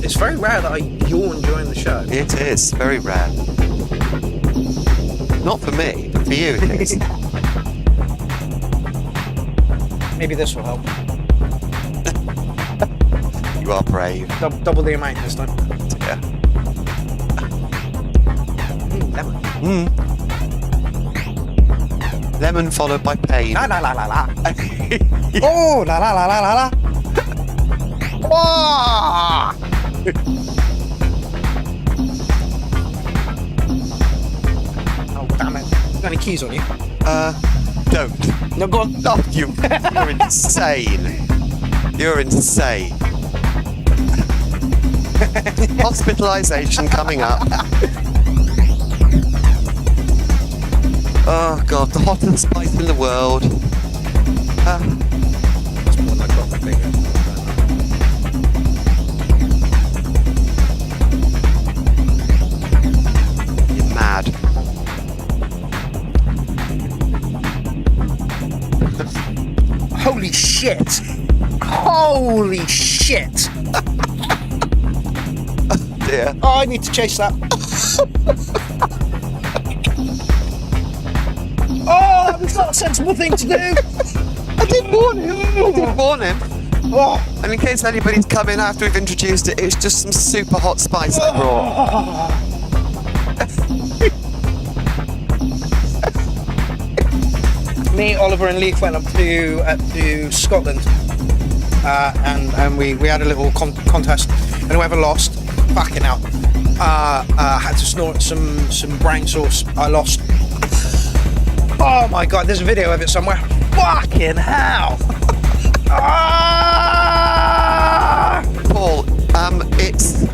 It's very rare that I yawn during the show. It is very rare. Not for me, but for you it is. Maybe this will help. You are brave. Double the amount this time. Yeah. Lemon. Lemon followed by pain. La la la la la. Oh la la la la la la. Oh! Oh damn it! Got any keys on you? Don't. No, go on. No, you're insane. You're insane. Hospitalisation coming up. Oh god, the hottest spice in the world. That's more like got the finger. You're mad. Holy shit! Holy shit! Dear. Oh, I need to chase that. Oh, that was not a sensible thing to do. I did warn him. I did warn him. Oh. And in case anybody's come in after we've introduced it, it's just some super hot spice I brought. Me, Oliver, and Leaf went up to Scotland, and we had a little contest, and whoever lost, fucking out, had to snort some brown sauce. I lost. Oh my god, there's a video of it somewhere. Fucking hell! Paul, it's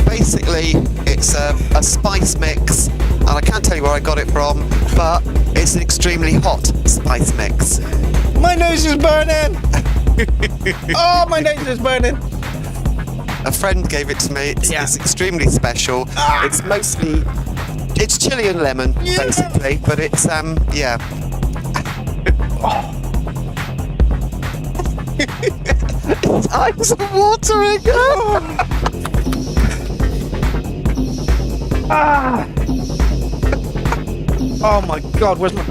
basically a spice mix, and I can't tell you where I got it from, but it's an extremely hot spice mix. My nose is burning! Oh, my nose is burning! A friend gave it to me. It's extremely special. It's chili and lemon, basically, but it's yeah. Eyes are watering. Oh my god, where's my...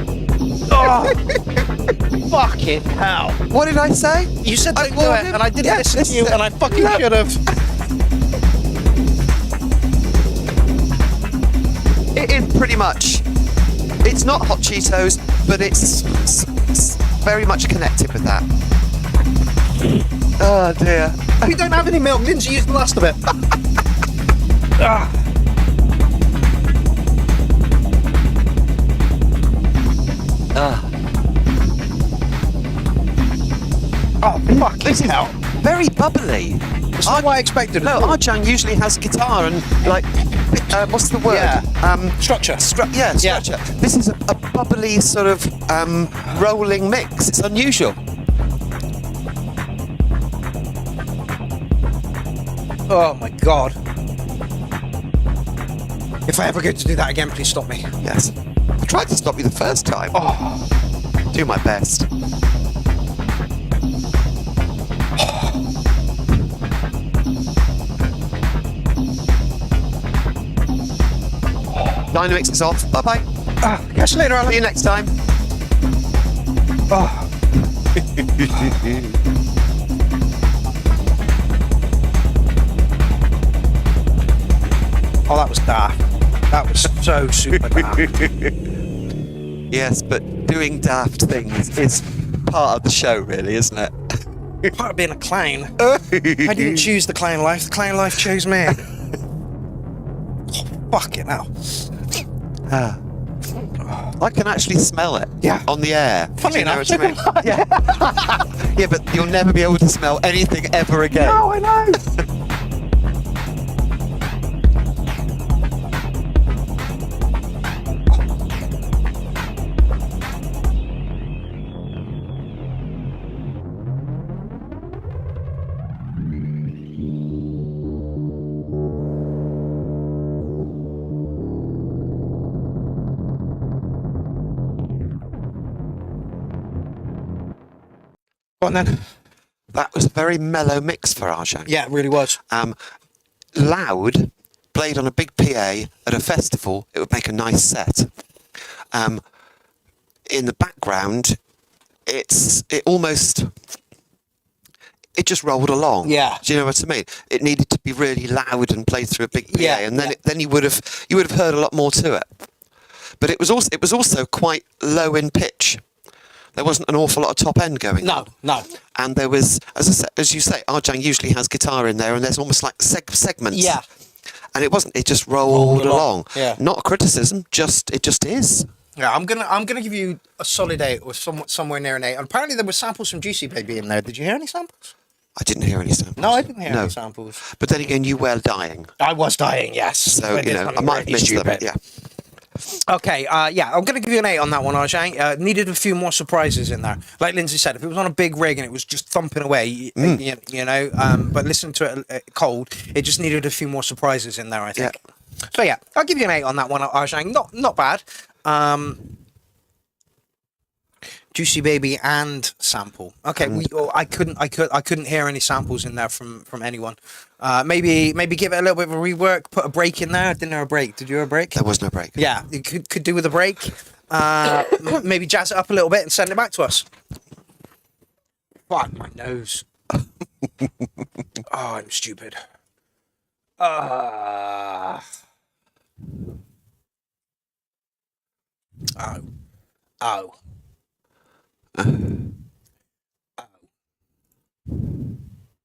Oh! Fucking hell. What did I say? You said don't do it, and I didn't listen to you, and I fucking should have. It is pretty much. It's not hot Cheetos, but it's very much connected with that. Oh dear. We don't have any milk. Lindsay used the last of it. Oh, fucking hell. Very bubbly. It's not what I expected. No, Arjang usually has guitar and, like, what's the word? Yeah. Structure. Structure. This is a bubbly sort of rolling mix. It's unusual. Oh my god. If I ever get to do that again, please stop me. Yes. I tried to stop you the first time. Oh. Do my best. Dynamix is off. Bye-bye. Catch you later, Alan. See you next time. Oh. Oh, that was daft. That was so super daft. Yes, but doing daft things is part of the show, really, isn't it? Part of being a clown. I didn't choose the clown life. The clown life chose me. Fuck it now. I can actually smell it. Yeah. On the air. Funny Do you know enough. what I mean? Yeah. Yeah, but you'll never be able to smell anything ever again. No, I know. Go on then. That was a very mellow mix for Arjang. Yeah, it really was. Loud, played on a big PA at a festival, it would make a nice set. In the background, it just rolled along. Yeah. Do you know what I mean? It needed to be really loud and played through a big PA, Yeah, and then yeah. then you would have heard a lot more to it. But it was also quite low in pitch. There wasn't an awful lot of top end going on. No. And there was, as you say, Arjang usually has guitar in there, and there's almost like segments. Yeah. And it wasn't. It just rolled along. Yeah. Not a criticism. It just is. Yeah, I'm gonna give you a solid 8 or somewhere near an 8. And apparently there were samples from Juicy Baby in there. Did you hear any samples? I didn't hear any samples. No, I didn't hear any samples. But then again, you were dying. I was dying, yes. So But you there's know, I something might have really missed them. stupid. Yeah. Okay, yeah, I'm going to give you an 8 on that one, Arjang. Needed a few more surprises in there. Like Lindsay said, if it was on a big rig and it was just thumping away, you know, but listen to it cold, it just needed a few more surprises in there, I think. Yeah. So yeah, I'll give you an 8 on that one, Arjang. Not bad. Juicy Baby and sample. Okay, I couldn't hear any samples in there from anyone. Maybe give it a little bit of a rework. Put a break in there. I didn't hear a break. Did you hear a break? There was no break. Yeah, you could do with a break. Maybe jazz it up a little bit and send it back to us. Fuck my nose. Oh, I'm stupid. Oh.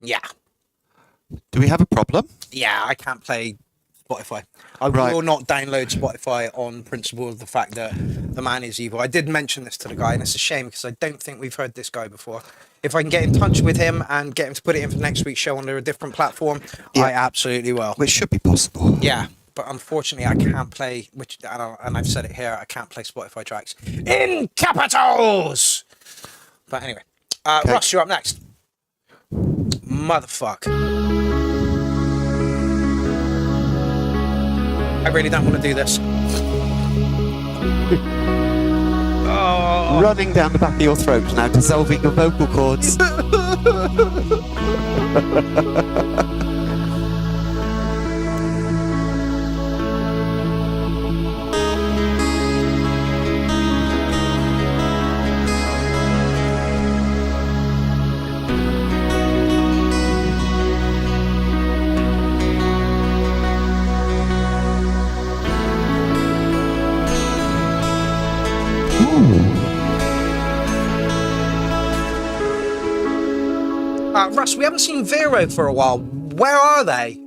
Yeah. Do we have a problem? Yeah, I can't play Spotify. I Right. will not download Spotify on principle of the fact that the man is evil. I did mention this to the guy, and it's a shame because I don't think we've heard this guy before. If I can get in touch with him and get him to put it in for next week's show under a different platform, Yeah. I absolutely will. Which should be possible. Yeah, but unfortunately, I can't play, and I've said it here, I can't play Spotify tracks in capitals. But anyway, Okay. Russ, you're up next. Motherfuck. I really don't want to do this. Oh. Running down the back of your throat now, dissolving your vocal cords. Russ, we haven't seen Vero for a while. Where are they?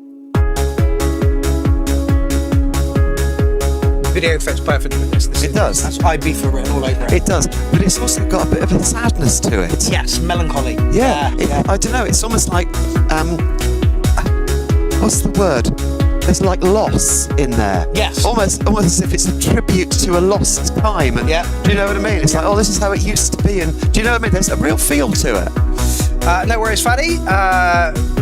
Video fits perfect with this. It does. That's Ibiza written all over it. It does, but it's also got a bit of a sadness to it. Yes, melancholy. Yeah, I don't know. It's almost like what's the word? There's like loss in there. Yes. Almost as if it's a tribute to a lost time. And Yeah. do you know what I mean? It's like, oh, this is how it used to be. And do you know what I mean? There's a real feel to it. No worries, Faddy.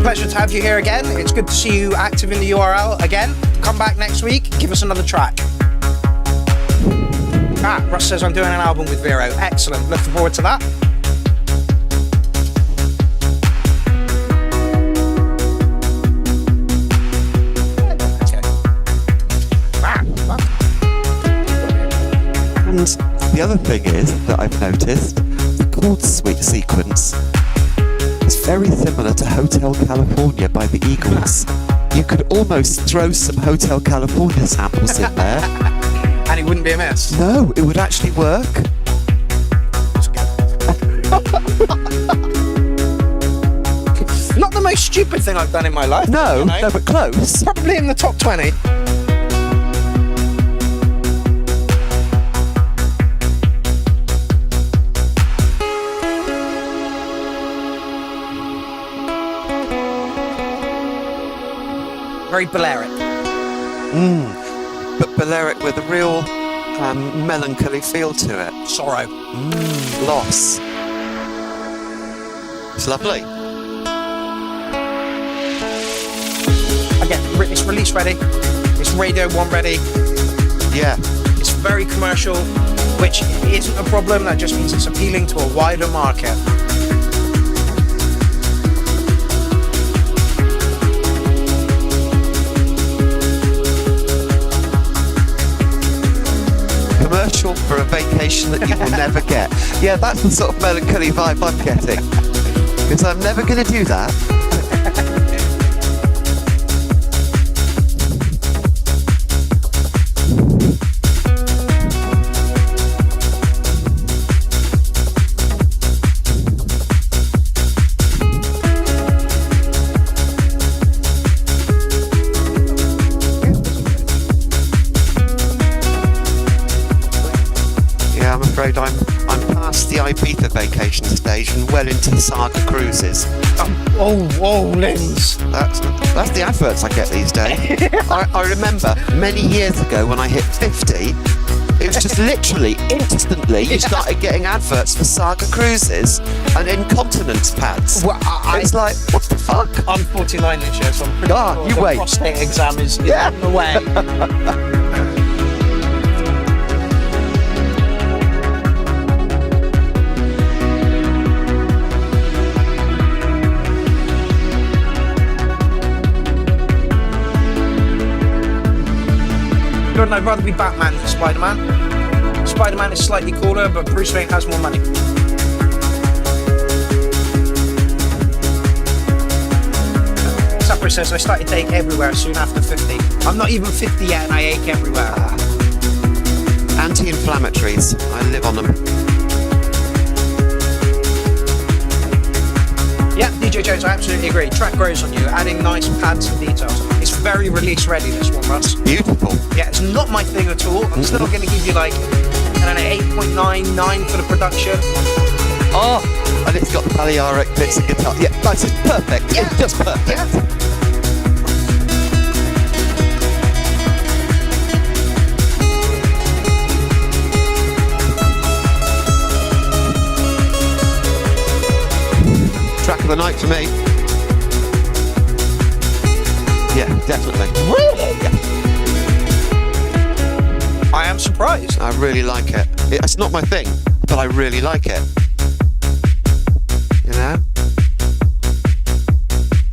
Pleasure to have you here again. It's good to see you active in the URL again. Come back next week. Give us another track. Russ says I'm doing an album with Vero. Excellent. Looking forward to that. And the other thing is that I've noticed the chord suite sequence is very similar to Hotel California by the Eagles. You could almost throw some Hotel California samples in there. And it wouldn't be a mess. No, it would actually work. most stupid thing I've done in my life. No, you know? no, but close. Probably in the top 20. Very Balearic. But Balearic with a real melancholy feel to it. Sorrow. Loss. It's lovely. Again, it's release ready. It's Radio 1 ready. Yeah. It's very commercial, which isn't a problem. That just means it's appealing to a wider market. Commercial for a vacation that you will never get. Yeah, that's the sort of melancholy vibe I'm getting. Because I'm never going to do that. I'm afraid I'm past the Ibiza vacation stage and well into the Saga cruises. Oh, Linz. That's the adverts I get these days. I remember many years ago when I hit 50, it was just literally, instantly, you started getting adverts for Saga cruises and incontinence pads. Well, it's like, what the fuck? I'm 49 this year, so I'm pretty sure you the wait. prostate exam is on the way. Jordan, I'd rather be Batman than Spider-Man. Spider-Man is slightly cooler, but Bruce Wayne has more money. Sapper says, I started to ache everywhere soon after 50. I'm not even 50 yet and I ache everywhere. Anti-inflammatories. I live on them. Yeah, DJ Jones, I absolutely agree. Track grows on you, adding nice pads and details. It's very release ready, this one, Russ. Beautiful. Yeah, it's not my thing at all. I'm still going to give you like, I don't know, 8.99 for the production. Oh, and it's got the Balearic bits of guitar. Yeah, that's just perfect. Yeah. It's just perfect. Yeah. Track of the night for me. Yeah, definitely. Really? Yeah. I am surprised. I really like it. It's not my thing, but I really like it. You know?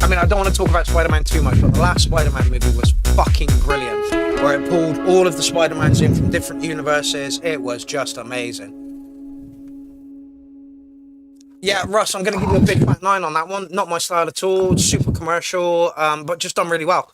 I mean, I don't want to talk about Spider-Man too much, but the last Spider-Man movie was fucking brilliant. Where it pulled all of the Spider-Mans in from different universes. It was just amazing. Yeah, Russ, I'm going to give you a big fat 9 on that one. Not my style at all. Super commercial, but just done really well.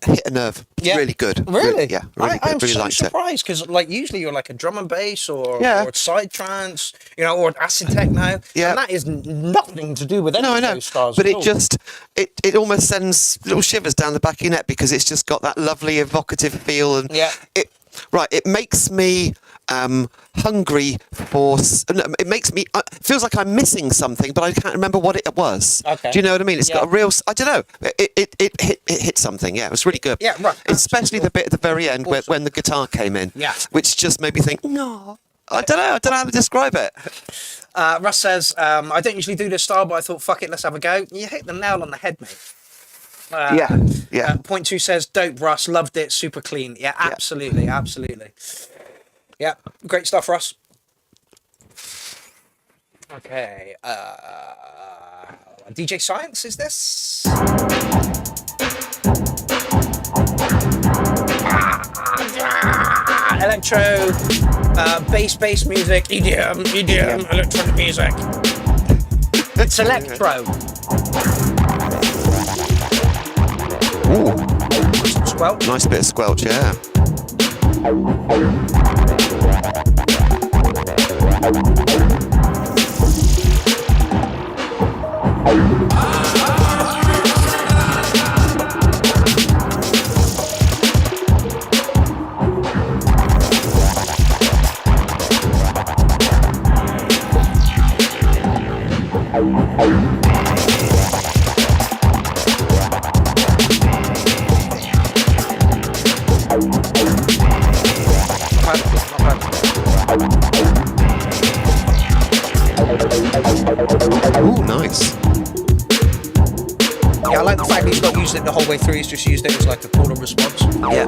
Hit a nerve. Yeah. Really good. Really? Yeah, really good. I'm Really so liked it. surprised because, like, usually you're like a drum and bass or side trance, you know, or acid techno. Yeah. And that is nothing to do with any No, I of know. those styles. But at it all. just, it almost sends little shivers down the back of your neck because it's just got that lovely evocative feel. And it makes me hungry for. It makes me. It feels like I'm missing something, but I can't remember what it was. Okay. Do you know what I mean? It's got a real. I don't know. It hit something. Yeah, it was really good. Yeah, right. Especially the bit at the very end when the guitar came in. Yeah. Which just made me think. No, I don't know. I don't know how to describe it. Russ says, I don't usually do this style, but I thought, fuck it, let's have a go. You hit the nail on the head, mate. Yeah. Point 2 says, dope, Russ, loved it, super clean. Yeah, absolutely, absolutely. Yeah, great stuff, Russ. Okay, DJ Science, is this? Electro, bass music, EDM, electronic music. It's electro. Ooh. Squelch. Nice bit of squelch, yeah. not used it the whole way through. He's just used it as like a call and response. Yeah.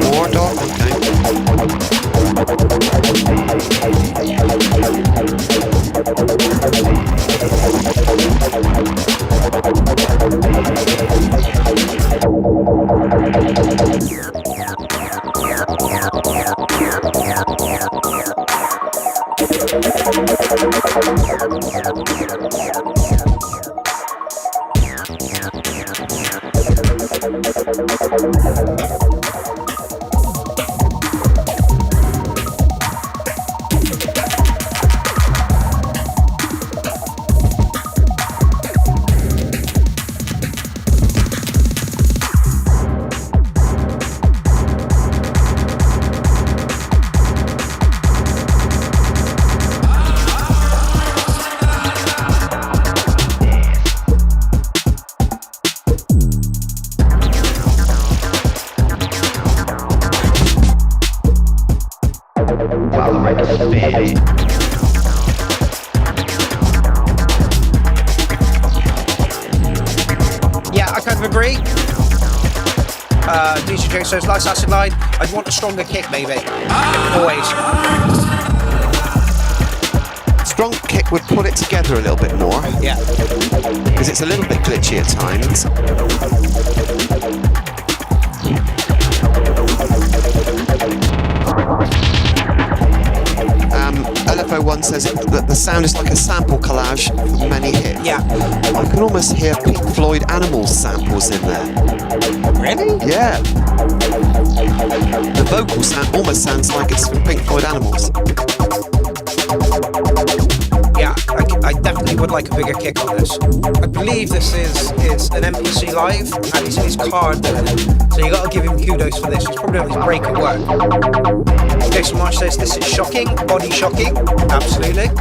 More dog, Yeah, I kind of agree. DJ J says, nice acid line. I'd want a stronger kick, maybe. Always. strong kick would pull it together a little bit more. Yeah. Because it's a little bit glitchy at times. LFO1 says that the sound is like a sample collage of many hits. Yeah. I can almost hear Pink Floyd Animals samples in there. Really? Yeah. The vocal sound almost sounds like it's from Pink Floyd Animals. Yeah, I definitely would like a bigger kick on this. I believe this is an MPC live, and it's his card there. So you got to give him kudos for this. He's probably on his break at work. Jason Marsh says this is shocking, body shocking. Absolutely. 3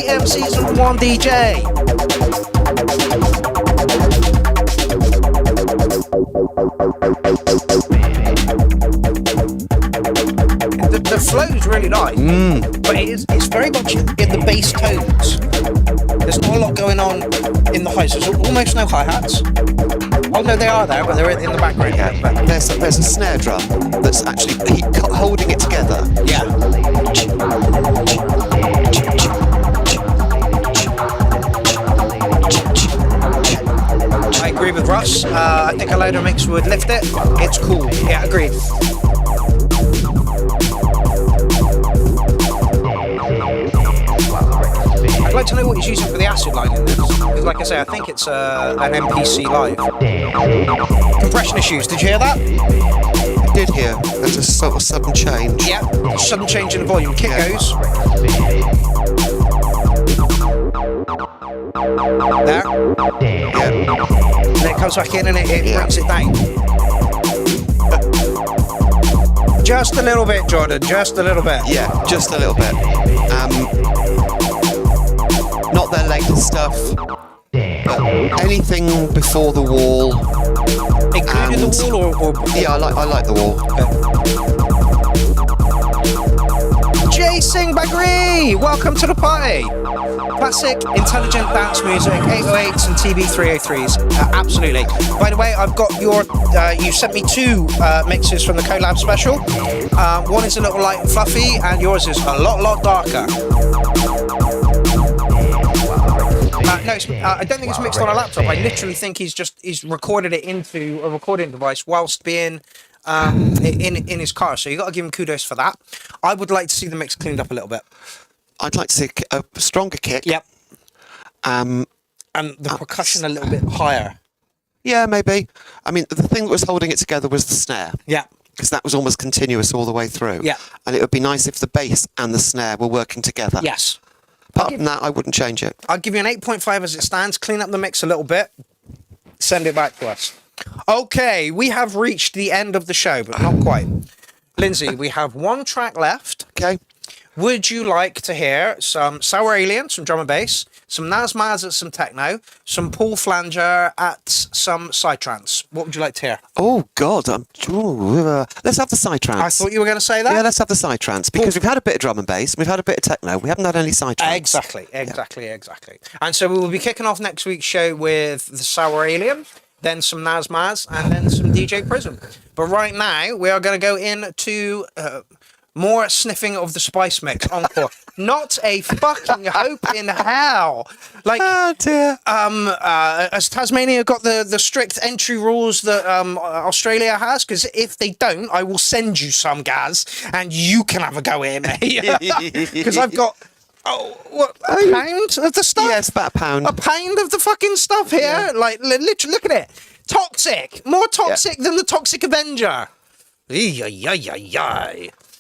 MCs and 1 DJ. The flow is really nice, but it's very much in the bass tones. There's not a lot going on in the highs. There's almost no hi-hats. Oh no, they are there, but they're in the background. Yeah, But there's a snare drum that's actually holding it together. yeah. I agree with Russ. I think a louder mix would lift it. It's cool. Yeah, agreed. I'd like to know what he's using for the acid line in this. Because like I say, I think it's an MPC live. Compression issues, did you hear that? I did hear. There's a sort of sudden change. Yeah, sudden change in the volume. Kick goes. There. Yeah. And then it comes back in and it brings it down. Just a little bit, Jordan, just a little bit. Yeah, just a little bit. Not their latest stuff, but anything before the wall. Including the wall or yeah, I like the wall. Okay. Jason Bagri, welcome to the party. Classic, intelligent dance music, 808s and TB303s. Absolutely. By the way, I've got your, you sent me 2 mixes from the collab special. One is a little light and fluffy, and yours is a lot darker. No, I don't think it's mixed on a laptop. I literally think he's recorded it into a recording device whilst being in his car. So you got to give him kudos for that. I would like to see the mix cleaned up a little bit. I'd like to see a stronger kick. Yep. And the percussion a little bit higher. Yeah, maybe. I mean, the thing that was holding it together was the snare. Yeah. because that was almost continuous all the way through. Yeah. And it would be nice if the bass and the snare were working together. Yes. Apart from that, I wouldn't change it. I'll give you an 8.5 as it stands. Clean up the mix a little bit. Send it back to us. Okay, we have reached the end of the show, but not quite. Lindsay, we have one track left. Okay. Would you like to hear some Sour Alien, some drum and bass, some Nazmaz at some techno, some Paul Flanger at some psytrance? What would you like to hear? Oh, God. Let's have the psytrance. I thought you were going to say that. Yeah, let's have the psytrance, because we've had a bit of drum and bass, we've had a bit of techno, we haven't had any psytrance. Exactly. And so we will be kicking off next week's show with the Sour Alien, then some Nazmaz, and then some DJ Prism. But right now, we are going to go into more sniffing of the spice mix. Encore. Not a fucking hope in hell. Like, oh dear. Has Tasmania got the strict entry rules that Australia has? Because if they don't, I will send you some, Gaz, and you can have a go here, mate. Because I've got... a pound of the stuff? Yes, about a pound. A pound of the fucking stuff here? Yeah. Like, literally, look at it. Toxic. More toxic than the Toxic Avenger.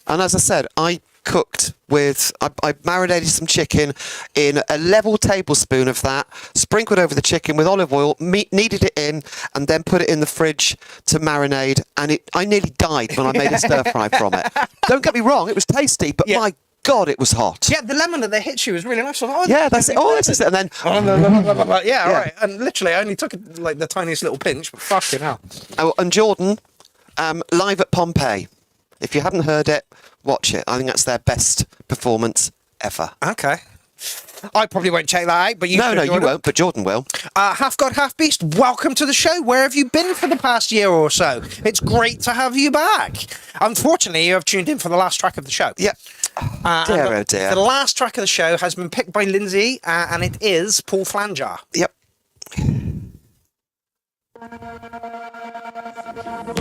And as I said, I cooked with... I marinated some chicken in a level tablespoon of that, sprinkled over the chicken with olive oil, kneaded it in, and then put it in the fridge to marinade. And I nearly died when I made a stir-fry from it. Don't get me wrong, it was tasty, but my God, it was hot. Yeah, the lemon that they hit you was really nice. That's it. Oh, this is it. And then... yeah, right. And literally, I only took like the tiniest little pinch, but fucking hell. Oh, and Jordan, live at Pompeii. If you haven't heard it, watch it. I think that's their best performance ever. Okay. I probably won't check that out, but you No, you won't, but Jordan will. Half God, Half Beast, welcome to the show. Where have you been for the past year or so? It's great to have you back. Unfortunately, you have tuned in for the last track of the show. Yep. Dear. The last track of the show has been picked by Lindsay, and it is Paul Flanger. Yep.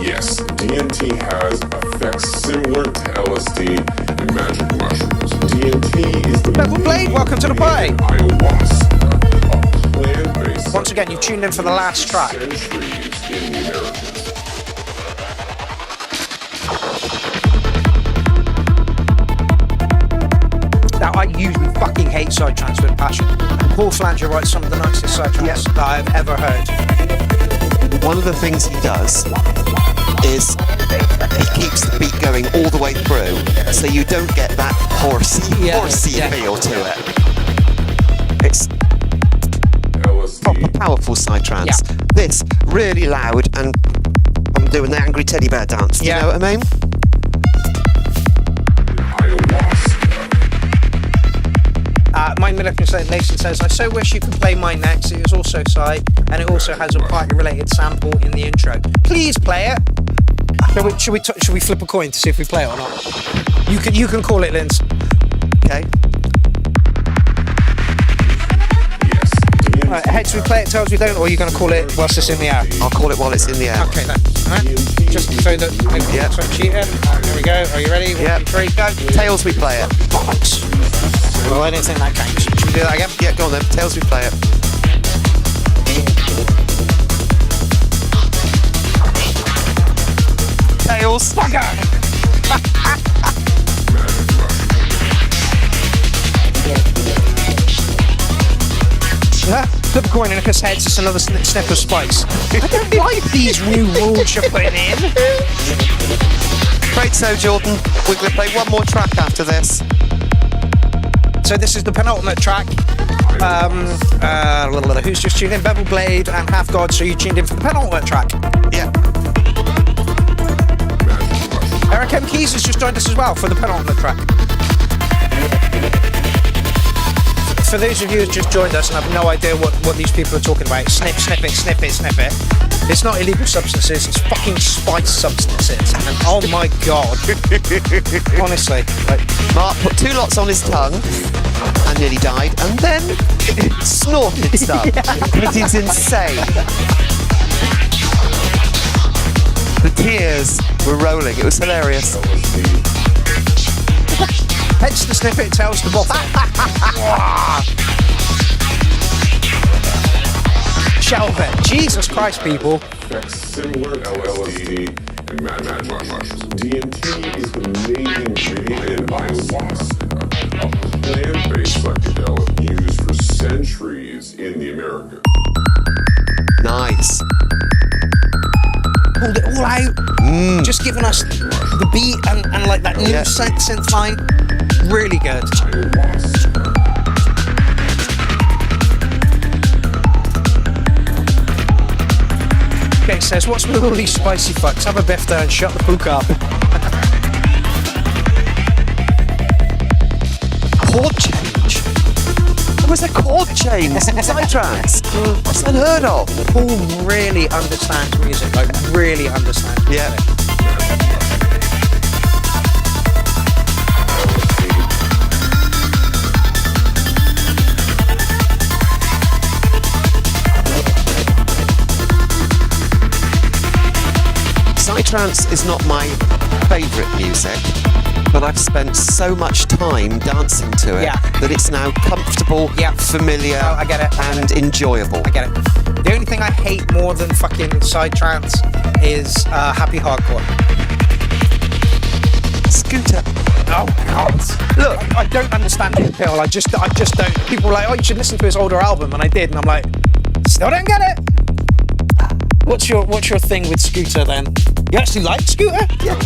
Yes, DMT has effects similar to LSD and magic mushrooms. DMT is the Bevel Blade, welcome to the party. Ayahuasca, a plant-based... Once again, you tuned in for the last track. ...centuries in the Americas. Now, I usually fucking hate psytrance with passion. And Paul Flanger writes some of the nicest psytrance that I've ever heard. One of the things he does is he keeps the beat going all the way through, so you don't get that horsey feel to it. It's proper powerful psytrance. Yeah. This really loud, and I'm doing the angry teddy bear dance. Do you know what I mean? My Manipulative Nation says, I so wish you could play mine next. It is also Psy, and it also has a party-related sample in the intro. Please play it. Should we flip a coin to see if we play it or not? You can call it, Linz. Okay. Right, heads we play it, tails we don't, or are you going to call it whilst it's in the air? I'll call it while it's in the air. Okay then. Right. Just so that I'm cheating. Here we go. Are you ready? 1, 2, 3, go. Tails we play it. Bollocks. Well, I didn't think that counts. Should we do that again? Yeah, go on then. Tails we play it. Tails. Flip a coin and if it's heads, it's another sniff of spice. I don't like these new rules you're putting in. Great, so Jordan, we're going to play one more track after this. So this is the penultimate track. Who's just tuned in? Bevel Blade and Half God, so you tuned in for the penultimate track. Yeah. Eric M. Keys has just joined us as well for the penultimate track. For those of you who just joined us and have no idea what these people are talking about, snip it. It's not illegal substances, it's fucking spice substances. And oh my God. Honestly. Mark put 2 lots on his tongue and nearly died, and then snorted stuff. It is insane. The tears were rolling, it was hilarious. Heads the snippet, tails the bottle. Shelve it. Jesus Christ, people. Similar to LSD and magic mushrooms. DMT is the main ingredient in ayahuasca, a plant-based psychedelic used for centuries in the Americas. Nice. Pulled it all out, just giving us the beat and like that new synth line. Really good. Okay, says, what's with all these spicy fucks? Have a biff there and shut the fuck up. Chord change. There was a chord change in Psytrance. That's unheard of. Paul really understands music, like really understands music. Yeah. Psytrance is not my favourite music, but I've spent so much time dancing to it that it's now comfortable, familiar, I get it. and enjoyable. I get it. The only thing I hate more than fucking psytrance is happy hardcore. Scooter. Oh God! Look, I don't understand it, Bill. I just don't. People are like, oh, you should listen to his older album, and I did, and I'm like, still don't get it. What's your thing with Scooter then? You actually like Scooter? Yeah.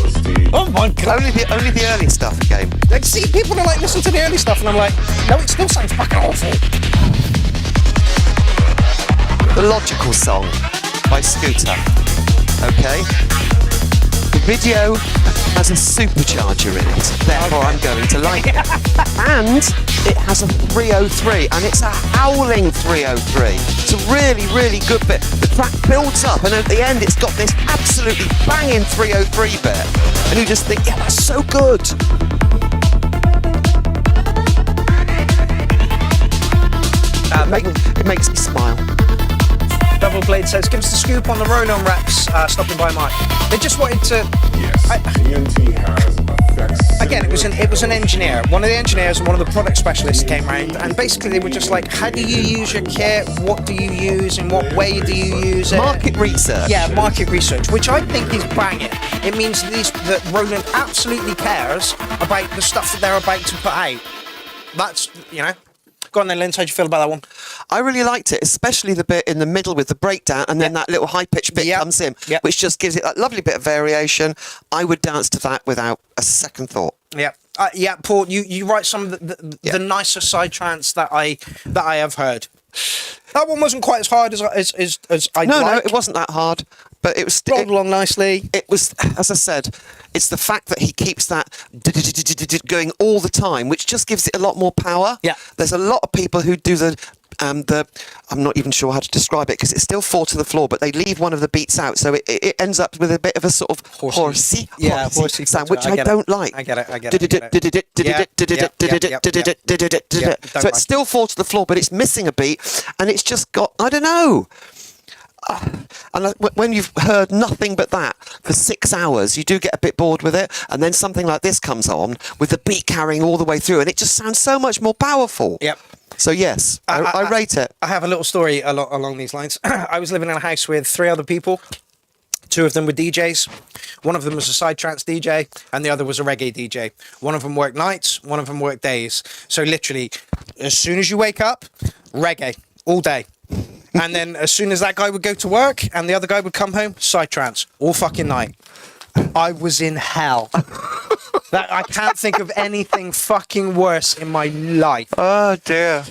Oh my God! Only the early stuff came. Like, see, people are like, listen to the early stuff, and I'm like, no, it still sounds fucking awful. The Logical Song by Scooter. Okay. The video has a supercharger in it, therefore I'm going to like it. And it has a 303, and it's a howling 303. It's a really, really good bit. The track builds up, and at the end it's got this absolutely banging 303 bit. And you just think, yeah, that's so good. It makes me smile. Double Blade says, give us the scoop on the Roland reps stopping by Mark. They just wanted to... Yes, DMT has effects. Again, it was an engineer. One of the engineers and one of the product specialists came around, and basically they were just like, how do you use your kit? What do you use? In what way do you use it? Market research. Yeah, market research, which I think is banging. It means that Roland absolutely cares about the stuff that they're about to put out. That's, Go on then, Linz, how'd you feel about that one? I really liked it, especially the bit in the middle with the breakdown, and then that little high-pitched bit comes in, which just gives it that lovely bit of variation. I would dance to that without a second thought. Yeah, Paul, you write some of the nicer side trance that I have heard. That one wasn't quite as hard as I'd like. No, it wasn't that hard, but it was rolled along nicely. It was, as I said, it's the fact that he keeps that going all the time, which just gives it a lot more power. Yeah, there's a lot of people who do the I'm not even sure how to describe it because it's still 4 to the floor, but they leave one of the beats out, so it ends up with a bit of a sort of horsey sound, which I don't like. I get it. So it's still 4 to the floor, but it's missing a beat, and it's just got, I don't know. And when you've heard nothing but that for 6 hours, you do get a bit bored with it, and then something like this comes on with the beat carrying all the way through, and it just sounds so much more powerful. Yep. So yes, I rate it. I have a little story along these lines. I was living in a house with 3 other people. 2 of them were DJs. One of them was a side trance DJ, and the other was a reggae DJ. One of them worked nights, one of them worked days. So literally, as soon as you wake up, reggae all day. And then as soon as that guy would go to work and the other guy would come home, psytrance all fucking night. I was in hell. I can't think of anything fucking worse in my life. Oh dear.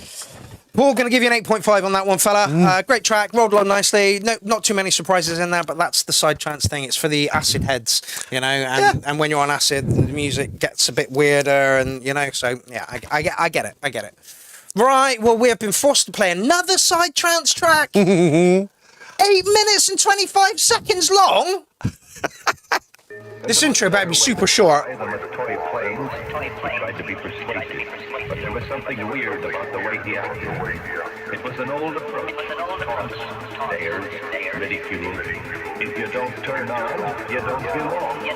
Paul, going to give you an 8.5 on that one, fella. Great track, rolled along nicely. No, not too many surprises in there, but that's the side trance thing. It's for the acid heads, and when you're on acid, the music gets a bit weirder, and so yeah, I get it. Right, well, we have been forced to play another side trance track. 8 minutes and 25 seconds long. This intro better be super short. Tried to be persuasive, but there was something weird about the way he acted. It was an old approach. Taunts, stares, ridicule. If you don't turn on, you don't belong. You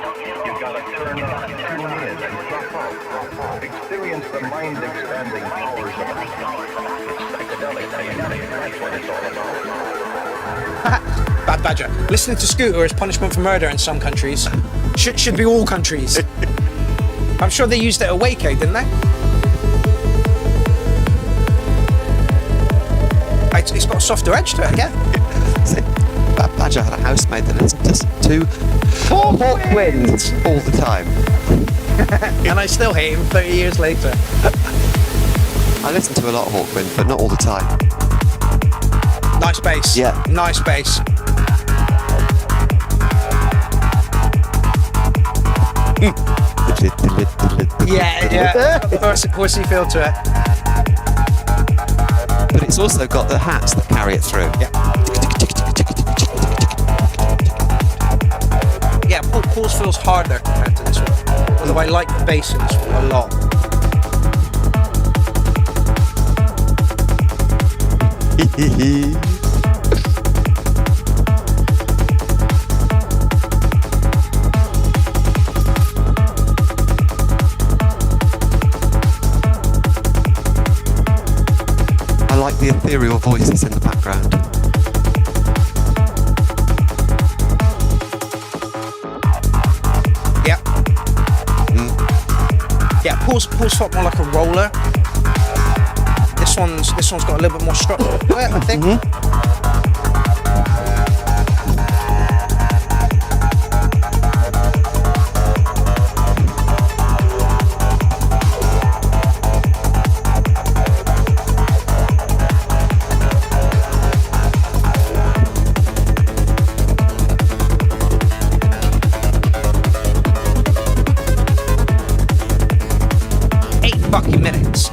gotta turn on, tune in, and drop out. Experience the mind-expanding powers of it. It's psychedelic music. That's what it's all about. Bad Badger. Listening to Scooter is punishment for murder in some countries. Should be all countries. I'm sure they used it at Waco, didn't they? It's got a softer edge to it, yeah. Bad Badger had a housemate that listened to Hawkwind all the time. And I still hate him 30 years later. I listen to a lot of Hawkwind, but not all the time. Nice bass. Yeah. Nice bass. Yeah. Horsey feel to it. But it's also got the hats that carry it through. Yeah, Paul's feels harder compared to this one. Although I like the bass in this one a lot. I like the ethereal voices in the background. Yeah. Yeah, Paul's felt more like a roller. This one's got a little bit more structure to it, I think.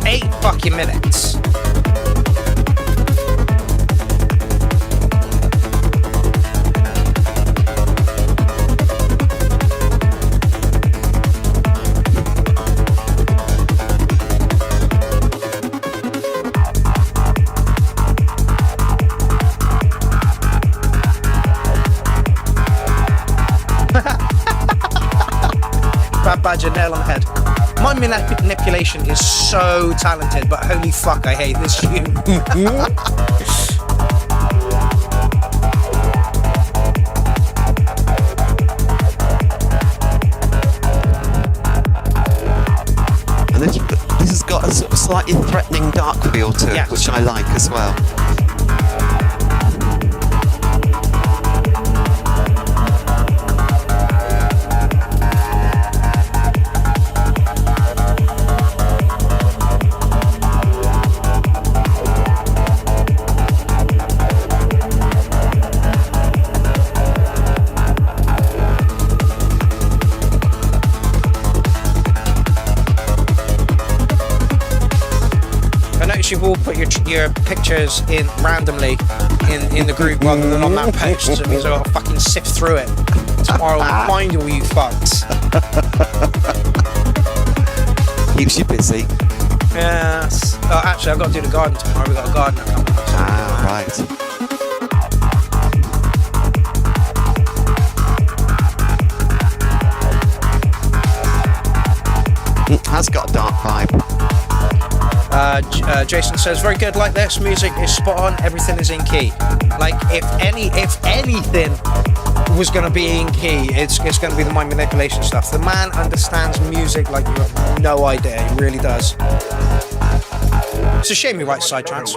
Eight fucking minutes. Bad Badger, nail on the head. My manipulation is so talented, but holy fuck, I hate this tune. And this has got a sort of slightly threatening dark feel to it, which I like as well. You've all put your pictures in randomly in the group rather than on that post, so it means I'll fucking sift through it tomorrow and find all you fucks. Keeps you busy. Yes. Oh, actually, I've got to do the garden tomorrow. We've got a gardener coming. Right. Has got a dark vibe. Jason says, very good like this, music is spot on, everything is in key. Like, if anything was going to be in key, it's going to be the mind manipulation stuff. The man understands music like you have no idea, he really does. It's a shame he writes side trance.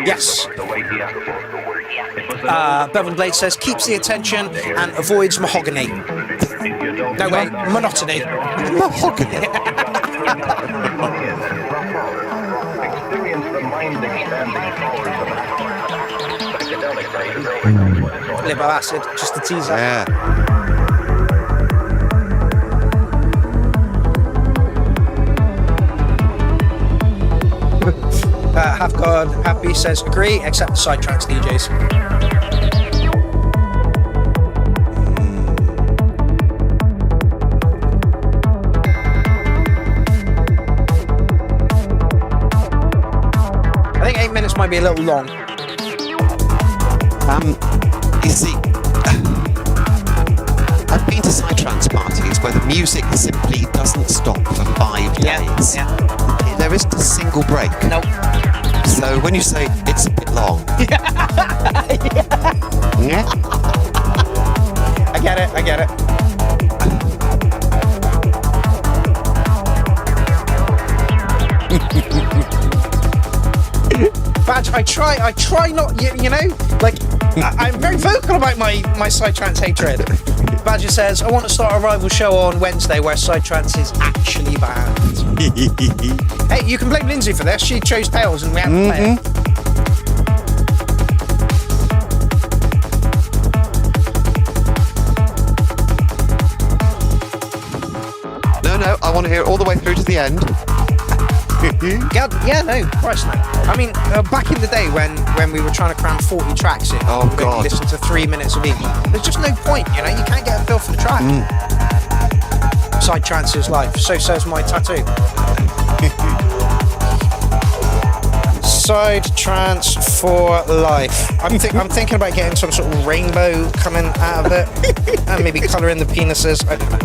Yes. Bevan Blade says, keeps the attention and avoids mahogany. No way, monotony. Mahogany. Libo acid, just a teaser. Yeah. Half God Happy says agree, except the side tracks DJs. I think 8 minutes might be a little long. You see, I've been to psytrance parties where the music simply doesn't stop for 5 days. Yeah. There isn't a single break. Nope. So when you say it's a bit long, yeah. I get it. Badge, I try not, you know, like, I'm very vocal about my psytrance hatred. Badger says, I want to start a rival show on Wednesday where psytrance is actually banned. Hey, you can blame Lindsay for this. She chose Tails and we had to play it. No, I want to hear it all the way through to the end. Yeah, no, Christ no. I mean, back in the day when we were trying to cram 40 tracks in, oh God, listen to 3 minutes of each. There's just no point, you know. You can't get a feel for the track. Psytrance is life. So says my tattoo. Psytrance for life. I'm thinking about getting some sort of rainbow coming out of it, and maybe colouring the penises. I don't know.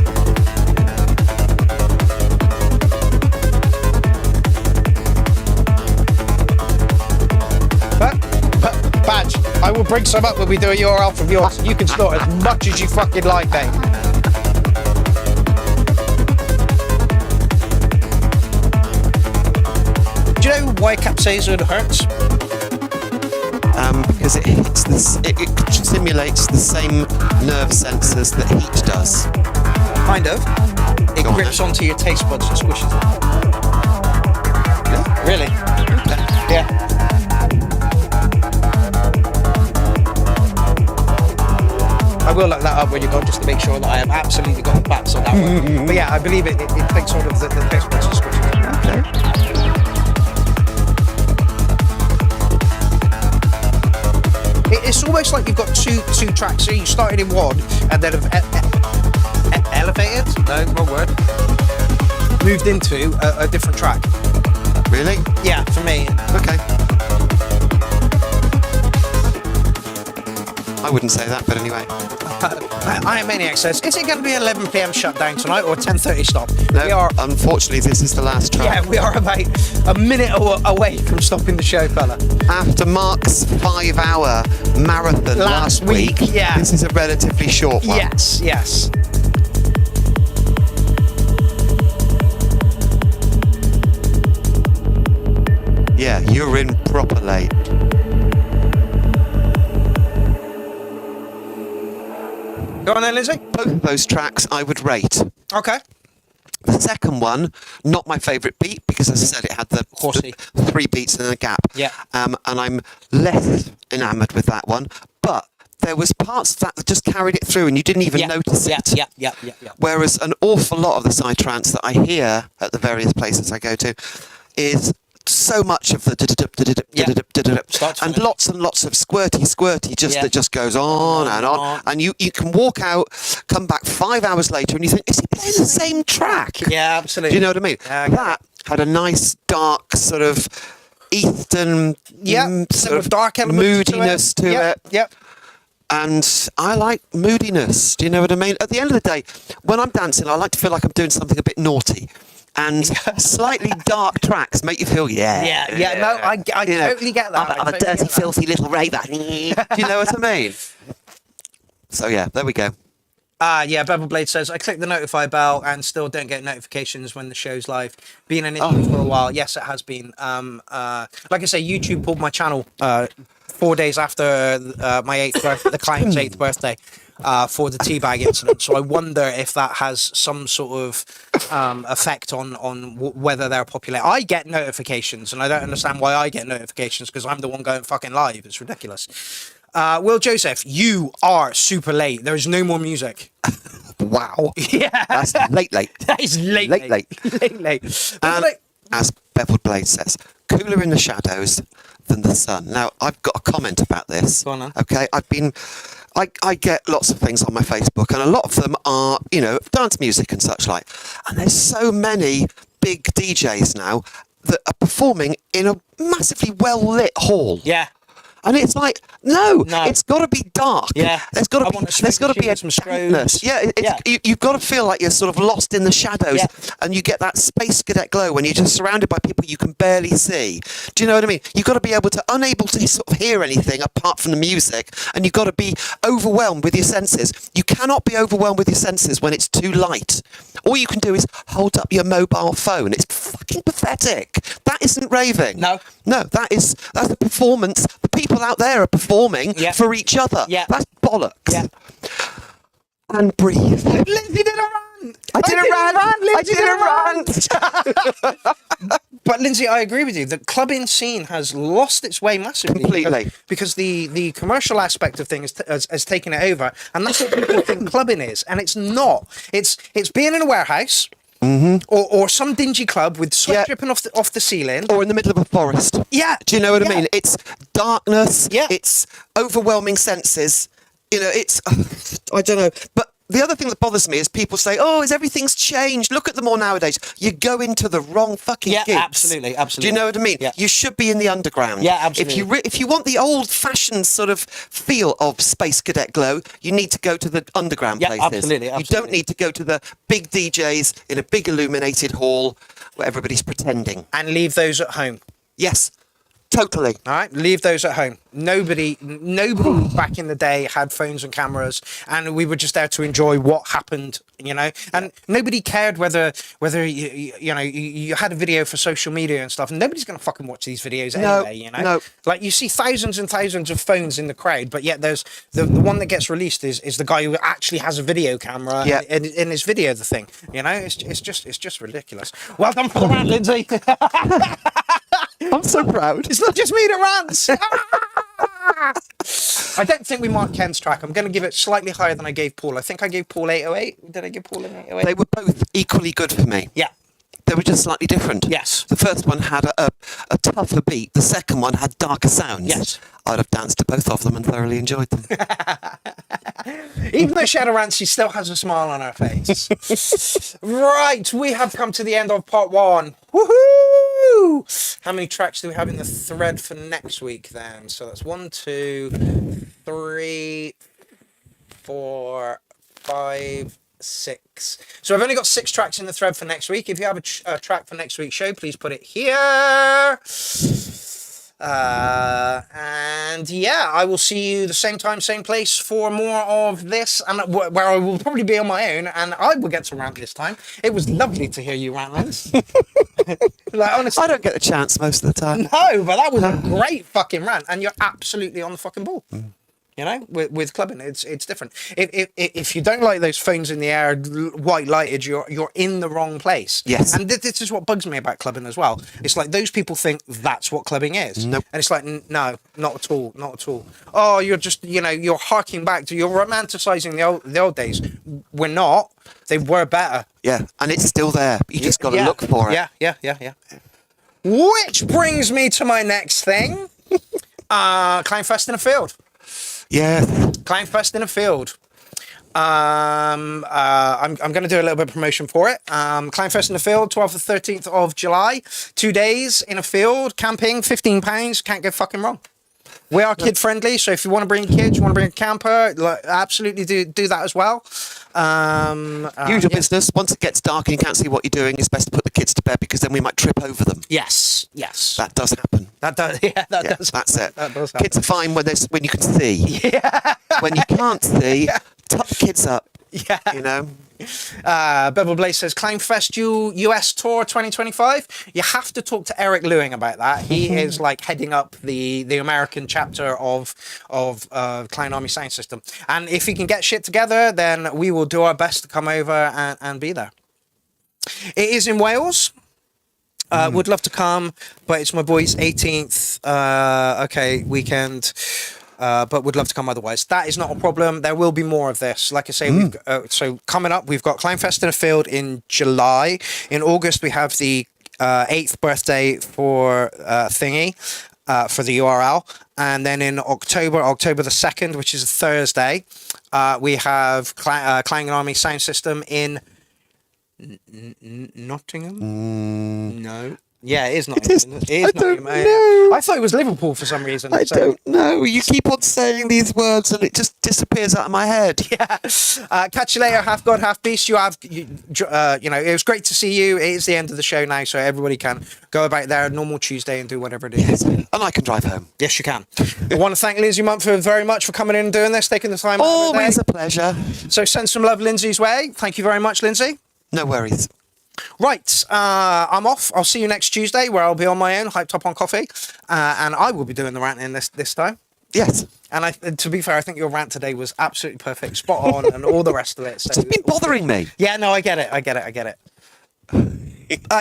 Badge, I will bring some up when we do a URL from yours. You can snort as much as you fucking like, mate. Do you know why capsaicin hurts? Because it hits this. It simulates the same nerve sensors that heat does. Kind of. It grips onto your taste buds and squishes them. Yeah. Really? Yeah. I will look that up when you go, just to make sure that I have absolutely got the facts on that one. But yeah, I believe it takes sort of the taste buds and squishes them. Okay. It's almost like you've got two tracks. So you started in one and then have elevated. No, wrong word. Moved into a different track. Really? Yeah, for me. Okay. I wouldn't say that, but anyway. Iron Maniac says, is it going to be 11 PM shutdown tonight or 10:30 stop? No, we are, unfortunately, this is the last track. Yeah, we are about a minute away from stopping the show, fella. After Mark's 5-hour marathon last week, yeah. This is a relatively short one. Yes. Yeah, you're in proper late. Go on then, Lizzie. Both of those tracks I would rate. Okay. The second one, not my favourite beat, because as I said, it had the horsey 3 beats and a gap. Yeah. And I'm less enamoured with that one. But there was parts that just carried it through and you didn't even notice it. Yeah. Whereas an awful lot of the psytrance that I hear at the various places I go to is so much of the and lots and lots of squirty that just goes on and on, and you can walk out, come back 5 hours later and you think, is he playing the same track? Yeah, absolutely. Do you know what I mean? That had a nice dark sort of eastern sort of dark moodiness to it. Yep. And I like moodiness. Do you know what I mean? At the end of the day, when I'm dancing, I like to feel like I'm doing something a bit naughty. And slightly dark tracks make you feel, No, I totally get that. I'm a dirty, filthy little raver. Do you know what I mean? So yeah, there we go. Bevel Blade says, I click the notify bell and still don't get notifications when the show's live. Been an issue for a while. Yes, it has been. Like I say, YouTube pulled my channel 4 days after my 8th birthday, the client's 8th birthday. For the teabag incident, so I wonder if that has some sort of effect on whether they're popular. I get notifications, and I don't understand why I get notifications because I'm the one going fucking live. It's ridiculous. Will Joseph, you are super late. There is no more music. Wow. Yeah, that's late. That is late. As Beveled Blade says, cooler in the shadows than the sun. Now, I've got a comment about this. Go on, then. Okay, I get lots of things on my Facebook, and a lot of them are, dance music and such like. And there's so many big DJs now that are performing in a massively well-lit hall. Yeah. And it's like, no, No. it's got to be dark. Yeah. There's got I to be, want a there's got to smoky be a with some dampness. strobes. Yeah, you've got to feel like you're sort of lost in the shadows, Yeah. and you get that space cadet glow when you're just surrounded by people you can barely see. Do you know what I mean? You've got to be unable to sort of hear anything apart from the music, and you've got to be overwhelmed with your senses. You cannot be overwhelmed with your senses when it's too light. All you can do is hold up your mobile phone. It's fucking pathetic. That isn't raving. No, that's a performance. The people out there are performing for each other. Yeah. That's bollocks. Yeah. And breathe. Lindsay did a run. I did a run. But Lindsay, I agree with you. The clubbing scene has lost its way massively. Completely. Because the commercial aspect of things has taken it over, and that's what people think clubbing is, and it's not. It's being in a warehouse. Mm-hmm. Or some dingy club with sweat dripping off the ceiling, or in the middle of a forest. Yeah, do you know what I mean? It's darkness. Yeah, it's overwhelming senses. You know, it's I don't know. But the other thing that bothers me is people say, "Oh, everything's changed? Look at them all nowadays." You go into the wrong fucking gigs. Absolutely. Do you know what I mean? Yeah. You should be in the underground. Yeah, absolutely. If you want the old-fashioned sort of feel of Space Cadet Glow, you need to go to the underground places. Absolutely. You don't need to go to the big DJs in a big illuminated hall where everybody's pretending. And leave those at home. Yes. Totally. All right, leave those at home. Nobody back in the day had phones and cameras, and we were just there to enjoy what happened, you know. And nobody cared whether you had a video for social media and stuff. And nobody's gonna fucking watch these videos anyway, you know. No. Like you see thousands and thousands of phones in the crowd, but yet there's the one that gets released is the guy who actually has a video camera and in his video the thing. You know, it's just ridiculous. Well done for the rant, Lindsay. I'm so proud. It's not just me that rants. I don't think we marked Ken's track. I'm going to give it slightly higher than I gave Paul. I think I gave Paul 808. Did I give Paul an 808? They were both equally good for me. Yeah. They were just slightly different. Yes. The first one had a tougher beat. The second one had darker sounds. Yes. I'd have danced to both of them and thoroughly enjoyed them. Even though Shadow rants, she still has a smile on her face. Right, we have come to the end of part one. Woohoo! How many tracks do we have in the thread for next week then? So that's 1, 2, 3, 4, 5, 6. So I've only got 6 tracks in the thread for next week. If you have a track for next week's show, please put it here. And yeah, I will see you the same time, same place for more of this, and where I will probably be on my own, and I will get to rant this time. It was lovely to hear you rant, Lance. Like honestly, I don't get a chance most of the time. No, but that was a great fucking rant, and you're absolutely on the fucking ball. You know, with clubbing, it's different. If you don't like those phones in the air, white lighted, you're in the wrong place. Yes. And this is what bugs me about clubbing as well. It's like those people think that's what clubbing is. Nope. And it's like, no, not at all, not at all. Oh, you're just, you're harking back to, you're romanticizing the old days. We're not. They were better. Yeah, and it's still there. You just got to look for it. Yeah. Which brings me to my next thing. Clownfest in a field. Yeah. Clownfest in a field. I'm going to do a little bit of promotion for it. Clownfest in the field, 12th to 13th of July. 2 days in a field, camping, £15. Can't go fucking wrong. We are kid friendly, so if you want to bring kids, you want to bring a camper, absolutely do that as well. Usual business. Once it gets dark and you can't see what you're doing, it's best to put the kids to bed because then we might trip over them. Yes. That does happen. That does. Yeah, that does. That's it. That does happen. Kids are fine when you can see. Yeah. When you can't see, tuck the kids up. Yeah. You know. Bevel Blaze says Clownfest US Tour 2025. You have to talk to Eric Lewing about that. He is like heading up the American chapter of Clown Army Sound System. And if he can get shit together, then we will do our best to come over and be there. It is in Wales. Would love to come, but it's my boy's 18th weekend. But would love to come otherwise. That is not a problem. There will be more of this. Like I say, so coming up, we've got Clownfest in a Field in July. In August, we have the 8th birthday for Thingy, for the URL. And then in October the 2nd, which is a Thursday, we have Clown Army Sound System in Nottingham? No. Yeah, it is not. It is. It is I don't Nottingham. know. I thought it was Liverpool for some reason. I so- don't know. You keep on saying these words and it just disappears out of my head. Yeah. Catch you later, half god, half beast. You know, it was great to see you. It is the end of the show now, so everybody can go about their normal Tuesday and do whatever it is. Yes. And I can drive home. Yes, you can. I want to thank Lindsay Mumford very much for coming in and doing this, taking the time out of her Always day. a pleasure. So send some love Lindsay's way. Thank you very much, Lindsay. No worries. Right, I'm off. I'll see you next Tuesday, where I'll be on my own, hyped up on coffee, and I will be doing the ranting this time. Yes. And to be fair, I think your rant today was absolutely perfect, spot on, and all the rest of it. So It's just been bothering me. yeah, no, I get it.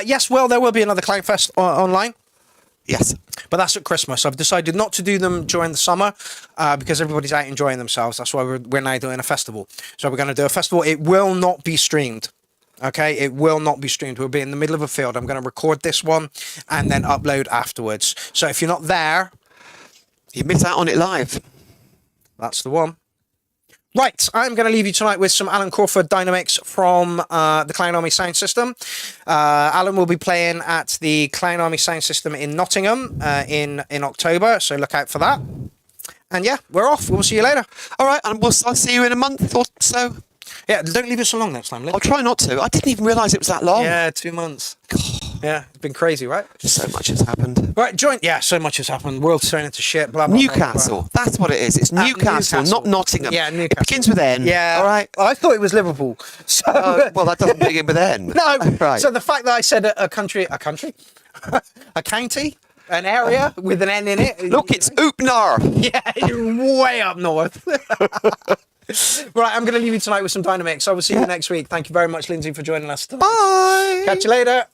Yes, well, there will be another Clownfest online. Yes. But that's at Christmas. I've decided not to do them during the summer because everybody's out enjoying themselves. That's why we're now doing a festival. So we're going to do a festival. It will not be streamed. Okay, it will not be streamed. We'll be in the middle of a field. I'm going to record this one and then upload afterwards. So if you're not there, you miss out on it live. That's the one. Right, I'm going to leave you tonight with some Alan Crawford Dynamics from the Clown Army Sound System. Alan will be playing at the Clown Army Sound System in Nottingham in October, so look out for that. And yeah, we're off. We'll see you later. All right, and I'll see you in a month or so. Yeah, don't leave us so long next time, Lynn. I'll try not to. I didn't even realise it was that long. Yeah, 2 months. Yeah, it's been crazy, right? So much has happened. Right, yeah, so much has happened. World's turning into shit, blah, blah, Newcastle. Blah, blah. That's what it is. It's Newcastle, not Nottingham. Yeah, Newcastle. It begins with N. Yeah. All right. I thought it was Liverpool. So well, that doesn't begin with N. No. Right. So the fact that I said a country, a county, an area with an N in it. Look, it's Oopnar. Yeah, you're way up north. Right, I'm going to leave you tonight with some Dynamics. I will see you next week. Thank you very much, Lindsay, for joining us tonight. Bye. Catch you later.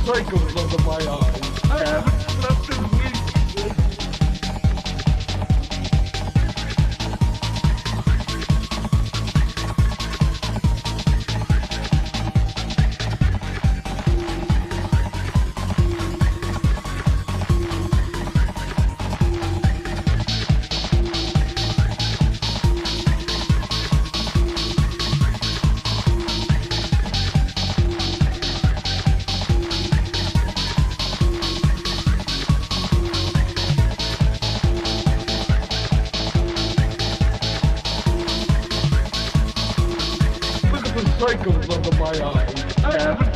cycles under my eyes. I haven't slept in weeks. Cycles under my eyes. I haven't